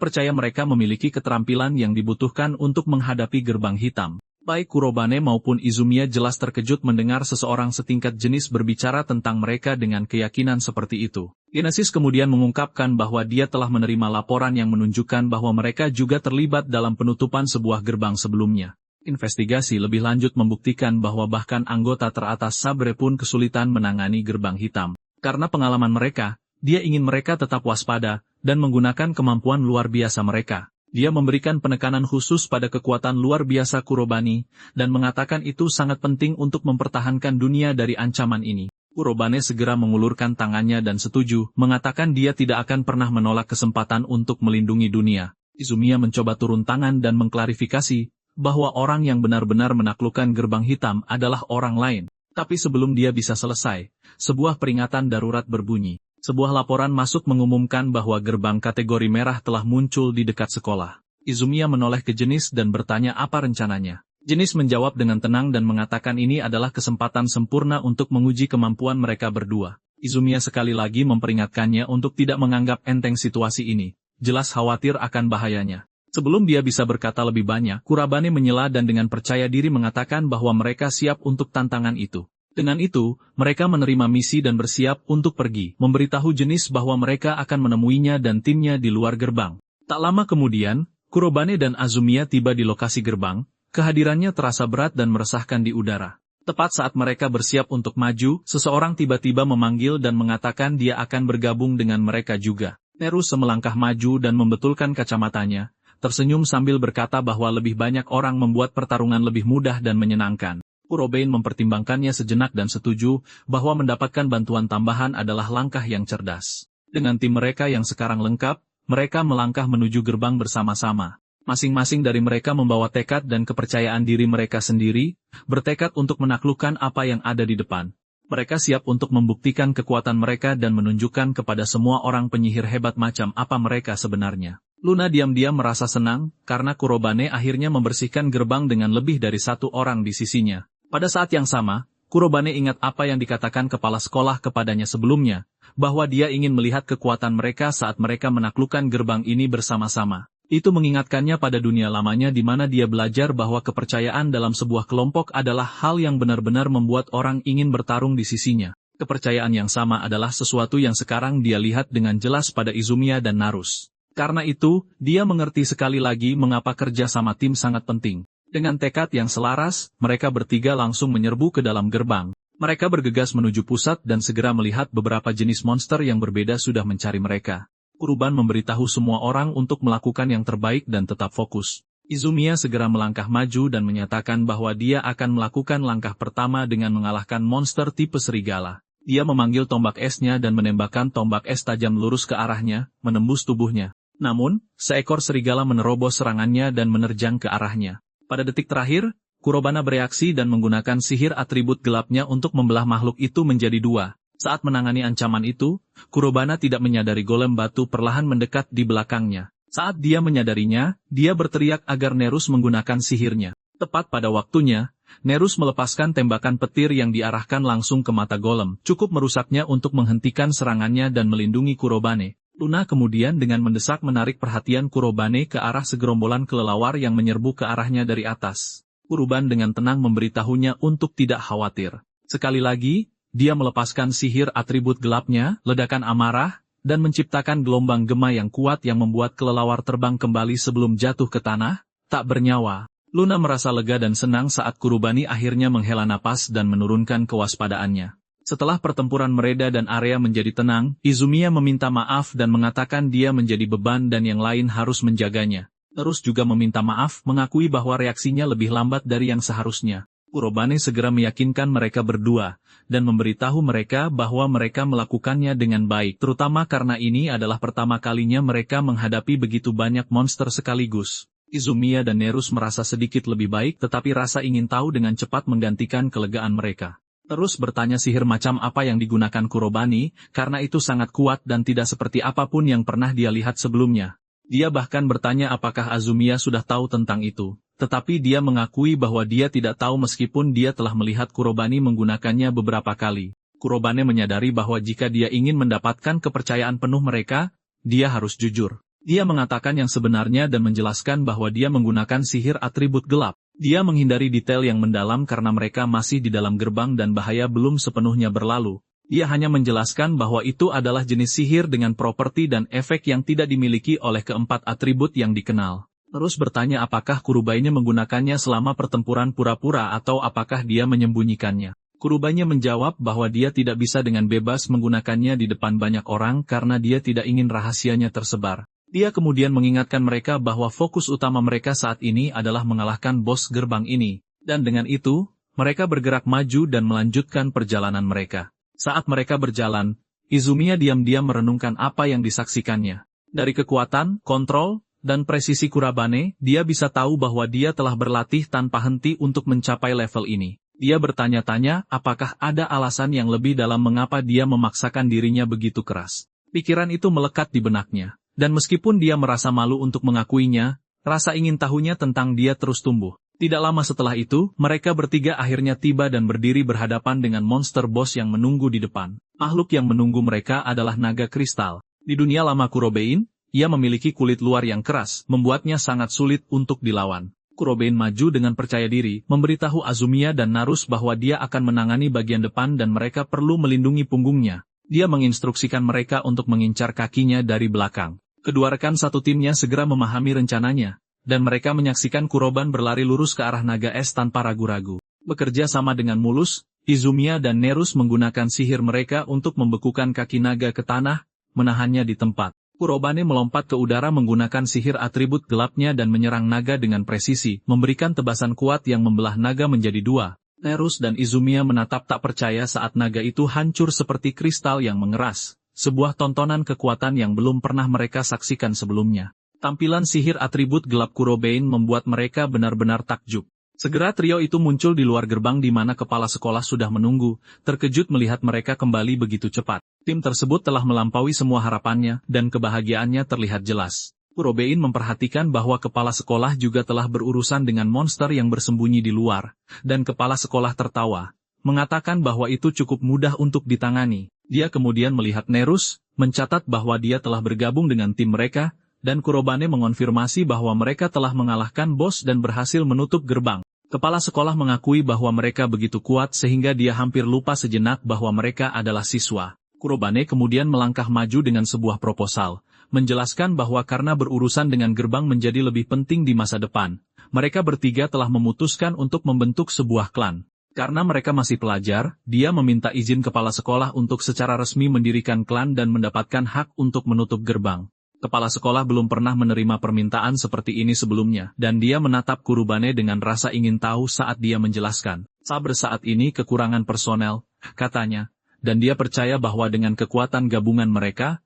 percaya mereka memiliki keterampilan yang dibutuhkan untuk menghadapi gerbang hitam. Baik Kurobane maupun Izumiya jelas terkejut mendengar seseorang setingkat jenis berbicara tentang mereka dengan keyakinan seperti itu. Genesis kemudian mengungkapkan bahwa dia telah menerima laporan yang menunjukkan bahwa mereka juga terlibat dalam penutupan sebuah gerbang sebelumnya. Investigasi lebih lanjut membuktikan bahwa bahkan anggota teratas Sabre pun kesulitan menangani gerbang hitam. Karena pengalaman mereka, dia ingin mereka tetap waspada dan menggunakan kemampuan luar biasa mereka. Dia memberikan penekanan khusus pada kekuatan luar biasa Kurobane, dan mengatakan itu sangat penting untuk mempertahankan dunia dari ancaman ini. Kurobane segera mengulurkan tangannya dan setuju, mengatakan dia tidak akan pernah menolak kesempatan untuk melindungi dunia. Izumiya mencoba turun tangan dan mengklarifikasi, bahwa orang yang benar-benar menaklukkan gerbang hitam adalah orang lain. Tapi sebelum dia bisa selesai, sebuah peringatan darurat berbunyi. Sebuah laporan masuk mengumumkan bahwa gerbang kategori merah telah muncul di dekat sekolah. Izumiya menoleh ke Jenis dan bertanya apa rencananya. Jenis menjawab dengan tenang dan mengatakan ini adalah kesempatan sempurna untuk menguji kemampuan mereka berdua. Izumiya sekali lagi memperingatkannya untuk tidak menganggap enteng situasi ini. Jelas khawatir akan bahayanya. Sebelum dia bisa berkata lebih banyak, Kurobane menyela dan dengan percaya diri mengatakan bahwa mereka siap untuk tantangan itu. Dengan itu, mereka menerima misi dan bersiap untuk pergi, memberitahu Jenis bahwa mereka akan menemuinya dan timnya di luar gerbang. Tak lama kemudian, Kurobane dan Azumiya tiba di lokasi gerbang, kehadirannya terasa berat dan meresahkan di udara. Tepat saat mereka bersiap untuk maju, seseorang tiba-tiba memanggil dan mengatakan dia akan bergabung dengan mereka juga. Nerus semelangkah maju dan membetulkan kacamatanya, tersenyum sambil berkata bahwa lebih banyak orang membuat pertarungan lebih mudah dan menyenangkan. Kurobane mempertimbangkannya sejenak dan setuju bahwa mendapatkan bantuan tambahan adalah langkah yang cerdas. Dengan tim mereka yang sekarang lengkap, mereka melangkah menuju gerbang bersama-sama. Masing-masing dari mereka membawa tekad dan kepercayaan diri mereka sendiri, bertekad untuk menaklukkan apa yang ada di depan. Mereka siap untuk membuktikan kekuatan mereka dan menunjukkan kepada semua orang penyihir hebat macam apa mereka sebenarnya. Luna diam-diam merasa senang, karena Kurobane akhirnya membersihkan gerbang dengan lebih dari satu orang di sisinya. Pada saat yang sama, Kurobane ingat apa yang dikatakan kepala sekolah kepadanya sebelumnya, bahwa dia ingin melihat kekuatan mereka saat mereka menaklukkan gerbang ini bersama-sama. Itu mengingatkannya pada dunia lamanya di mana dia belajar bahwa kepercayaan dalam sebuah kelompok adalah hal yang benar-benar membuat orang ingin bertarung di sisinya. Kepercayaan yang sama adalah sesuatu yang sekarang dia lihat dengan jelas pada Izumiya dan Narus. Karena itu, dia mengerti sekali lagi mengapa kerja sama tim sangat penting. Dengan tekad yang selaras, mereka bertiga langsung menyerbu ke dalam gerbang. Mereka bergegas menuju pusat dan segera melihat beberapa jenis monster yang berbeda sudah mencari mereka. Kurobane memberitahu semua orang untuk melakukan yang terbaik dan tetap fokus. Izumiya segera melangkah maju dan menyatakan bahwa dia akan melakukan langkah pertama dengan mengalahkan monster tipe serigala. Dia memanggil tombak esnya dan menembakkan tombak es tajam lurus ke arahnya, menembus tubuhnya. Namun, seekor serigala menerobos serangannya dan menerjang ke arahnya. Pada detik terakhir, Kurobane bereaksi dan menggunakan sihir atribut gelapnya untuk membelah makhluk itu menjadi dua. Saat menangani ancaman itu, Kurobane tidak menyadari golem batu perlahan mendekat di belakangnya. Saat dia menyadarinya, dia berteriak agar Nerus menggunakan sihirnya. Tepat pada waktunya, Nerus melepaskan tembakan petir yang diarahkan langsung ke mata golem, cukup merusaknya untuk menghentikan serangannya dan melindungi Kurobane. Luna kemudian dengan mendesak menarik perhatian Kurobane ke arah segerombolan kelelawar yang menyerbu ke arahnya dari atas. Kurobane dengan tenang memberitahunya untuk tidak khawatir. Sekali lagi, dia melepaskan sihir atribut gelapnya, ledakan amarah, dan menciptakan gelombang gema yang kuat yang membuat kelelawar terbang kembali sebelum jatuh ke tanah, tak bernyawa. Luna merasa lega dan senang saat Kurobane akhirnya menghela napas dan menurunkan kewaspadaannya. Setelah pertempuran mereda dan area menjadi tenang, Izumiya meminta maaf dan mengatakan dia menjadi beban dan yang lain harus menjaganya. Terus juga meminta maaf, mengakui bahwa reaksinya lebih lambat dari yang seharusnya. Kurobane segera meyakinkan mereka berdua, dan memberitahu mereka bahwa mereka melakukannya dengan baik, terutama karena ini adalah pertama kalinya mereka menghadapi begitu banyak monster sekaligus. Izumiya dan Nerus merasa sedikit lebih baik tetapi rasa ingin tahu dengan cepat menggantikan kelegaan mereka. Terus bertanya sihir macam apa yang digunakan Kurobane, karena itu sangat kuat dan tidak seperti apapun yang pernah dia lihat sebelumnya. Dia bahkan bertanya apakah Azumiya sudah tahu tentang itu, tetapi dia mengakui bahwa dia tidak tahu meskipun dia telah melihat Kurobane menggunakannya beberapa kali. Kurobane menyadari bahwa jika dia ingin mendapatkan kepercayaan penuh mereka, dia harus jujur. Dia mengatakan yang sebenarnya dan menjelaskan bahwa dia menggunakan sihir atribut gelap. Dia menghindari detail yang mendalam karena mereka masih di dalam gerbang dan bahaya belum sepenuhnya berlalu. Dia hanya menjelaskan bahwa itu adalah jenis sihir dengan properti dan efek yang tidak dimiliki oleh keempat atribut yang dikenal. Terus bertanya apakah Kurubaine menggunakannya selama pertempuran pura-pura atau apakah dia menyembunyikannya. Kurubaine menjawab bahwa dia tidak bisa dengan bebas menggunakannya di depan banyak orang karena dia tidak ingin rahasianya tersebar. Dia kemudian mengingatkan mereka bahwa fokus utama mereka saat ini adalah mengalahkan bos gerbang ini. Dan dengan itu, mereka bergerak maju dan melanjutkan perjalanan mereka. Saat mereka berjalan, Izumiya diam-diam merenungkan apa yang disaksikannya. Dari kekuatan, kontrol, dan presisi Kurabane, dia bisa tahu bahwa dia telah berlatih tanpa henti untuk mencapai level ini. Dia bertanya-tanya apakah ada alasan yang lebih dalam mengapa dia memaksakan dirinya begitu keras. Pikiran itu melekat di benaknya. Dan meskipun dia merasa malu untuk mengakuinya, rasa ingin tahunya tentang dia terus tumbuh. Tidak lama setelah itu, mereka bertiga akhirnya tiba dan berdiri berhadapan dengan monster boss yang menunggu di depan. Makhluk yang menunggu mereka adalah naga kristal. Di dunia lama Kurobein, ia memiliki kulit luar yang keras, membuatnya sangat sulit untuk dilawan. Kurobein maju dengan percaya diri, memberitahu Azumiya dan Narus bahwa dia akan menangani bagian depan dan mereka perlu melindungi punggungnya. Dia menginstruksikan mereka untuk mengincar kakinya dari belakang. Kedua rekan satu timnya segera memahami rencananya, dan mereka menyaksikan Kuroban berlari lurus ke arah naga es tanpa ragu-ragu. Bekerja sama dengan mulus, Izumiya dan Nerus menggunakan sihir mereka untuk membekukan kaki naga ke tanah, menahannya di tempat. Kurobane melompat ke udara menggunakan sihir atribut gelapnya dan menyerang naga dengan presisi, memberikan tebasan kuat yang membelah naga menjadi dua. Nerus dan Izumiya menatap tak percaya saat naga itu hancur seperti kristal yang mengeras. Sebuah tontonan kekuatan yang belum pernah mereka saksikan sebelumnya. Tampilan sihir atribut gelap Kurobein membuat mereka benar-benar takjub. Segera trio itu muncul di luar gerbang di mana kepala sekolah sudah menunggu, terkejut melihat mereka kembali begitu cepat. Tim tersebut telah melampaui semua harapannya, dan kebahagiaannya terlihat jelas. Kurobein memperhatikan bahwa kepala sekolah juga telah berurusan dengan monster yang bersembunyi di luar, dan kepala sekolah tertawa, mengatakan bahwa itu cukup mudah untuk ditangani. Dia kemudian melihat Nerus, mencatat bahwa dia telah bergabung dengan tim mereka, dan Kurobane mengonfirmasi bahwa mereka telah mengalahkan bos dan berhasil menutup gerbang. Kepala sekolah mengakui bahwa mereka begitu kuat sehingga dia hampir lupa sejenak bahwa mereka adalah siswa. Kurobane kemudian melangkah maju dengan sebuah proposal, menjelaskan bahwa karena berurusan dengan gerbang menjadi lebih penting di masa depan, mereka bertiga telah memutuskan untuk membentuk sebuah klan. Karena mereka masih pelajar, dia meminta izin kepala sekolah untuk secara resmi mendirikan klan dan mendapatkan hak untuk menutup gerbang. Kepala sekolah belum pernah menerima permintaan seperti ini sebelumnya, dan dia menatap Kurobane dengan rasa ingin tahu saat dia menjelaskan. Saber saat ini kekurangan personel, katanya, dan dia percaya bahwa dengan kekuatan gabungan mereka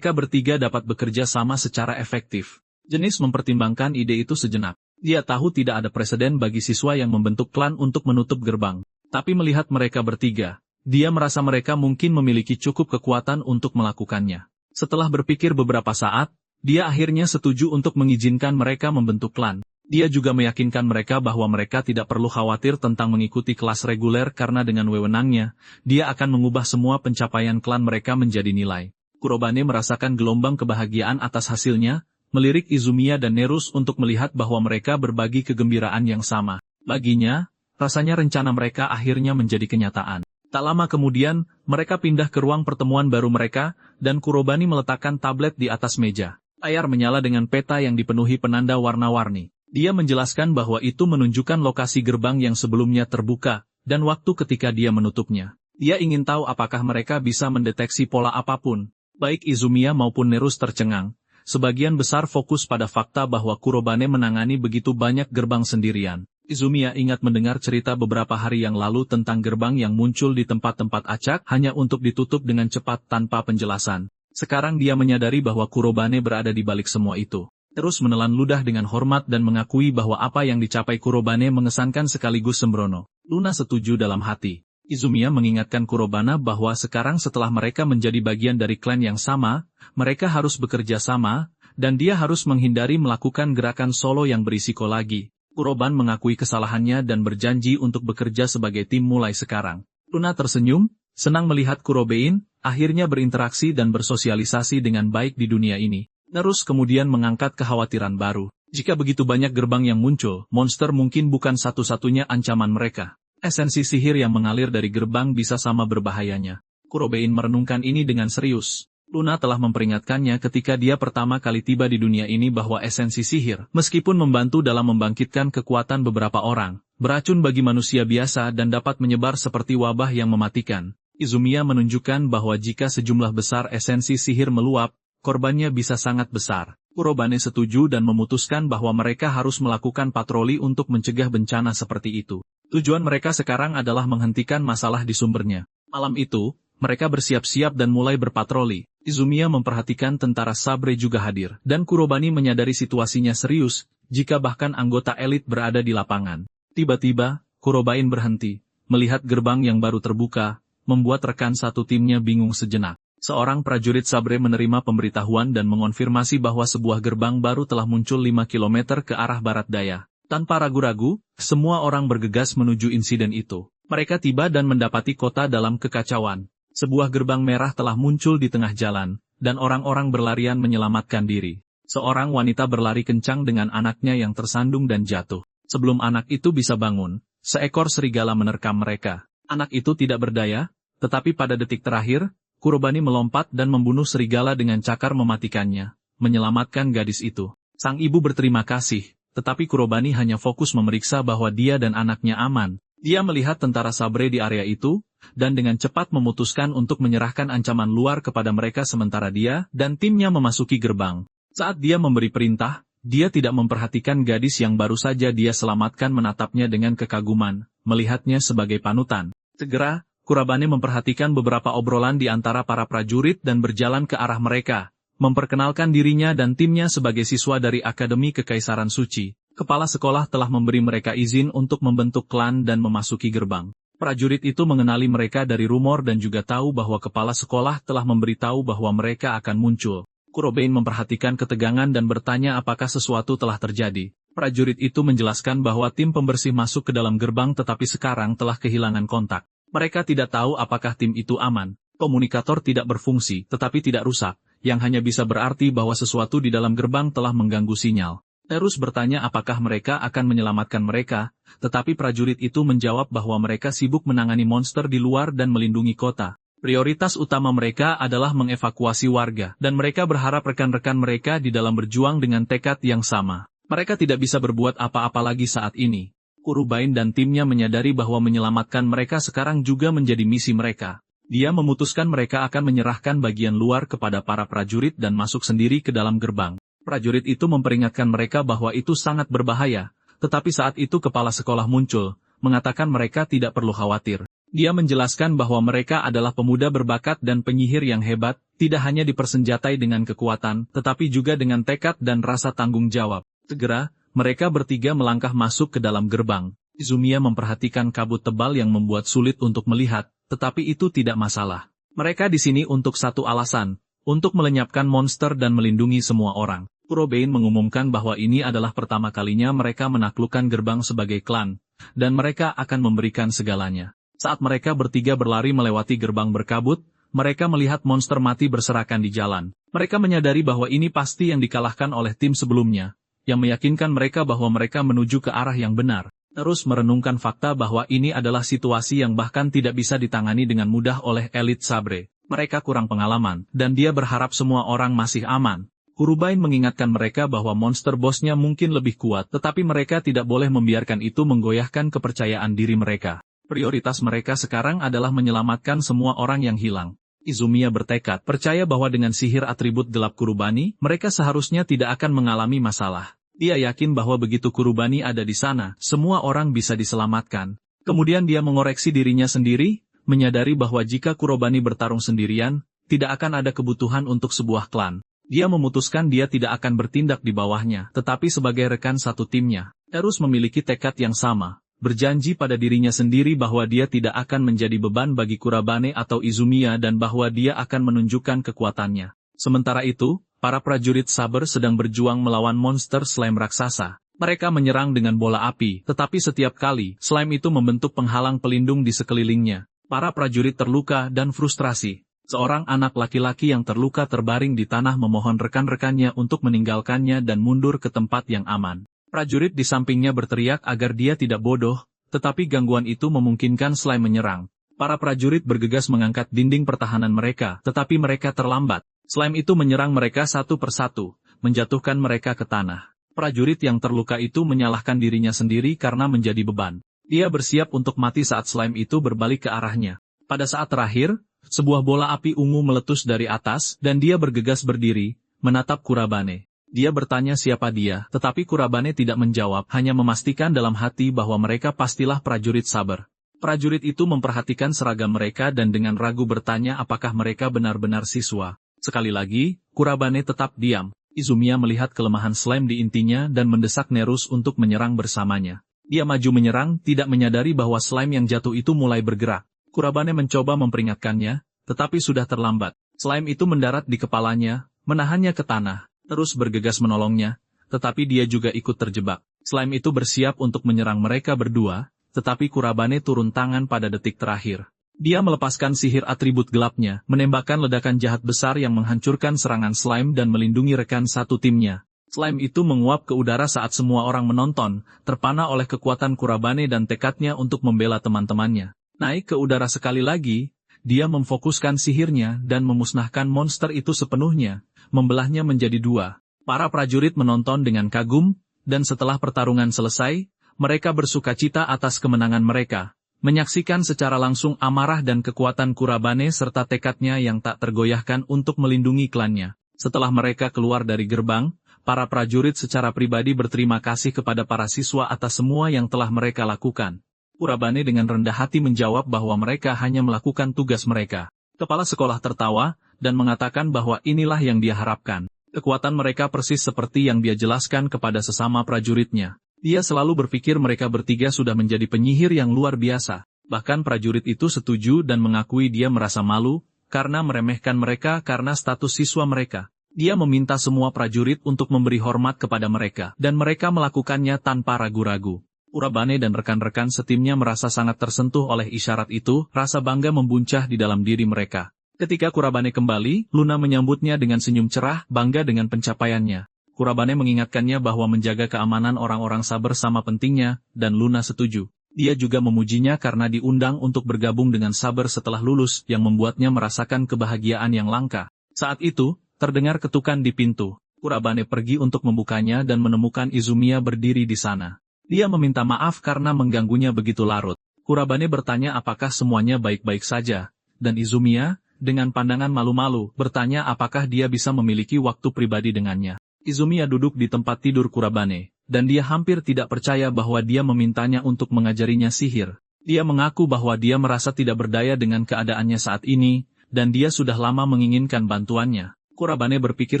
bertiga dapat bekerja sama secara efektif. Jenis mempertimbangkan ide itu sejenak. Dia tahu tidak ada preseden bagi siswa yang membentuk klan untuk menutup gerbang. Tapi melihat mereka bertiga, dia merasa mereka mungkin memiliki cukup kekuatan untuk melakukannya. Setelah berpikir beberapa saat, dia akhirnya setuju untuk mengizinkan mereka membentuk klan. Dia juga meyakinkan mereka bahwa mereka tidak perlu khawatir tentang mengikuti kelas reguler karena dengan wewenangnya, dia akan mengubah semua pencapaian klan mereka menjadi nilai. Kurobane merasakan gelombang kebahagiaan atas hasilnya, melirik Izumiya dan Nerus untuk melihat bahwa mereka berbagi kegembiraan yang sama. Baginya, rasanya rencana mereka akhirnya menjadi kenyataan. Tak lama kemudian, mereka pindah ke ruang pertemuan baru mereka, dan Kurobane meletakkan tablet di atas meja. Layar menyala dengan peta yang dipenuhi penanda warna-warni. Dia menjelaskan bahwa itu menunjukkan lokasi gerbang yang sebelumnya terbuka, dan waktu ketika dia menutupnya. Dia ingin tahu apakah mereka bisa mendeteksi pola apapun. Baik Izumiya maupun Nerus tercengang. Sebagian besar fokus pada fakta bahwa Kurobane menangani begitu banyak gerbang sendirian. Izumiya ingat mendengar cerita beberapa hari yang lalu tentang gerbang yang muncul di tempat-tempat acak hanya untuk ditutup dengan cepat tanpa penjelasan. Sekarang dia menyadari bahwa Kurobane berada di balik semua itu. Terus menelan ludah dengan hormat dan mengakui bahwa apa yang dicapai Kurobane mengesankan sekaligus sembrono. Luna setuju dalam hati. Izumiya mengingatkan Kurobane bahwa sekarang setelah mereka menjadi bagian dari klan yang sama, mereka harus bekerja sama, dan dia harus menghindari melakukan gerakan solo yang berisiko lagi. Kuroban mengakui kesalahannya dan berjanji untuk bekerja sebagai tim mulai sekarang. Luna tersenyum, senang melihat Kurobein akhirnya berinteraksi dan bersosialisasi dengan baik di dunia ini. Nerus kemudian mengangkat kekhawatiran baru. Jika begitu banyak gerbang yang muncul, monster mungkin bukan satu-satunya ancaman mereka. Esensi sihir yang mengalir dari gerbang bisa sama berbahayanya. Kurobein merenungkan ini dengan serius. Luna telah memperingatkannya ketika dia pertama kali tiba di dunia ini bahwa esensi sihir, meskipun membantu dalam membangkitkan kekuatan beberapa orang, beracun bagi manusia biasa dan dapat menyebar seperti wabah yang mematikan. Izumiya menunjukkan bahwa jika sejumlah besar esensi sihir meluap, korbannya bisa sangat besar. Kurobane setuju dan memutuskan bahwa mereka harus melakukan patroli untuk mencegah bencana seperti itu. Tujuan mereka sekarang adalah menghentikan masalah di sumbernya. Malam itu, mereka bersiap-siap dan mulai berpatroli. Izumiya memperhatikan tentara Sabre juga hadir, dan Kurobani menyadari situasinya serius, jika bahkan anggota elit berada di lapangan. Tiba-tiba, Kurobain berhenti, melihat gerbang yang baru terbuka, membuat rekan satu timnya bingung sejenak. Seorang prajurit Sabre menerima pemberitahuan dan mengonfirmasi bahwa sebuah gerbang baru telah muncul 5 km ke arah barat daya. Tanpa ragu-ragu, semua orang bergegas menuju insiden itu. Mereka tiba dan mendapati kota dalam kekacauan. Sebuah gerbang merah telah muncul di tengah jalan, dan orang-orang berlarian menyelamatkan diri. Seorang wanita berlari kencang dengan anaknya yang tersandung dan jatuh. Sebelum anak itu bisa bangun, seekor serigala menerkam mereka. Anak itu tidak berdaya, tetapi pada detik terakhir, Kurobani melompat dan membunuh serigala dengan cakar mematikannya, menyelamatkan gadis itu. Sang ibu berterima kasih, tetapi Kurobani hanya fokus memeriksa bahwa dia dan anaknya aman. Dia melihat tentara Sabre di area itu, dan dengan cepat memutuskan untuk menyerahkan ancaman luar kepada mereka sementara dia dan timnya memasuki gerbang. Saat dia memberi perintah, dia tidak memperhatikan gadis yang baru saja dia selamatkan menatapnya dengan kekaguman, melihatnya sebagai panutan. Segera, Kurobani memperhatikan beberapa obrolan di antara para prajurit dan berjalan ke arah mereka, memperkenalkan dirinya dan timnya sebagai siswa dari Akademi Kekaisaran Suci. Kepala sekolah telah memberi mereka izin untuk membentuk klan dan memasuki gerbang. Prajurit itu mengenali mereka dari rumor dan juga tahu bahwa kepala sekolah telah memberitahu bahwa mereka akan muncul. Kurobein memperhatikan ketegangan dan bertanya apakah sesuatu telah terjadi. Prajurit itu menjelaskan bahwa tim pembersih masuk ke dalam gerbang tetapi sekarang telah kehilangan kontak. Mereka tidak tahu apakah tim itu aman. Komunikator tidak berfungsi, tetapi tidak rusak, yang hanya bisa berarti bahwa sesuatu di dalam gerbang telah mengganggu sinyal. Terus bertanya apakah mereka akan menyelamatkan mereka, tetapi prajurit itu menjawab bahwa mereka sibuk menangani monster di luar dan melindungi kota. Prioritas utama mereka adalah mengevakuasi warga, dan mereka berharap rekan-rekan mereka di dalam berjuang dengan tekad yang sama. Mereka tidak bisa berbuat apa-apa lagi saat ini. Kurobain dan timnya menyadari bahwa menyelamatkan mereka sekarang juga menjadi misi mereka. Dia memutuskan mereka akan menyerahkan bagian luar kepada para prajurit dan masuk sendiri ke dalam gerbang. Prajurit itu memperingatkan mereka bahwa itu sangat berbahaya, tetapi saat itu kepala sekolah muncul, mengatakan mereka tidak perlu khawatir. Dia menjelaskan bahwa mereka adalah pemuda berbakat dan penyihir yang hebat, tidak hanya dipersenjatai dengan kekuatan, tetapi juga dengan tekad dan rasa tanggung jawab. Segera, mereka bertiga melangkah masuk ke dalam gerbang. Izumiya memperhatikan kabut tebal yang membuat sulit untuk melihat, tetapi itu tidak masalah. Mereka di sini untuk satu alasan, untuk melenyapkan monster dan melindungi semua orang. Kurobein mengumumkan bahwa ini adalah pertama kalinya mereka menaklukkan gerbang sebagai klan, dan mereka akan memberikan segalanya. Saat mereka bertiga berlari melewati gerbang berkabut, mereka melihat monster mati berserakan di jalan. Mereka menyadari bahwa ini pasti yang dikalahkan oleh tim sebelumnya, yang meyakinkan mereka bahwa mereka menuju ke arah yang benar. Terus merenungkan fakta bahwa ini adalah situasi yang bahkan tidak bisa ditangani dengan mudah oleh elit Sabre. Mereka kurang pengalaman, dan dia berharap semua orang masih aman. Kurobain mengingatkan mereka bahwa monster bosnya mungkin lebih kuat, tetapi mereka tidak boleh membiarkan itu menggoyahkan kepercayaan diri mereka. Prioritas mereka sekarang adalah menyelamatkan semua orang yang hilang. Izumiya bertekad, percaya bahwa dengan sihir atribut gelap Kurobani, mereka seharusnya tidak akan mengalami masalah. Dia yakin bahwa begitu Kurobani ada di sana, semua orang bisa diselamatkan. Kemudian dia mengoreksi dirinya sendiri, menyadari bahwa jika Kurobani bertarung sendirian, tidak akan ada kebutuhan untuk sebuah klan. Dia memutuskan dia tidak akan bertindak di bawahnya, tetapi sebagai rekan satu timnya. Terus memiliki tekad yang sama, berjanji pada dirinya sendiri bahwa dia tidak akan menjadi beban bagi Kurobane atau Izumiya dan bahwa dia akan menunjukkan kekuatannya. Sementara itu, para prajurit Saber sedang berjuang melawan monster slime raksasa. Mereka menyerang dengan bola api, tetapi setiap kali, slime itu membentuk penghalang pelindung di sekelilingnya. Para prajurit terluka dan frustrasi. Seorang anak laki-laki yang terluka terbaring di tanah memohon rekan-rekannya untuk meninggalkannya dan mundur ke tempat yang aman. Prajurit di sampingnya berteriak agar dia tidak bodoh, tetapi gangguan itu memungkinkan slime menyerang. Para prajurit bergegas mengangkat dinding pertahanan mereka, tetapi mereka terlambat. Slime itu menyerang mereka satu persatu, menjatuhkan mereka ke tanah. Prajurit yang terluka itu menyalahkan dirinya sendiri karena menjadi beban. Dia bersiap untuk mati saat slime itu berbalik ke arahnya. Pada saat terakhir, sebuah bola api ungu meletus dari atas, dan dia bergegas berdiri, menatap Kurabane. Dia bertanya siapa dia, tetapi Kurabane tidak menjawab, hanya memastikan dalam hati bahwa mereka pastilah prajurit sabar. Prajurit itu memperhatikan seragam mereka dan dengan ragu bertanya apakah mereka benar-benar siswa. Sekali lagi, Kurabane tetap diam. Izumiya melihat kelemahan slime di intinya dan mendesak Nerus untuk menyerang bersamanya. Dia maju menyerang, tidak menyadari bahwa slime yang jatuh itu mulai bergerak. Kurabane mencoba memperingatkannya, tetapi sudah terlambat. Slime itu mendarat di kepalanya, menahannya ke tanah, terus bergegas menolongnya, tetapi dia juga ikut terjebak. Slime itu bersiap untuk menyerang mereka berdua, tetapi Kurabane turun tangan pada detik terakhir. Dia melepaskan sihir atribut gelapnya, menembakkan ledakan jahat besar yang menghancurkan serangan slime dan melindungi rekan satu timnya. Slime itu menguap ke udara saat semua orang menonton, terpana oleh kekuatan Kurabane dan tekadnya untuk membela teman-temannya. Naik ke udara sekali lagi, dia memfokuskan sihirnya dan memusnahkan monster itu sepenuhnya, membelahnya menjadi dua. Para prajurit menonton dengan kagum, dan setelah pertarungan selesai, mereka bersukacita atas kemenangan mereka. Menyaksikan secara langsung amarah dan kekuatan Kurabane serta tekadnya yang tak tergoyahkan untuk melindungi klannya. Setelah mereka keluar dari gerbang, para prajurit secara pribadi berterima kasih kepada para siswa atas semua yang telah mereka lakukan. Kurabane dengan rendah hati menjawab bahwa mereka hanya melakukan tugas mereka. Kepala sekolah tertawa, dan mengatakan bahwa inilah yang dia harapkan. Kekuatan mereka persis seperti yang dia jelaskan kepada sesama prajuritnya. Dia selalu berpikir mereka bertiga sudah menjadi penyihir yang luar biasa. Bahkan prajurit itu setuju dan mengakui dia merasa malu, karena meremehkan mereka karena status siswa mereka. Dia meminta semua prajurit untuk memberi hormat kepada mereka, dan mereka melakukannya tanpa ragu-ragu. Kurabane dan rekan-rekan setimnya merasa sangat tersentuh oleh isyarat itu, rasa bangga membuncah di dalam diri mereka. Ketika Kurabane kembali, Luna menyambutnya dengan senyum cerah, bangga dengan pencapaiannya. Kurabane mengingatkannya bahwa menjaga keamanan orang-orang sabar sama pentingnya, dan Luna setuju. Dia juga memujinya karena diundang untuk bergabung dengan sabar setelah lulus, yang membuatnya merasakan kebahagiaan yang langka. Saat itu, terdengar ketukan di pintu. Kurabane pergi untuk membukanya dan menemukan Izumiya berdiri di sana. Dia meminta maaf karena mengganggunya begitu larut. Kurabane bertanya apakah semuanya baik-baik saja, dan Izumiya, dengan pandangan malu-malu, bertanya apakah dia bisa memiliki waktu pribadi dengannya. Izumiya duduk di tempat tidur Kurabane, dan dia hampir tidak percaya bahwa dia memintanya untuk mengajarinya sihir. Dia mengaku bahwa dia merasa tidak berdaya dengan keadaannya saat ini, dan dia sudah lama menginginkan bantuannya. Kurabane berpikir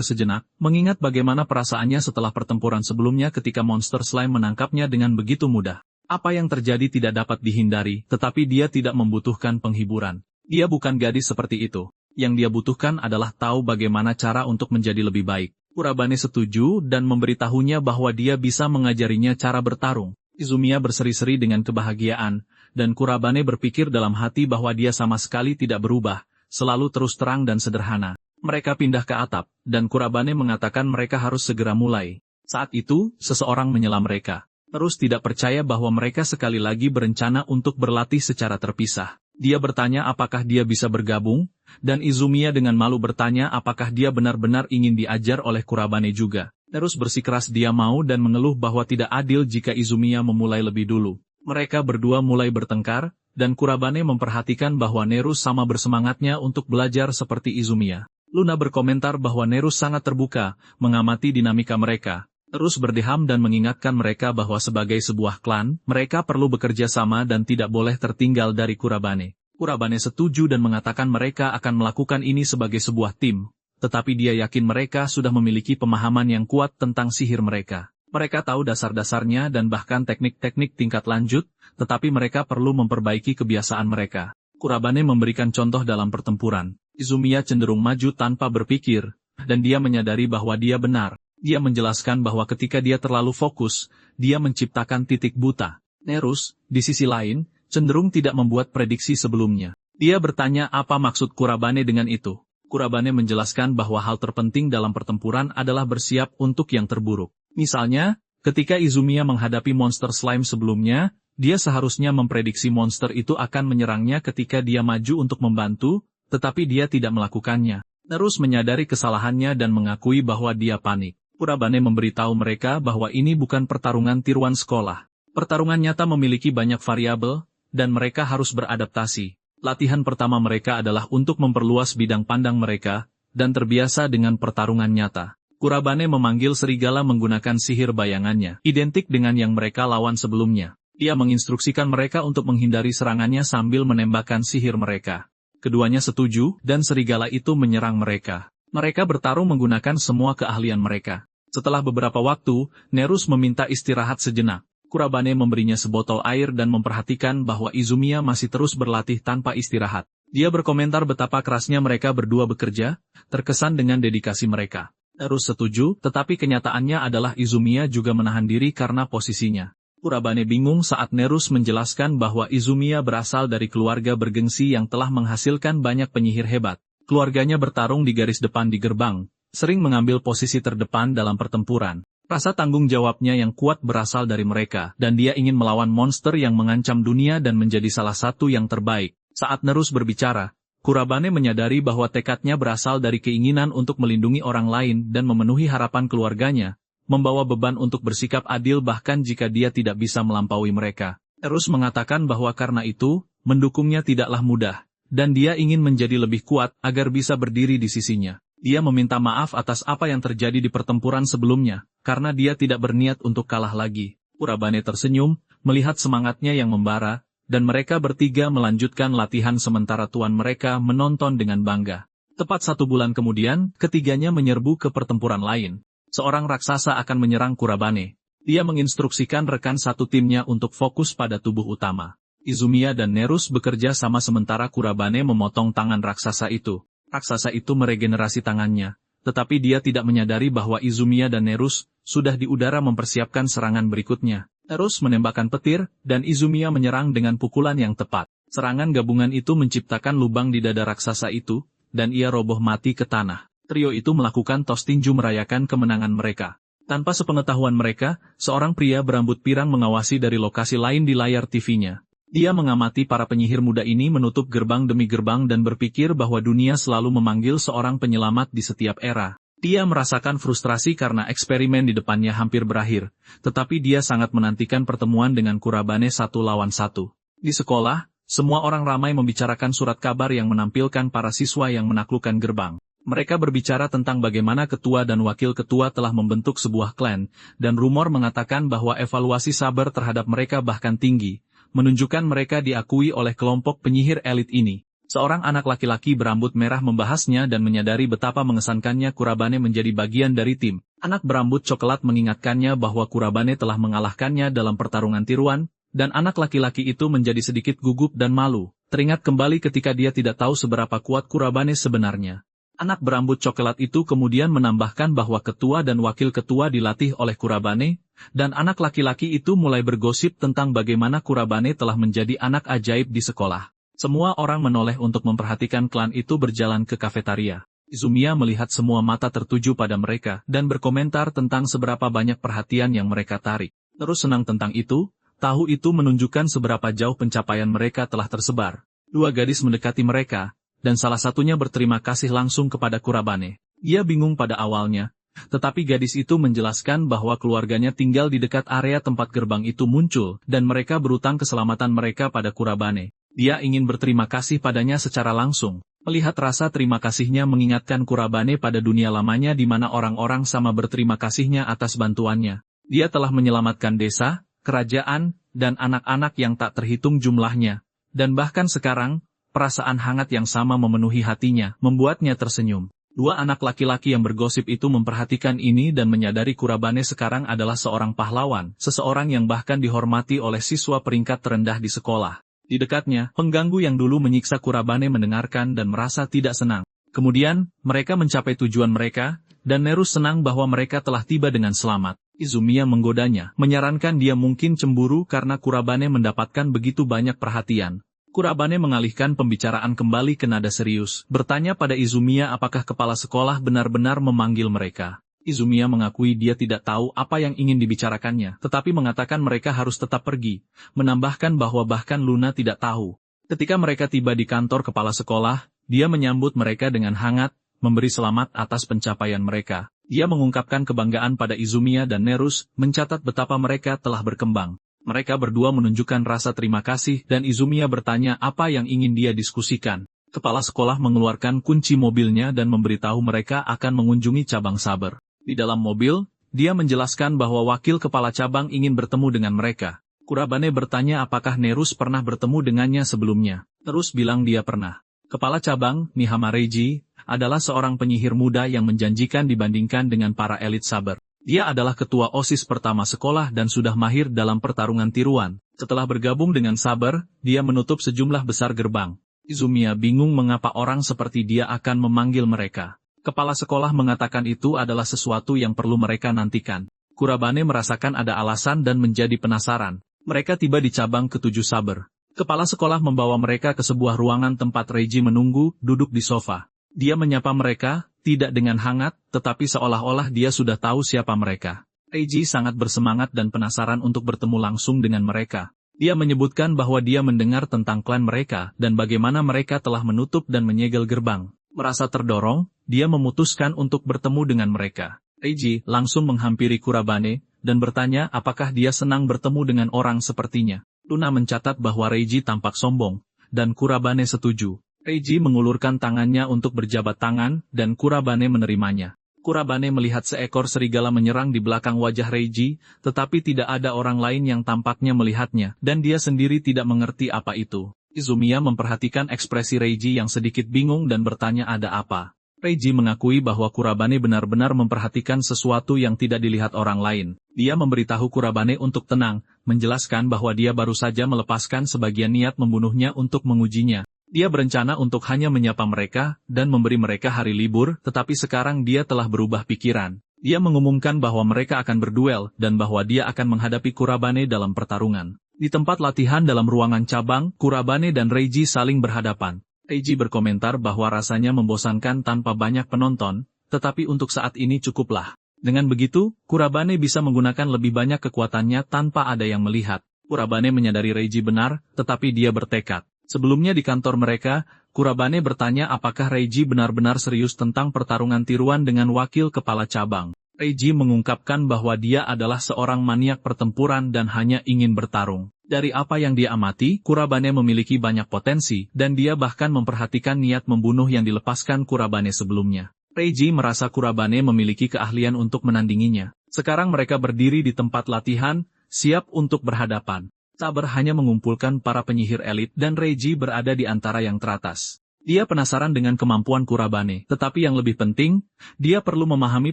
sejenak, mengingat bagaimana perasaannya setelah pertempuran sebelumnya ketika monster slime menangkapnya dengan begitu mudah. Apa yang terjadi tidak dapat dihindari, tetapi dia tidak membutuhkan penghiburan. Dia bukan gadis seperti itu. Yang dia butuhkan adalah tahu bagaimana cara untuk menjadi lebih baik. Kurabane setuju dan memberitahunya bahwa dia bisa mengajarinya cara bertarung. Izumiya berseri-seri dengan kebahagiaan, dan Kurabane berpikir dalam hati bahwa dia sama sekali tidak berubah, selalu terus terang dan sederhana. Mereka pindah ke atap, dan Kurabane mengatakan mereka harus segera mulai. Saat itu, seseorang menyela mereka. Terus tidak percaya bahwa mereka sekali lagi berencana untuk berlatih secara terpisah. Dia bertanya apakah dia bisa bergabung, dan Izumiya dengan malu bertanya apakah dia benar-benar ingin diajar oleh Kurabane juga. Terus bersikeras dia mau dan mengeluh bahwa tidak adil jika Izumiya memulai lebih dulu. Mereka berdua mulai bertengkar, dan Kurabane memperhatikan bahwa Nerus sama bersemangatnya untuk belajar seperti Izumiya. Luna berkomentar bahwa Nerus sangat terbuka, mengamati dinamika mereka. Terus berdeham dan mengingatkan mereka bahwa sebagai sebuah klan, mereka perlu bekerja sama dan tidak boleh tertinggal dari Kurabane. Kurabane setuju dan mengatakan mereka akan melakukan ini sebagai sebuah tim, tetapi dia yakin mereka sudah memiliki pemahaman yang kuat tentang sihir mereka. Mereka tahu dasar-dasarnya dan bahkan teknik-teknik tingkat lanjut, tetapi mereka perlu memperbaiki kebiasaan mereka. Kurabane memberikan contoh dalam pertempuran. Izumiya cenderung maju tanpa berpikir, dan dia menyadari bahwa dia benar. Dia menjelaskan bahwa ketika dia terlalu fokus, dia menciptakan titik buta. Nerus, di sisi lain, cenderung tidak membuat prediksi sebelumnya. Dia bertanya apa maksud Kurabane dengan itu. Kurabane menjelaskan bahwa hal terpenting dalam pertempuran adalah bersiap untuk yang terburuk. Misalnya, ketika Izumiya menghadapi monster slime sebelumnya, dia seharusnya memprediksi monster itu akan menyerangnya ketika dia maju untuk membantu, tetapi dia tidak melakukannya. Nerus menyadari kesalahannya dan mengakui bahwa dia panik. Kurabane memberitahu mereka bahwa ini bukan pertarungan tiruan sekolah. Pertarungan nyata memiliki banyak variabel, dan mereka harus beradaptasi. Latihan pertama mereka adalah untuk memperluas bidang pandang mereka, dan terbiasa dengan pertarungan nyata. Kurabane memanggil serigala menggunakan sihir bayangannya, identik dengan yang mereka lawan sebelumnya. Dia menginstruksikan mereka untuk menghindari serangannya sambil menembakkan sihir mereka. Keduanya setuju, dan serigala itu menyerang mereka. Mereka bertarung menggunakan semua keahlian mereka. Setelah beberapa waktu, Nerus meminta istirahat sejenak. Kurabane memberinya sebotol air dan memperhatikan bahwa Izumiya masih terus berlatih tanpa istirahat. Dia berkomentar betapa kerasnya mereka berdua bekerja, terkesan dengan dedikasi mereka. Nerus setuju, tetapi kenyataannya adalah Izumiya juga menahan diri karena posisinya. Kurabane bingung saat Nerus menjelaskan bahwa Izumiya berasal dari keluarga bergengsi yang telah menghasilkan banyak penyihir hebat. Keluarganya bertarung di garis depan di gerbang, sering mengambil posisi terdepan dalam pertempuran. Rasa tanggung jawabnya yang kuat berasal dari mereka, dan dia ingin melawan monster yang mengancam dunia dan menjadi salah satu yang terbaik. Saat Nerus berbicara, Kurabane menyadari bahwa tekadnya berasal dari keinginan untuk melindungi orang lain dan memenuhi harapan keluarganya, membawa beban untuk bersikap adil bahkan jika dia tidak bisa melampaui mereka. Nerus mengatakan bahwa karena itu, mendukungnya tidaklah mudah, dan dia ingin menjadi lebih kuat agar bisa berdiri di sisinya. Dia meminta maaf atas apa yang terjadi di pertempuran sebelumnya, karena dia tidak berniat untuk kalah lagi. Kurabane tersenyum, melihat semangatnya yang membara, dan mereka bertiga melanjutkan latihan sementara tuan mereka menonton dengan bangga. Tepat 1 bulan kemudian, ketiganya menyerbu ke pertempuran lain. Seorang raksasa akan menyerang Kurabane. Dia menginstruksikan rekan satu timnya untuk fokus pada tubuh utama. Izumiya dan Nerus bekerja sama sementara Kurabane memotong tangan raksasa itu. Raksasa itu meregenerasi tangannya, tetapi dia tidak menyadari bahwa Izumiya dan Nerus sudah di udara mempersiapkan serangan berikutnya. Nerus menembakkan petir, dan Izumiya menyerang dengan pukulan yang tepat. Serangan gabungan itu menciptakan lubang di dada raksasa itu, dan ia roboh mati ke tanah. Trio itu melakukan tos tinju merayakan kemenangan mereka. Tanpa sepengetahuan mereka, seorang pria berambut pirang mengawasi dari lokasi lain di layar TV-nya. Dia mengamati para penyihir muda ini menutup gerbang demi gerbang dan berpikir bahwa dunia selalu memanggil seorang penyelamat di setiap era. Dia merasakan frustrasi karena eksperimen di depannya hampir berakhir, tetapi dia sangat menantikan pertemuan dengan Kurabane 1 lawan 1. Di sekolah, semua orang ramai membicarakan surat kabar yang menampilkan para siswa yang menaklukkan gerbang. Mereka berbicara tentang bagaimana ketua dan wakil ketua telah membentuk sebuah klan, dan rumor mengatakan bahwa evaluasi sabar terhadap mereka bahkan tinggi, menunjukkan mereka diakui oleh kelompok penyihir elit ini. Seorang anak laki-laki berambut merah membahasnya dan menyadari betapa mengesankannya Kurabane menjadi bagian dari tim. Anak berambut coklat mengingatkannya bahwa Kurabane telah mengalahkannya dalam pertarungan tiruan, dan anak laki-laki itu menjadi sedikit gugup dan malu, teringat kembali ketika dia tidak tahu seberapa kuat Kurabane sebenarnya. Anak berambut coklat itu kemudian menambahkan bahwa ketua dan wakil ketua dilatih oleh Kurabane, dan anak laki-laki itu mulai bergosip tentang bagaimana Kurabane telah menjadi anak ajaib di sekolah. Semua orang menoleh untuk memperhatikan klan itu berjalan ke kafetaria. Izumiya melihat semua mata tertuju pada mereka dan berkomentar tentang seberapa banyak perhatian yang mereka tarik. Terus senang tentang itu, tahu itu menunjukkan seberapa jauh pencapaian mereka telah tersebar. 2 gadis mendekati mereka, dan salah satunya berterima kasih langsung kepada Kurabane. Dia bingung pada awalnya, tetapi gadis itu menjelaskan bahwa keluarganya tinggal di dekat area tempat gerbang itu muncul, dan mereka berutang keselamatan mereka pada Kurabane. Dia ingin berterima kasih padanya secara langsung. Melihat rasa terima kasihnya mengingatkan Kurabane pada dunia lamanya di mana orang-orang sama berterima kasihnya atas bantuannya. Dia telah menyelamatkan desa, kerajaan, dan anak-anak yang tak terhitung jumlahnya. Dan bahkan sekarang, perasaan hangat yang sama memenuhi hatinya, membuatnya tersenyum. 2 anak laki-laki yang bergosip itu memperhatikan ini dan menyadari Kurabane sekarang adalah seorang pahlawan, seseorang yang bahkan dihormati oleh siswa peringkat terendah di sekolah. Di dekatnya, pengganggu yang dulu menyiksa Kurabane mendengarkan dan merasa tidak senang. Kemudian, mereka mencapai tujuan mereka, dan Nerus senang bahwa mereka telah tiba dengan selamat. Izumiya menggodanya, menyarankan dia mungkin cemburu karena Kurabane mendapatkan begitu banyak perhatian. Kurabane mengalihkan pembicaraan kembali ke nada serius, bertanya pada Izumiya apakah kepala sekolah benar-benar memanggil mereka. Izumiya mengakui dia tidak tahu apa yang ingin dibicarakannya, tetapi mengatakan mereka harus tetap pergi, menambahkan bahwa bahkan Luna tidak tahu. Ketika mereka tiba di kantor kepala sekolah, dia menyambut mereka dengan hangat, memberi selamat atas pencapaian mereka. Dia mengungkapkan kebanggaan pada Izumiya dan Nerus, mencatat betapa mereka telah berkembang. Mereka berdua menunjukkan rasa terima kasih dan Izumiya bertanya apa yang ingin dia diskusikan. Kepala sekolah mengeluarkan kunci mobilnya dan memberitahu mereka akan mengunjungi cabang Saber. Di dalam mobil, dia menjelaskan bahwa wakil kepala cabang ingin bertemu dengan mereka. Kurabane bertanya apakah Nerus pernah bertemu dengannya sebelumnya. Nerus bilang dia pernah. Kepala cabang, Mihama Reiji, adalah seorang penyihir muda yang menjanjikan dibandingkan dengan para elit Saber. Dia adalah ketua OSIS pertama sekolah dan sudah mahir dalam pertarungan tiruan. Setelah bergabung dengan Saber, dia menutup sejumlah besar gerbang. Izumiya bingung mengapa orang seperti dia akan memanggil mereka. Kepala sekolah mengatakan itu adalah sesuatu yang perlu mereka nantikan. Kurabane merasakan ada alasan dan menjadi penasaran. Mereka tiba di cabang ke-7 Saber. Kepala sekolah membawa mereka ke sebuah ruangan tempat Reiji menunggu, duduk di sofa. Dia menyapa mereka, tidak dengan hangat, tetapi seolah-olah dia sudah tahu siapa mereka. Reiji sangat bersemangat dan penasaran untuk bertemu langsung dengan mereka. Dia menyebutkan bahwa dia mendengar tentang klan mereka dan bagaimana mereka telah menutup dan menyegel gerbang. Merasa terdorong, dia memutuskan untuk bertemu dengan mereka. Reiji langsung menghampiri Kurabane dan bertanya apakah dia senang bertemu dengan orang sepertinya. Luna mencatat bahwa Reiji tampak sombong, dan Kurabane setuju. Reiji mengulurkan tangannya untuk berjabat tangan, dan Kurabane menerimanya. Kurabane melihat seekor serigala menyerang di belakang wajah Reiji, tetapi tidak ada orang lain yang tampaknya melihatnya, dan dia sendiri tidak mengerti apa itu. Izumiya memperhatikan ekspresi Reiji yang sedikit bingung dan bertanya ada apa. Reiji mengakui bahwa Kurabane benar-benar memperhatikan sesuatu yang tidak dilihat orang lain. Dia memberitahu Kurabane untuk tenang, menjelaskan bahwa dia baru saja melepaskan sebagian niat membunuhnya untuk mengujinya. Dia berencana untuk hanya menyapa mereka dan memberi mereka hari libur, tetapi sekarang dia telah berubah pikiran. Dia mengumumkan bahwa mereka akan berduel dan bahwa dia akan menghadapi Kurabane dalam pertarungan. Di tempat latihan dalam ruangan cabang, Kurabane dan Reiji saling berhadapan. Reiji berkomentar bahwa rasanya membosankan tanpa banyak penonton, tetapi untuk saat ini cukuplah. Dengan begitu, Kurabane bisa menggunakan lebih banyak kekuatannya tanpa ada yang melihat. Kurabane menyadari Reiji benar, tetapi dia bertekad. Sebelumnya di kantor mereka, Kurabane bertanya apakah Reiji benar-benar serius tentang pertarungan tiruan dengan wakil kepala cabang. Reiji mengungkapkan bahwa dia adalah seorang maniak pertempuran dan hanya ingin bertarung. Dari apa yang dia amati, Kurabane memiliki banyak potensi, dan dia bahkan memperhatikan niat membunuh yang dilepaskan Kurabane sebelumnya. Reiji merasa Kurabane memiliki keahlian untuk menandinginya. Sekarang mereka berdiri di tempat latihan, siap untuk berhadapan. Saber hanya mengumpulkan para penyihir elit dan Reiji berada di antara yang teratas. Dia penasaran dengan kemampuan Kurabane, tetapi yang lebih penting, dia perlu memahami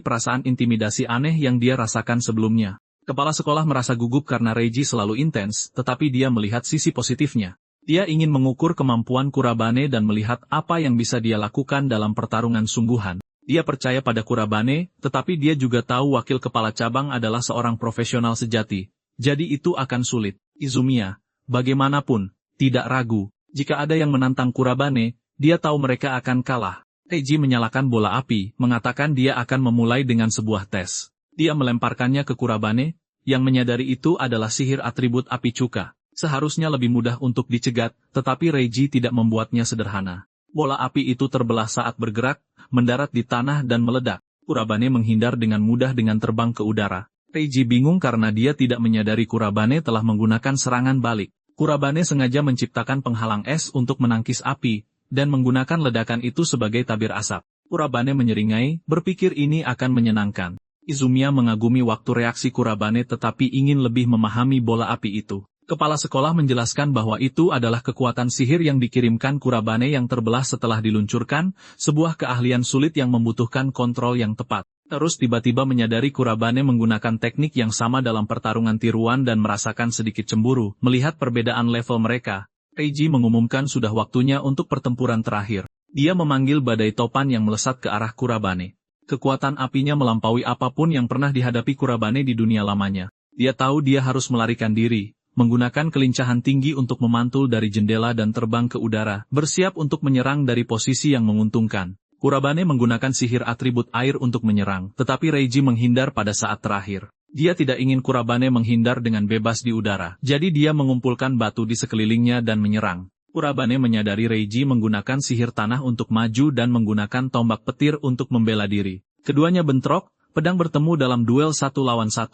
perasaan intimidasi aneh yang dia rasakan sebelumnya. Kepala sekolah merasa gugup karena Reiji selalu intens, tetapi dia melihat sisi positifnya. Dia ingin mengukur kemampuan Kurabane dan melihat apa yang bisa dia lakukan dalam pertarungan sungguhan. Dia percaya pada Kurabane, tetapi dia juga tahu wakil kepala cabang adalah seorang profesional sejati. Jadi itu akan sulit. Izumiya, bagaimanapun, tidak ragu. Jika ada yang menantang Kurabane, dia tahu mereka akan kalah. Reiji menyalakan bola api, mengatakan dia akan memulai dengan sebuah tes. Dia melemparkannya ke Kurabane, yang menyadari itu adalah sihir atribut api cuka. Seharusnya lebih mudah untuk dicegat, tetapi Reiji tidak membuatnya sederhana. Bola api itu terbelah saat bergerak, mendarat di tanah dan meledak. Kurabane menghindar dengan mudah dengan terbang ke udara. Reiji bingung karena dia tidak menyadari Kurabane telah menggunakan serangan balik. Kurabane sengaja menciptakan penghalang es untuk menangkis api, dan menggunakan ledakan itu sebagai tabir asap. Kurabane menyeringai, berpikir ini akan menyenangkan. Izumiya mengagumi waktu reaksi Kurabane tetapi ingin lebih memahami bola api itu. Kepala sekolah menjelaskan bahwa itu adalah kekuatan sihir yang dikirimkan Kurabane yang terbelah setelah diluncurkan, sebuah keahlian sulit yang membutuhkan kontrol yang tepat. Terus tiba-tiba menyadari Kurabane menggunakan teknik yang sama dalam pertarungan tiruan dan merasakan sedikit cemburu, melihat perbedaan level mereka. Reiji mengumumkan sudah waktunya untuk pertempuran terakhir. Dia memanggil badai topan yang melesat ke arah Kurabane. Kekuatan apinya melampaui apapun yang pernah dihadapi Kurabane di dunia lamanya. Dia tahu dia harus melarikan diri, menggunakan kelincahan tinggi untuk memantul dari jendela dan terbang ke udara, bersiap untuk menyerang dari posisi yang menguntungkan. Kurabane menggunakan sihir atribut air untuk menyerang, tetapi Reiji menghindar pada saat terakhir. Dia tidak ingin Kurabane menghindar dengan bebas di udara, jadi dia mengumpulkan batu di sekelilingnya dan menyerang. Kurabane menyadari Reiji menggunakan sihir tanah untuk maju dan menggunakan tombak petir untuk membela diri. Keduanya bentrok, pedang bertemu dalam duel 1 lawan 1.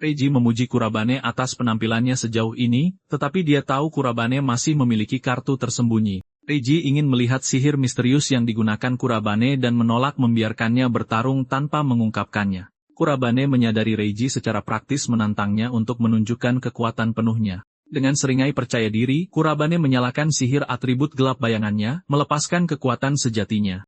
Reiji memuji Kurabane atas penampilannya sejauh ini, tetapi dia tahu Kurabane masih memiliki kartu tersembunyi. Reiji ingin melihat sihir misterius yang digunakan Kurabane dan menolak membiarkannya bertarung tanpa mengungkapkannya. Kurabane menyadari Reiji secara praktis menantangnya untuk menunjukkan kekuatan penuhnya. Dengan seringai percaya diri, Kurabane menyalakan sihir atribut gelap bayangannya, melepaskan kekuatan sejatinya.